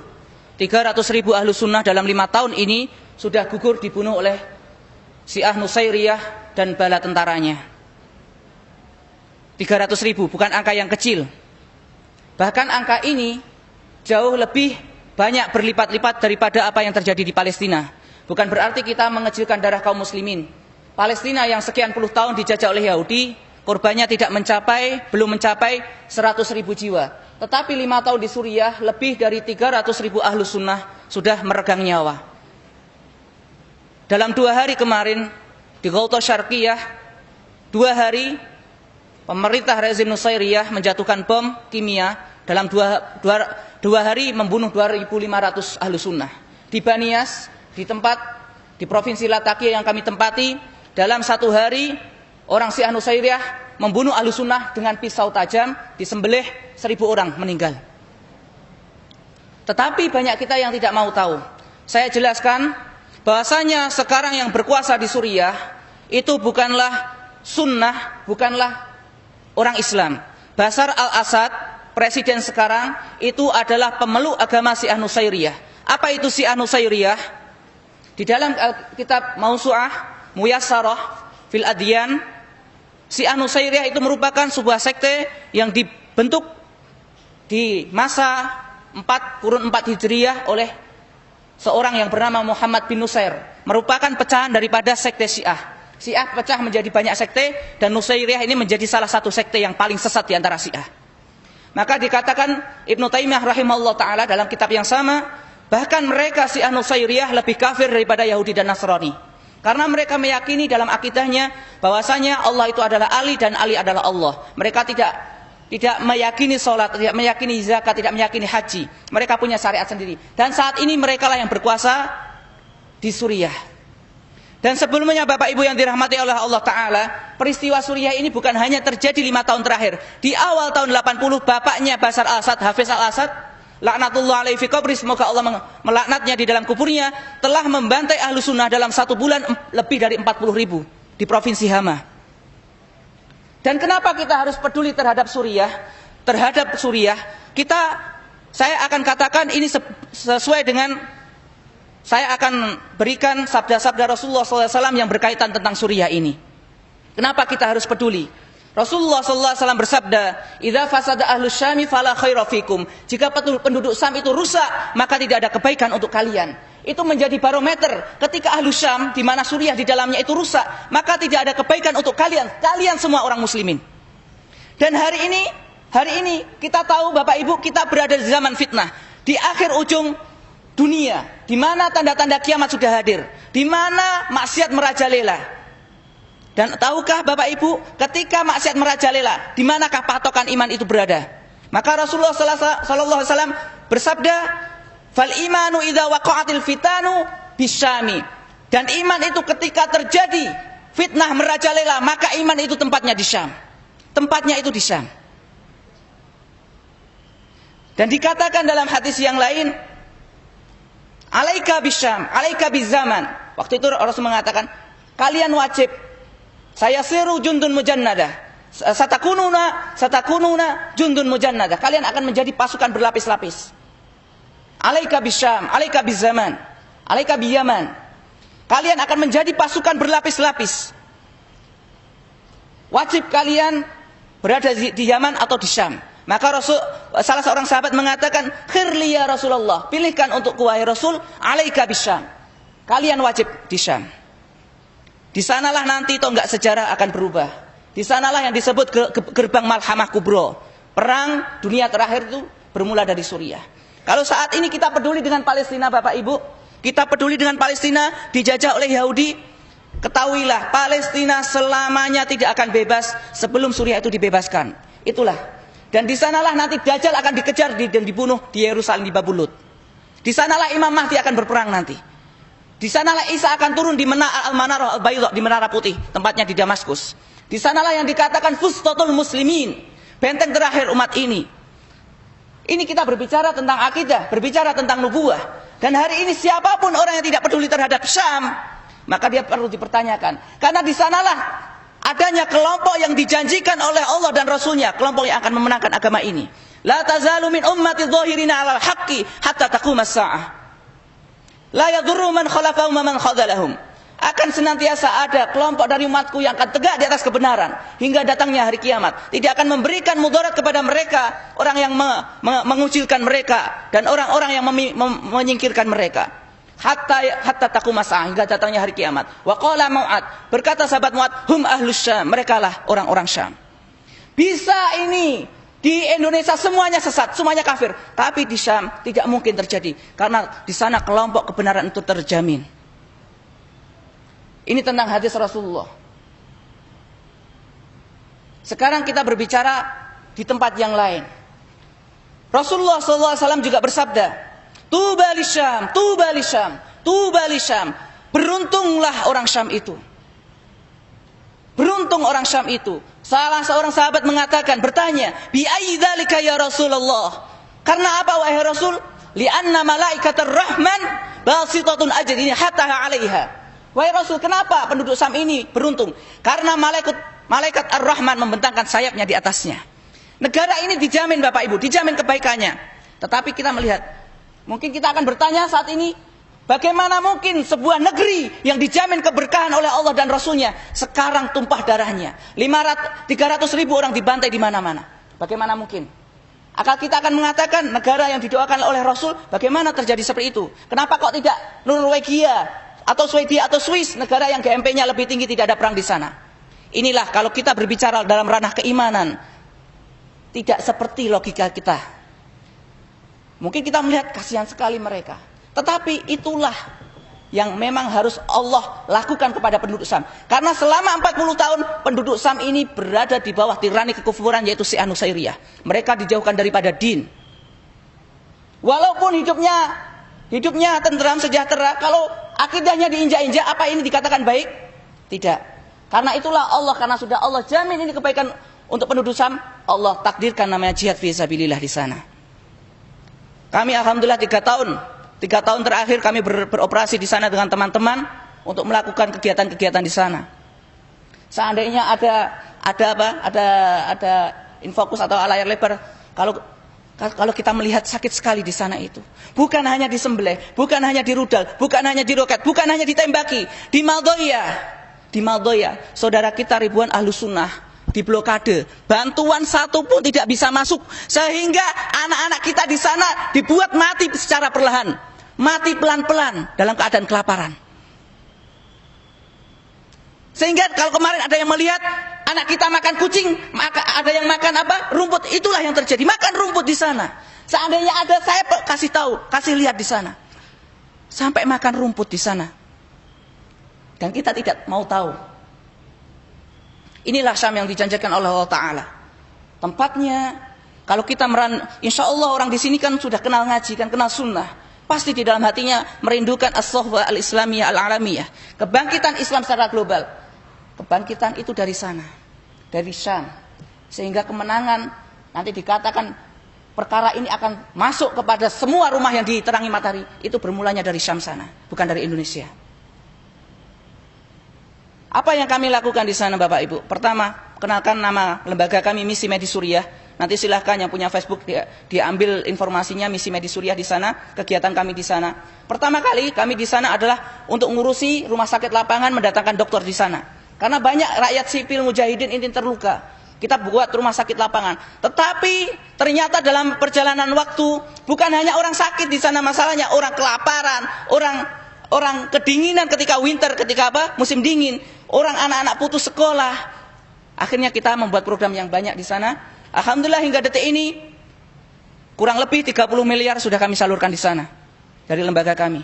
300.000 ahlus sunnah dalam 5 tahun ini sudah gugur dibunuh oleh Syiah Nusairiyah dan bala tentaranya. 300.000 bukan angka yang kecil. Bahkan angka ini jauh lebih banyak berlipat-lipat daripada apa yang terjadi di Palestina. Bukan berarti kita mengecilkan darah kaum muslimin. Palestina yang sekian puluh tahun dijajah oleh Yahudi, korbannya belum mencapai 100.000 jiwa. Tetapi 5 tahun di Suriah, lebih dari 300.000 ahlus sunnah sudah meregang nyawa. Dalam 2 hari kemarin di Ghouta Syarqiyah, 2 hari pemerintah rezim Nusairiyah menjatuhkan bom kimia. Dalam 2 hari membunuh 2.500 ahlus sunnah. Di Banias, di Provinsi Latakia yang kami tempati, dalam 1 hari orang Syiah Nusairiyah membunuh ahlus sunnah dengan pisau tajam, disembelih 1.000 orang meninggal. Tetapi banyak kita yang tidak mau tahu. Saya jelaskan bahwasanya sekarang yang berkuasa di Suriah itu bukanlah sunnah, bukanlah orang Islam. Bashar al-Assad, presiden sekarang, itu adalah pemeluk agama Syiah Nusairiyah. Apa itu Syiah Nusairiyah? Di dalam kitab Mausu'ah Muyassarah fil Adyan, Syiah Nusairiyah itu merupakan sebuah sekte yang dibentuk di masa 4 Hijriyah oleh seorang yang bernama Muhammad bin Nusair, merupakan pecahan daripada sekte Syiah. Syiah pecah menjadi banyak sekte, dan Nusairiyah ini menjadi salah satu sekte yang paling sesat di antara Syiah. Maka dikatakan Ibnu Taimiyah rahimahullah ta'ala dalam kitab yang sama, bahkan mereka Syiah Nusairiyah lebih kafir daripada Yahudi dan Nasrani. Karena mereka meyakini dalam akidahnya bahwasanya Allah itu adalah Ali dan Ali adalah Allah. Mereka tidak meyakini sholat, tidak meyakini zakat, tidak meyakini haji. Mereka punya syariat sendiri. Dan saat ini mereka lah yang berkuasa di Suriah. Dan sebelumnya Bapak Ibu yang dirahmati oleh Allah Ta'ala, peristiwa Suriah ini bukan hanya terjadi 5 tahun terakhir. Di awal tahun 80, bapaknya Bashar al-Assad, Hafiz al-Assad, laknatullah alaihi fi qabri, semoga Allah melaknatnya di dalam kuburnya, telah membantai ahlu sunnah dalam 1 bulan lebih dari 40.000 di provinsi Hama. Dan kenapa kita harus peduli terhadap Suriah? Terhadap Suriah, saya akan katakan ini sesuai dengan, saya akan berikan sabda-sabda Rasulullah SAW yang berkaitan tentang Suriah ini. Kenapa kita harus peduli? Rasulullah SAW bersabda, "Idza fasada ahlus Syami fala khaira fikum." Jika penduduk Syam itu rusak, maka tidak ada kebaikan untuk kalian. Itu menjadi barometer. Ketika ahlus Syam, di mana Suriah di dalamnya itu rusak, maka tidak ada kebaikan untuk kalian. Kalian semua orang muslimin. Dan hari ini kita tahu Bapak Ibu, kita berada di zaman fitnah. Di akhir ujung dunia, di mana tanda-tanda kiamat sudah hadir, di mana maksiat merajalela. Dan tahukah Bapak Ibu, ketika maksiat merajalela, di manakah patokan iman itu berada? Maka Rasulullah sallallahu alaihi wasallam bersabda, "Fal imanu idza waqa'atil fitanu bisyami." Dan iman itu ketika terjadi fitnah merajalela, maka iman itu tempatnya di Syam. Tempatnya itu di Syam. Dan dikatakan dalam hadis yang lain, alaika bisyam, alaika bizaman. Waktu itu Rasul mengatakan, kalian wajib, saya siru jundun mujannadah, satakununa jundun mujannadah. Kalian akan menjadi pasukan berlapis-lapis. Alaika bisyam, alaika bizaman, alaika biyaman. Kalian akan menjadi pasukan berlapis-lapis. Wajib kalian berada di Yaman atau di Syam. Maka salah seorang sahabat mengatakan, "Khirli ya Rasulullah, pilihkan untuk wahai Rasul, alaika bisyam." Kalian wajib di Syam. Di sanalah nanti tonggak sejarah akan berubah. Di sanalah yang disebut gerbang Malhamah Kubro. Perang dunia terakhir itu bermula dari Suriah. Kalau saat ini kita peduli dengan Palestina Bapak Ibu, kita peduli dengan Palestina dijajah oleh Yahudi, ketahuilah Palestina selamanya tidak akan bebas sebelum Suriah itu dibebaskan. Itulah. Dan di sanalah nanti Dajjal akan dikejar dan dibunuh di Yerusalem, di Babulut. Di sanalah Imam Mahdi akan berperang nanti. Di sanalah Isa akan turun di Al-Manarah Al-Bayda, di Menara Putih, tempatnya di Damaskus. Di sanalah yang dikatakan Fustatul Muslimin, benteng terakhir umat ini. Ini kita berbicara tentang akidah, berbicara tentang nubuwah. Dan hari ini siapapun orang yang tidak peduli terhadap Syam, maka dia perlu dipertanyakan. Karena di sanalah adanya kelompok yang dijanjikan oleh Allah dan Rasulnya, kelompok yang akan memenangkan agama ini. La tazalu min ummati dhahirina 'alal haqqi hatta taqumas sa'ah. La yadurru man khalafahum wa man khadalahum. Akan senantiasa ada kelompok dari umatku yang akan tegak di atas kebenaran hingga datangnya hari kiamat. Tidak akan memberikan mudarat kepada mereka, orang yang mengucilkan mereka dan orang-orang yang menyingkirkan mereka. Hatta taqumas sa'ah, hingga datangnya hari kiamat. Wa qala Mu'ad, berkata sahabat Mu'ad, hum ahlus Syam, merekalah orang-orang Syam. Bisa ini di Indonesia semuanya sesat, semuanya kafir, tapi di Syam tidak mungkin terjadi karena di sana kelompok kebenaran itu terjamin. Ini tentang hadis Rasulullah. Sekarang kita berbicara di tempat yang lain. Rasulullah SAW juga bersabda, Tuba li Syam, tuba li Syam, tuba li Syam. Beruntunglah orang Syam itu. Beruntung orang Syam itu. Salah seorang sahabat mengatakan, bertanya, bi ayyi dzalika ya Rasulullah? Karena apa wahai Rasul? Li'anna malaikatur rahman basitatun ajrihim hatta 'alaiha. Wahai Rasul, kenapa penduduk Syam ini beruntung? Karena malaikat Ar-Rahman membentangkan sayapnya di atasnya. Negara ini dijamin Bapak Ibu, dijamin kebaikannya. Tetapi kita melihat, mungkin kita akan bertanya saat ini, bagaimana mungkin sebuah negeri yang dijamin keberkahan oleh Allah dan Rasulnya sekarang tumpah darahnya? 300 ribu orang dibantai di mana-mana. Bagaimana mungkin? Akal kita akan mengatakan negara yang didoakan oleh Rasul, bagaimana terjadi seperti itu? Kenapa kok tidak Norwegia atau Swedia atau Swiss, negara yang GMP-nya lebih tinggi, tidak ada perang di sana? Inilah kalau kita berbicara dalam ranah keimanan, tidak seperti logika kita. Mungkin kita melihat kasihan sekali mereka. Tetapi itulah yang memang harus Allah lakukan kepada penduduk Syam. Karena selama 40 tahun penduduk Syam ini berada di bawah tirani kekufuran, yaitu Syiah Nusairiyah. Mereka dijauhkan daripada din. Walaupun hidupnya tenteram, sejahtera, kalau akidahnya diinjak-injak, apa ini dikatakan baik? Tidak. Karena itulah Allah, karena sudah Allah jamin ini kebaikan untuk penduduk Syam, Allah takdirkan namanya jihad fi sabilillah di sana. Kami alhamdulillah 3 tahun terakhir kami beroperasi di sana dengan teman-teman untuk melakukan kegiatan-kegiatan di sana. Seandainya ada infokus atau layar lebar, kalau kita melihat sakit sekali di sana itu, bukan hanya disembelih, bukan hanya dirudal, bukan hanya diroket, bukan hanya ditembaki, di Maldoya, saudara kita ribuan ahlu sunnah diblokade, bantuan satu pun tidak bisa masuk, sehingga anak-anak kita di sana dibuat mati secara perlahan, mati pelan-pelan dalam keadaan kelaparan. Sehingga kalau kemarin ada yang melihat anak kita makan kucing, ada yang makan apa? Rumput. Itulah yang terjadi, makan rumput di sana. Seandainya ada, saya kasih lihat di sana, sampai makan rumput di sana, dan kita tidak mau tahu. Inilah Syam yang dijanjikan oleh Allah Ta'ala. Tempatnya, kalau kita insya Allah orang di sini kan sudah kenal ngaji, kan kenal sunnah. Pasti di dalam hatinya merindukan as-sohbah al-islamiyah al-alamiyah. Kebangkitan Islam secara global. Kebangkitan itu dari sana, dari Syam. Sehingga kemenangan, nanti dikatakan perkara ini akan masuk kepada semua rumah yang diterangi matahari. Itu bermulanya dari Syam sana, bukan dari Indonesia. Apa yang kami lakukan di sana Bapak Ibu? Pertama, kenalkan nama lembaga kami, Misi Medis Suriah. Nanti silahkan yang punya Facebook diambil informasinya, Misi Medis Suriah di sana, kegiatan kami di sana. Pertama kali kami di sana adalah untuk ngurusi rumah sakit lapangan, mendatangkan dokter di sana. Karena banyak rakyat sipil mujahidin ini terluka. Kita buat rumah sakit lapangan. Tetapi ternyata dalam perjalanan waktu, bukan hanya orang sakit di sana masalahnya, orang kelaparan, orang kedinginan ketika winter, ketika musim dingin, orang anak-anak putus sekolah. Akhirnya kita membuat program yang banyak di sana. Alhamdulillah hingga detik ini kurang lebih 30 miliar sudah kami salurkan di sana dari lembaga kami.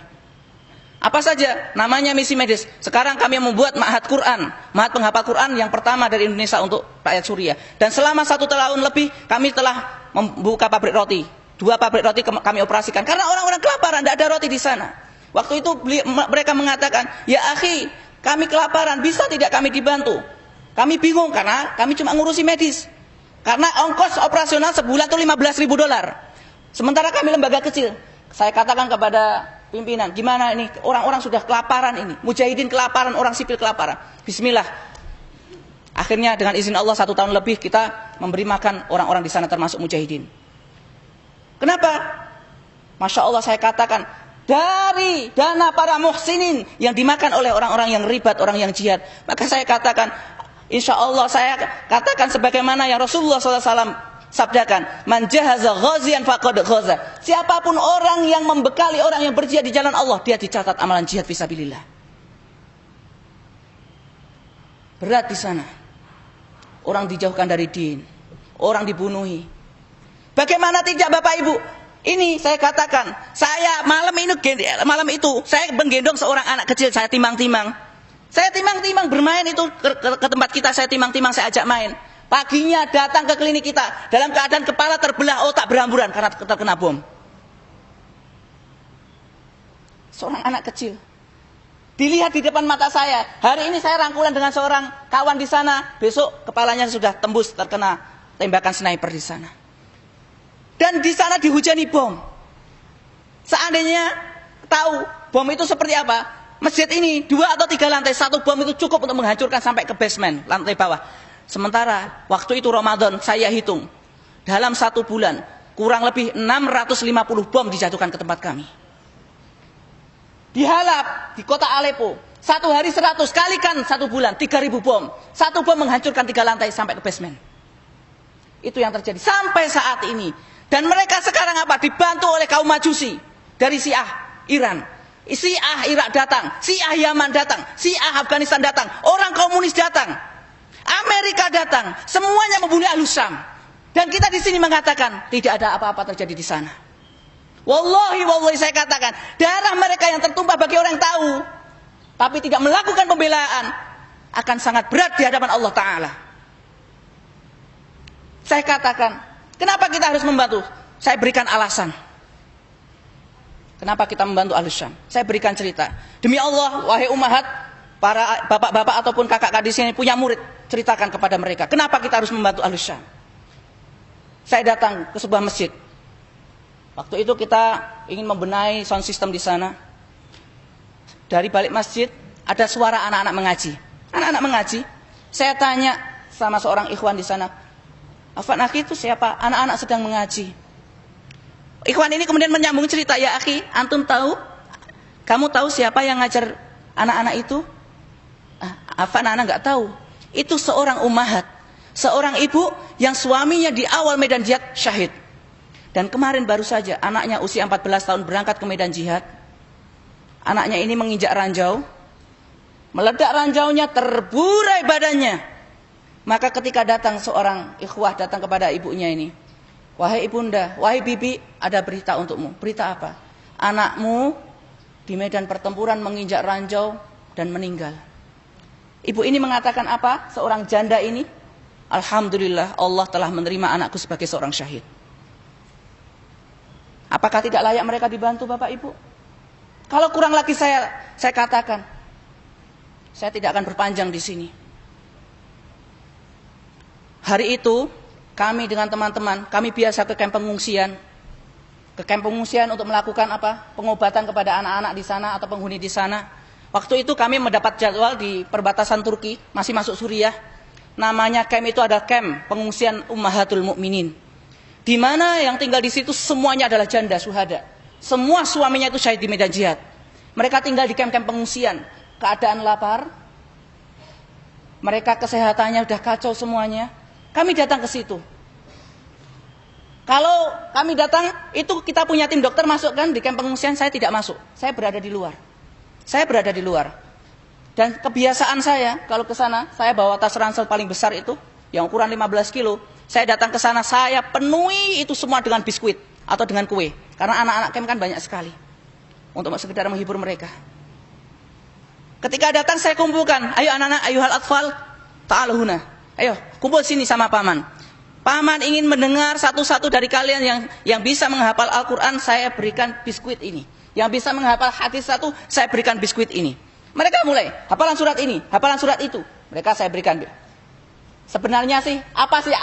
Apa saja? Namanya Misi Medis. Sekarang kami membuat ma'had Quran, ma'had penghafal Quran yang pertama dari Indonesia untuk rakyat Suriah. Dan selama 1 tahun lebih kami telah membuka pabrik roti. 2 pabrik roti kami operasikan karena orang-orang kelaparan, tidak ada roti di sana. Waktu itu mereka mengatakan, ya akhi, kami kelaparan, bisa tidak kami dibantu? Kami bingung karena kami cuma ngurusi medis. Karena ongkos operasional sebulan itu $15.000. Sementara kami lembaga kecil. Saya katakan kepada pimpinan, gimana ini, orang-orang sudah kelaparan ini. Mujahidin kelaparan, orang sipil kelaparan. Bismillah. Akhirnya dengan izin Allah 1 tahun lebih kita memberi makan orang-orang di sana termasuk mujahidin. Kenapa? Masya Allah saya katakan, dari dana para muhsinin yang dimakan oleh orang-orang yang ribat, orang yang jihad. Maka saya katakan, insya Allah saya katakan sebagaimana yang Rasulullah SAW sabdakan, man jahaza ghazian faqad ghaza. Siapapun orang yang membekali orang yang berjihad di jalan Allah, dia dicatat amalan jihad fisabilillah. Berat di sana. Orang dijauhkan dari din, orang dibunuhi. Bagaimana tidak Bapak Ibu? Ini saya katakan, saya malam itu saya menggendong seorang anak kecil, saya timang-timang. Saya timang-timang bermain itu ke tempat kita, saya timang-timang, saya ajak main. Paginya datang ke klinik kita dalam keadaan kepala terbelah, otak berhamburan karena terkena bom. Seorang anak kecil. Dilihat di depan mata saya. Hari ini saya rangkulan dengan seorang kawan di sana, besok kepalanya sudah tembus terkena tembakan sniper di sana. Dan di sana dihujani bom. Seandainya tahu bom itu seperti apa, masjid ini 2 atau 3 lantai, 1 bom itu cukup untuk menghancurkan sampai ke basement, lantai bawah. Sementara waktu itu Ramadan, saya hitung dalam 1 bulan kurang lebih 650 bom dijatuhkan ke tempat kami. Di Halab, di kota Aleppo, 1 hari 100, kalikan 1 bulan 3.000 bom. 1 bom menghancurkan 3 lantai sampai ke basement. Itu yang terjadi sampai saat ini. Dan mereka sekarang apa? Dibantu oleh kaum Majusi dari Syiah Iran. Syiah Irak datang, Syiah Yaman datang, Syiah Afghanistan datang, orang komunis datang, Amerika datang, semuanya membunuh Ahlus Syam. Dan kita di sini mengatakan tidak ada apa-apa terjadi di sana. Wallahi saya katakan, darah mereka yang tertumpah bagi orang yang tahu, tapi tidak melakukan pembelaan, akan sangat berat di hadapan Allah Ta'ala. Saya katakan, kenapa kita harus membantu? Saya berikan alasan. Kenapa kita membantu Ahlus Syam? Saya berikan cerita. Demi Allah, wahai ummahat, para bapak-bapak ataupun kakak-kakak di sini punya murid, ceritakan kepada mereka. Kenapa kita harus membantu Ahlus Syam? Saya datang ke sebuah masjid. Waktu itu kita ingin membenahi sound system di sana. Dari balik masjid ada suara anak-anak mengaji. Anak-anak mengaji. Saya tanya sama seorang ikhwan di sana, Afan akhi itu siapa? Anak-anak sedang mengaji. Ikhwan ini kemudian menyambung cerita, ya akhi, antum tahu? Kamu tahu siapa yang ngajar anak-anak itu? Afan anak nggak tahu. Itu seorang ummahat, seorang ibu yang suaminya di awal medan jihad syahid. Dan kemarin baru saja anaknya usia 14 tahun berangkat ke medan jihad. Anaknya ini menginjak ranjau. Meledak ranjaunya, terburai badannya. Maka ketika datang seorang ikhwah datang kepada ibunya ini, wahai ibunda, wahai bibi, ada berita untukmu. Berita apa? Anakmu di medan pertempuran menginjak ranjau dan meninggal. Ibu ini mengatakan apa? Seorang janda ini, alhamdulillah Allah telah menerima anakku sebagai seorang syahid. Apakah tidak layak mereka dibantu Bapak Ibu? Kalau kurang lagi saya katakan, saya tidak akan berpanjang di sini. Hari itu kami dengan teman-teman, kami biasa ke kamp pengungsian. Ke kamp pengungsian untuk melakukan apa? Pengobatan kepada anak-anak di sana atau penghuni di sana. Waktu itu kami mendapat jadwal di perbatasan Turki, masih masuk Suriah. Namanya kamp itu ada kamp pengungsian Ummahatul Mukminin. Di mana yang tinggal di situ semuanya adalah janda syuhada. Semua suaminya itu syahid di medan jihad. Mereka tinggal di kamp-kamp pengungsian. Keadaan lapar. Mereka kesehatannya sudah kacau semuanya. Kami datang ke situ. Kalau kami datang, itu kita punya tim dokter masuk kan di kamp pengungsian, saya tidak masuk. Saya berada di luar. Saya berada di luar. Dan kebiasaan saya, kalau ke sana, saya bawa tas ransel paling besar itu, yang ukuran 15 kilo. Saya datang ke sana, saya penuhi itu semua dengan biskuit atau dengan kue. Karena anak-anak camp kan banyak sekali. Untuk sekedar menghibur mereka. Ketika datang saya kumpulkan, ayo anak-anak, ayuhal atfal, ta'aluhuna. Ayo, kumpul sini sama paman. Paman ingin mendengar satu-satu dari kalian yang bisa menghafal Al-Quran, saya berikan biskuit ini. Yang bisa menghafal hadis satu, saya berikan biskuit ini. Mereka mulai, hafalan surat ini, hafalan surat itu. Mereka saya berikan. Sebenarnya sih, apa sih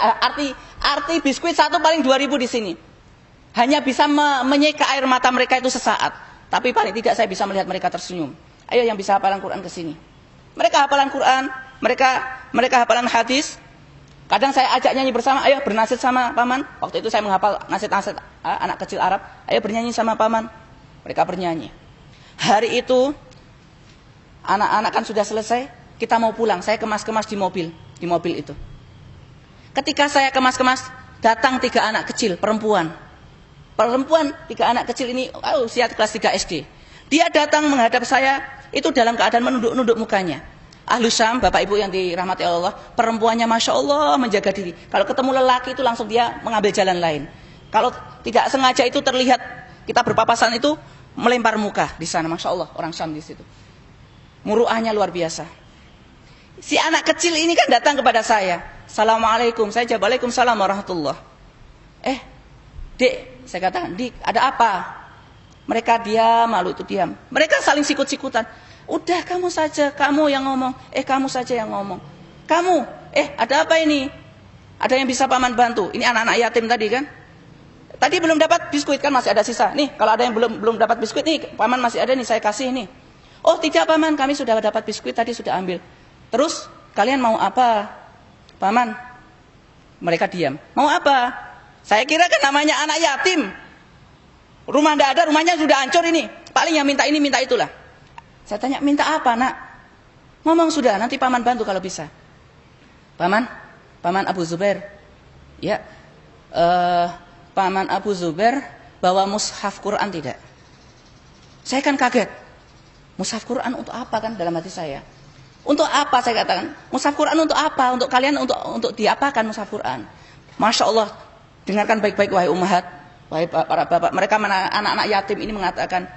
arti biskuit satu paling 2.000 di sini. Hanya bisa menyeka air mata mereka itu sesaat. Tapi paling tidak saya bisa melihat mereka tersenyum. Ayo yang bisa hafalan Quran ke sini. Mereka hafalan Quran, mereka hafalan hadis. Kadang saya ajak nyanyi bersama, ayo bernasihat sama paman. Waktu itu saya menghafal nasihat-nasihat anak kecil Arab. Ayo bernyanyi sama paman. Mereka bernyanyi. Hari itu, anak-anak kan sudah selesai. Kita mau pulang, saya kemas-kemas di mobil itu. Ketika saya kemas-kemas, datang 3 anak kecil, perempuan 3 anak kecil ini, usia kelas 3 SD. Dia datang menghadap saya, itu dalam keadaan menunduk-nunduk mukanya. Ahlus Syam, Bapak Ibu yang dirahmati Allah, perempuannya Masya Allah menjaga diri. Kalau ketemu lelaki itu langsung dia mengambil jalan lain. Kalau tidak sengaja itu terlihat kita berpapasan itu melempar muka di sana, Masya Allah, orang Syam di situ. Muruahnya luar biasa. Si anak kecil ini kan datang kepada saya. Assalamualaikum, saya jawab Waalaikumsalam warahmatullah. Dek, saya katakan, Dik, ada apa? Mereka diam, malu itu diam. Mereka saling sikut-sikutan. Udah kamu saja, kamu yang ngomong. Kamu saja yang ngomong. Kamu, ada apa ini? Ada yang bisa paman bantu? Ini anak-anak yatim tadi kan? Tadi belum dapat biskuit kan masih ada sisa. Nih, kalau ada yang belum dapat biskuit nih, paman masih ada nih, saya kasih nih. Oh tidak paman, kami sudah dapat biskuit tadi, sudah ambil. Terus kalian mau apa paman? Mereka diam. Mau apa? Saya kira kan namanya anak yatim, rumah tidak ada, rumahnya sudah hancur ini, paling yang minta ini minta itulah. Saya tanya, minta apa nak? Ngomong sudah, nanti paman bantu kalau bisa. Paman Abu Zubair, ya, paman Abu Zubair bawa mushaf Quran tidak? Saya kan kaget. Mushaf Quran untuk apa kan dalam hati saya? Untuk apa saya katakan? Mushaf Quran untuk apa? Untuk kalian untuk diapakan mushaf Quran? Masya Allah, dengarkan baik-baik wahai ummahat, wahai para bapak. Mereka anak-anak yatim ini mengatakan,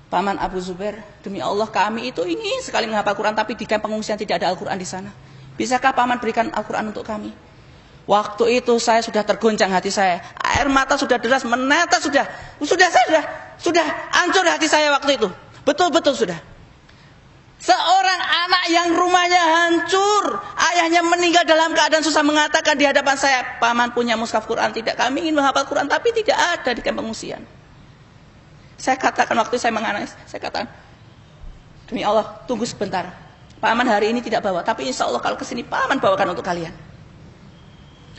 paman Abu Zubair, demi Allah kami itu ingin sekali menghafal Quran, tapi di kamp pengungsian tidak ada Al-Quran di sana. Bisakah paman berikan Al-Quran untuk kami? Waktu itu saya sudah tergoncang hati saya, air mata sudah deras menetes, sudah hancur hati saya waktu itu. Betul-betul sudah. Seorang anak yang rumahnya hancur, ayahnya meninggal dalam keadaan susah, mengatakan di hadapan saya, paman punya mushaf Quran tidak? Kami ingin menghafal Quran tapi tidak ada di kamp pengungsian. Saya katakan waktu saya menangis, saya katakan, demi Allah, tunggu sebentar. Paman hari ini tidak bawa, tapi insya Allah kalau kesini paman bawakan untuk kalian.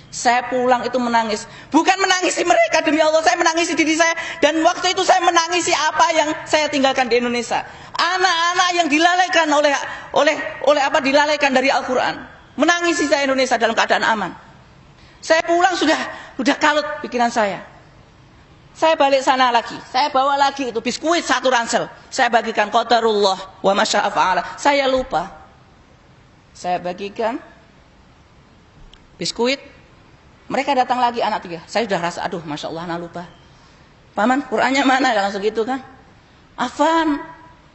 Saya pulang itu menangis, bukan menangisi mereka, demi Allah saya menangisi diri saya. Dan waktu itu saya menangisi apa yang saya tinggalkan di Indonesia. Anak-anak yang dilalaikan dilalaikan dari Al-Quran. Menangisi saya Indonesia dalam keadaan aman. Saya pulang sudah kalut pikiran saya. Saya balik sana lagi, saya bawa lagi itu biskuit 1 ransel. Saya bagikan, qadarullah wa masya'a fa'ala. Saya lupa. Saya bagikan biskuit. Mereka datang lagi anak 3. Saya sudah rasa, aduh Masya Allah anak lupa. Paman Qurannya mana? Langsung gitu kan. Afan,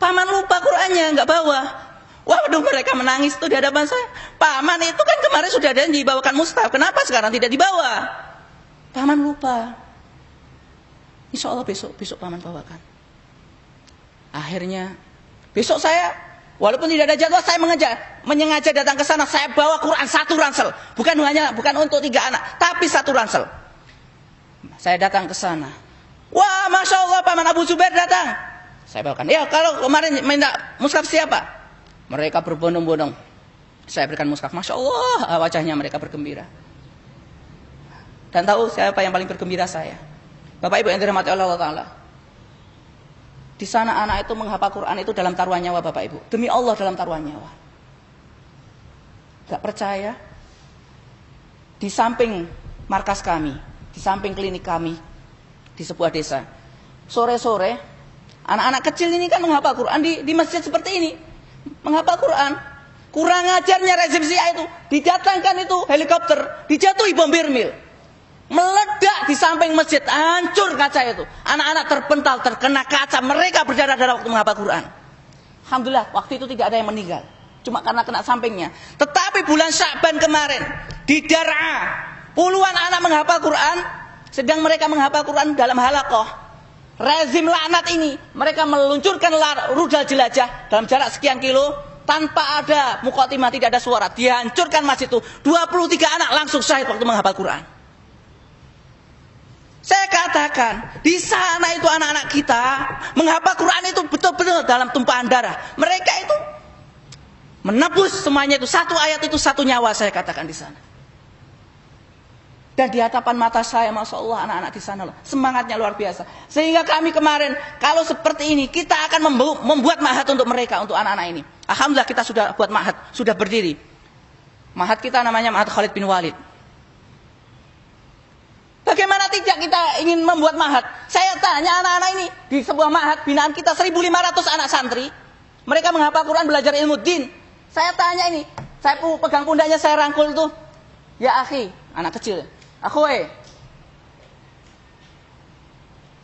paman lupa Qurannya, nggak bawa. Waduh, mereka menangis tuh di hadapan saya. Paman itu kan kemarin sudah ada yang dibawakan mushaf, kenapa sekarang tidak dibawa? Paman lupa. Insya Allah besok paman bawakan. Akhirnya besok saya, walaupun tidak ada jadwal, saya menyengaja datang ke sana. Saya bawa Quran 1 ransel, bukan untuk 3 anak, tapi 1 ransel. Saya datang ke sana. Wah, Masya Allah, paman Abu Zubair datang. Saya bawakan. Ya, kalau kemarin minta mushaf siapa? Mereka berbondong-bondong. Saya berikan mushaf. Masya Allah, wajahnya mereka bergembira. Dan tahu siapa yang paling bergembira? Saya. Bapak Ibu yang dirahmati Allah Ta'ala. Di sana anak itu menghafal Quran itu dalam taruhan nyawa, Bapak Ibu. Demi Allah dalam taruhan nyawa. Gak percaya? Di samping markas kami, di samping klinik kami, di sebuah desa. Sore-sore, anak-anak kecil ini kan menghafal Quran di masjid seperti ini. Menghafal Quran. Kurang ajarnya rezim Syiah itu. Didatangkan itu helikopter, dijatuhi bom Birmil. Meledak di samping masjid, hancur kaca itu. Anak-anak terpental, terkena kaca, mereka berdarah-darah waktu menghafal Quran. Alhamdulillah, waktu itu tidak ada yang meninggal, cuma karena kena sampingnya. Tetapi bulan Sya'ban kemarin, di Dar'a, puluhan anak menghafal Quran, sedang mereka menghafal Quran dalam halaqah. Rezim laknat ini, mereka meluncurkan rudal jelajah dalam jarak sekian kilo, tanpa ada muqaddimah, tidak ada suara. Dihancurkan masjid itu, 23 anak langsung syahid waktu menghafal Quran. Saya katakan, di sana itu anak-anak kita menghafal Quran itu betul-betul dalam tumpahan darah. Mereka itu menebus semuanya itu, 1 ayat itu 1 nyawa, saya katakan di sana. Dan di hadapan mata saya, Masya Allah, anak-anak di sana loh, semangatnya luar biasa. Sehingga kami kemarin, kalau seperti ini, kita akan membuat ma'had untuk mereka, untuk anak-anak ini. Alhamdulillah kita sudah buat ma'had, sudah berdiri. Ma'had kita namanya Ma'had Khalid bin Walid. Bagaimana tidak kita ingin membuat ma'had? Saya tanya anak-anak ini, di sebuah ma'had binaan kita 1.500 anak santri. Mereka menghafal Quran, belajar ilmu din. Saya tanya ini, saya pegang pundaknya, saya rangkul tuh. Ya akhi, anak kecil. Akhoe,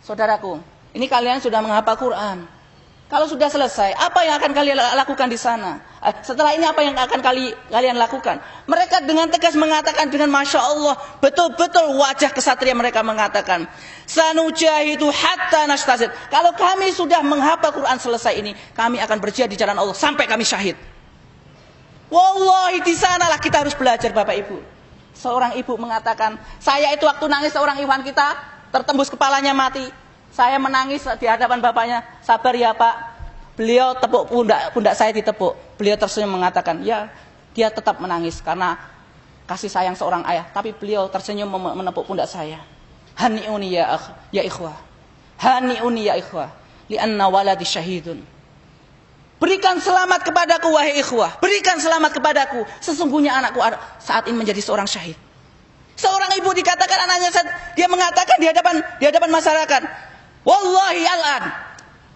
saudaraku, ini kalian sudah menghafal Quran. Kalau sudah selesai, apa yang akan kalian lakukan di sana? Setelah ini apa yang akan kalian lakukan? Mereka dengan tegas mengatakan, dengan Masya Allah, betul-betul wajah kesatria mereka mengatakan, sanujahidu hatta nastazid. Kalau kami sudah menghafal Quran selesai ini, kami akan berjihad di jalan Allah sampai kami syahid. Wallahi, di sanalah kita harus belajar, Bapak Ibu. Seorang ibu mengatakan, saya itu waktu nangis seorang ikhwan kita tertembus kepalanya mati. Saya menangis di hadapan bapaknya, sabar ya Pak. Beliau tepuk pundak saya ditepuk. Beliau tersenyum mengatakan, ya dia tetap menangis karena kasih sayang seorang ayah. Tapi beliau tersenyum menepuk pundak saya. Hani'uni ya ikhwah. Hani'uni ya ikhwah. Lianna waladi syahidun. Berikan selamat kepadaku wahai ikhwah. Berikan selamat kepadaku. Sesungguhnya anakku saat ini menjadi seorang syahid. Seorang ibu dikatakan anaknya, dia mengatakan di hadapan masyarakat, wallahi al-an,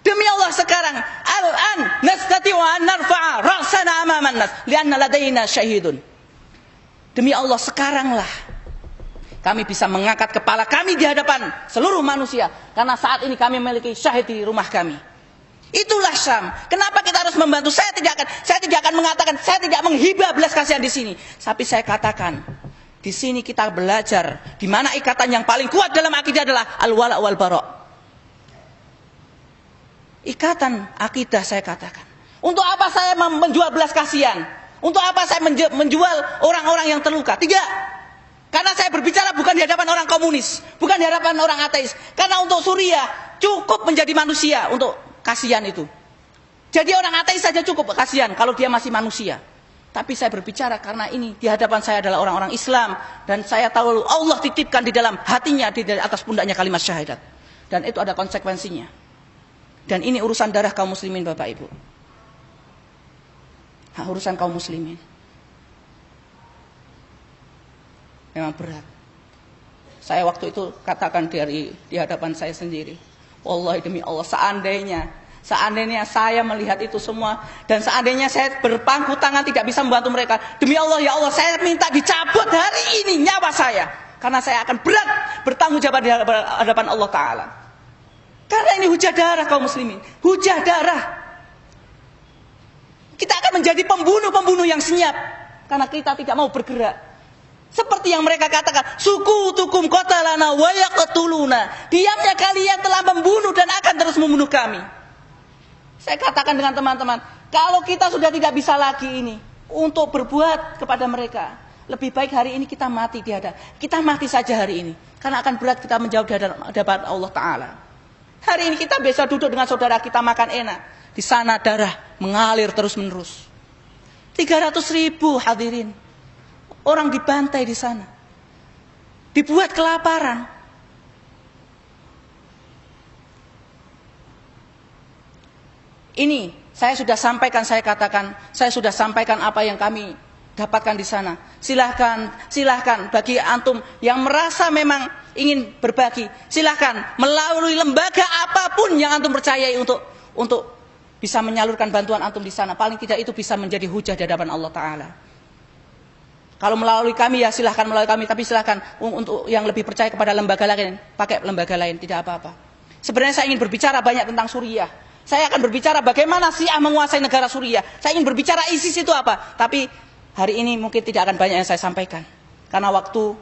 demi Allah sekarang, al-an nastati'u an narfa'a ra'sana amaman nas lianna ladaina syahidun. Demi Allah sekaranglah kami bisa mengangkat kepala kami di hadapan seluruh manusia karena saat ini kami memiliki syahid di rumah kami. Itulah Syam. Kenapa kita harus membantu? Saya tidak akan mengatakan, saya tidak menghibah belas kasihan di sini. Tapi saya katakan, di sini kita belajar di mana ikatan yang paling kuat dalam akidah adalah al-wala wal bara'. Ikatan akidah saya katakan. Untuk apa saya menjual belas kasihan? Untuk apa saya menjual orang-orang yang terluka? Tidak. Karena saya berbicara bukan di hadapan orang komunis, bukan di hadapan orang ateis. Karena untuk Suriah cukup menjadi manusia untuk kasihan itu. Jadi orang ateis saja cukup kasihan kalau dia masih manusia. Tapi saya berbicara karena ini di hadapan saya adalah orang-orang Islam dan saya tahu Allah titipkan di dalam hatinya, di atas pundaknya kalimat syahadat. Dan itu ada konsekuensinya. Dan ini urusan darah kaum muslimin Bapak Ibu. Urusan kaum muslimin. Memang berat. Saya waktu itu katakan di hadapan saya sendiri. Wallahi demi Allah, seandainya saya melihat itu semua dan seandainya saya berpangku tangan tidak bisa membantu mereka, demi Allah ya Allah, saya minta dicabut hari ini nyawa saya karena saya akan berat bertanggung jawab di hadapan Allah Ta'ala. Karena ini hujah darah kaum muslimin, hujah darah. Kita akan menjadi pembunuh-pembunuh yang senyap karena kita tidak mau bergerak. Seperti yang mereka katakan, suku tukum qatalana wa yaqtuluna. Diamnya kalian telah membunuh dan akan terus membunuh kami. Saya katakan dengan teman-teman, kalau kita sudah tidak bisa lagi ini untuk berbuat kepada mereka, lebih baik hari ini kita mati di hadapan. Kita mati saja hari ini, karena akan berat kita menjauh di hadapan Allah Ta'ala. Hari ini kita bisa duduk dengan saudara kita makan enak. Di sana darah mengalir terus-menerus. 300.000 hadirin. Orang dibantai di sana. Dibuat kelaparan. Ini saya sudah sampaikan, saya katakan, saya sudah sampaikan apa yang kami dapatkan di sana. Silahkan bagi antum yang merasa memang ingin berbagi, silahkan melalui lembaga apapun yang antum percayai untuk bisa menyalurkan bantuan antum di sana. Paling tidak itu bisa menjadi hujah di hadapan Allah Ta'ala. Kalau melalui kami ya silahkan melalui kami, tapi silahkan untuk yang lebih percaya kepada lembaga lain, pakai lembaga lain, tidak apa-apa. Sebenarnya saya ingin berbicara banyak tentang Suriah. Saya akan berbicara bagaimana Syiah menguasai negara Suriah. Saya ingin berbicara ISIS itu apa. Tapi hari ini mungkin tidak akan banyak yang saya sampaikan. Karena waktu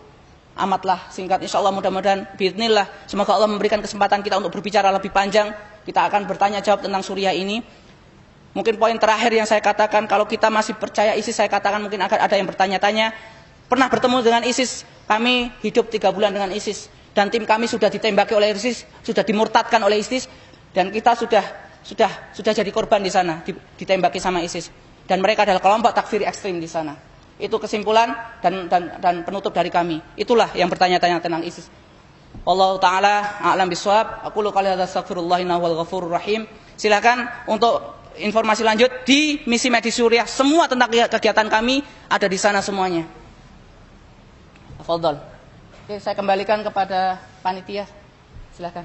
amatlah singkat. Insya Allah mudah-mudahan biidznillah. Semoga Allah memberikan kesempatan kita untuk berbicara lebih panjang. Kita akan bertanya jawab tentang Suriah ini. Mungkin poin terakhir yang saya katakan, kalau kita masih percaya ISIS, saya katakan mungkin akan ada yang bertanya-tanya, pernah bertemu dengan ISIS, kami hidup 3 bulan dengan ISIS, dan tim kami sudah ditembaki oleh ISIS, sudah dimurtadkan oleh ISIS, dan kita sudah jadi korban di sana, ditembaki sama ISIS, dan mereka adalah kelompok takfiri ekstrim di sana. Itu kesimpulan dan penutup dari kami. Itulah yang bertanya-tanya tentang ISIS. Wallahu ta'ala a'lam bishawab. Aqulu qouli hadza astaghfirullah innahu wal ghafurur rahim. Silakan untuk informasi lanjut di misi medis Suriah, semua tentang kegiatan kami ada di sana semuanya. Tafadhol. Oke, saya kembalikan kepada panitia. Silakan.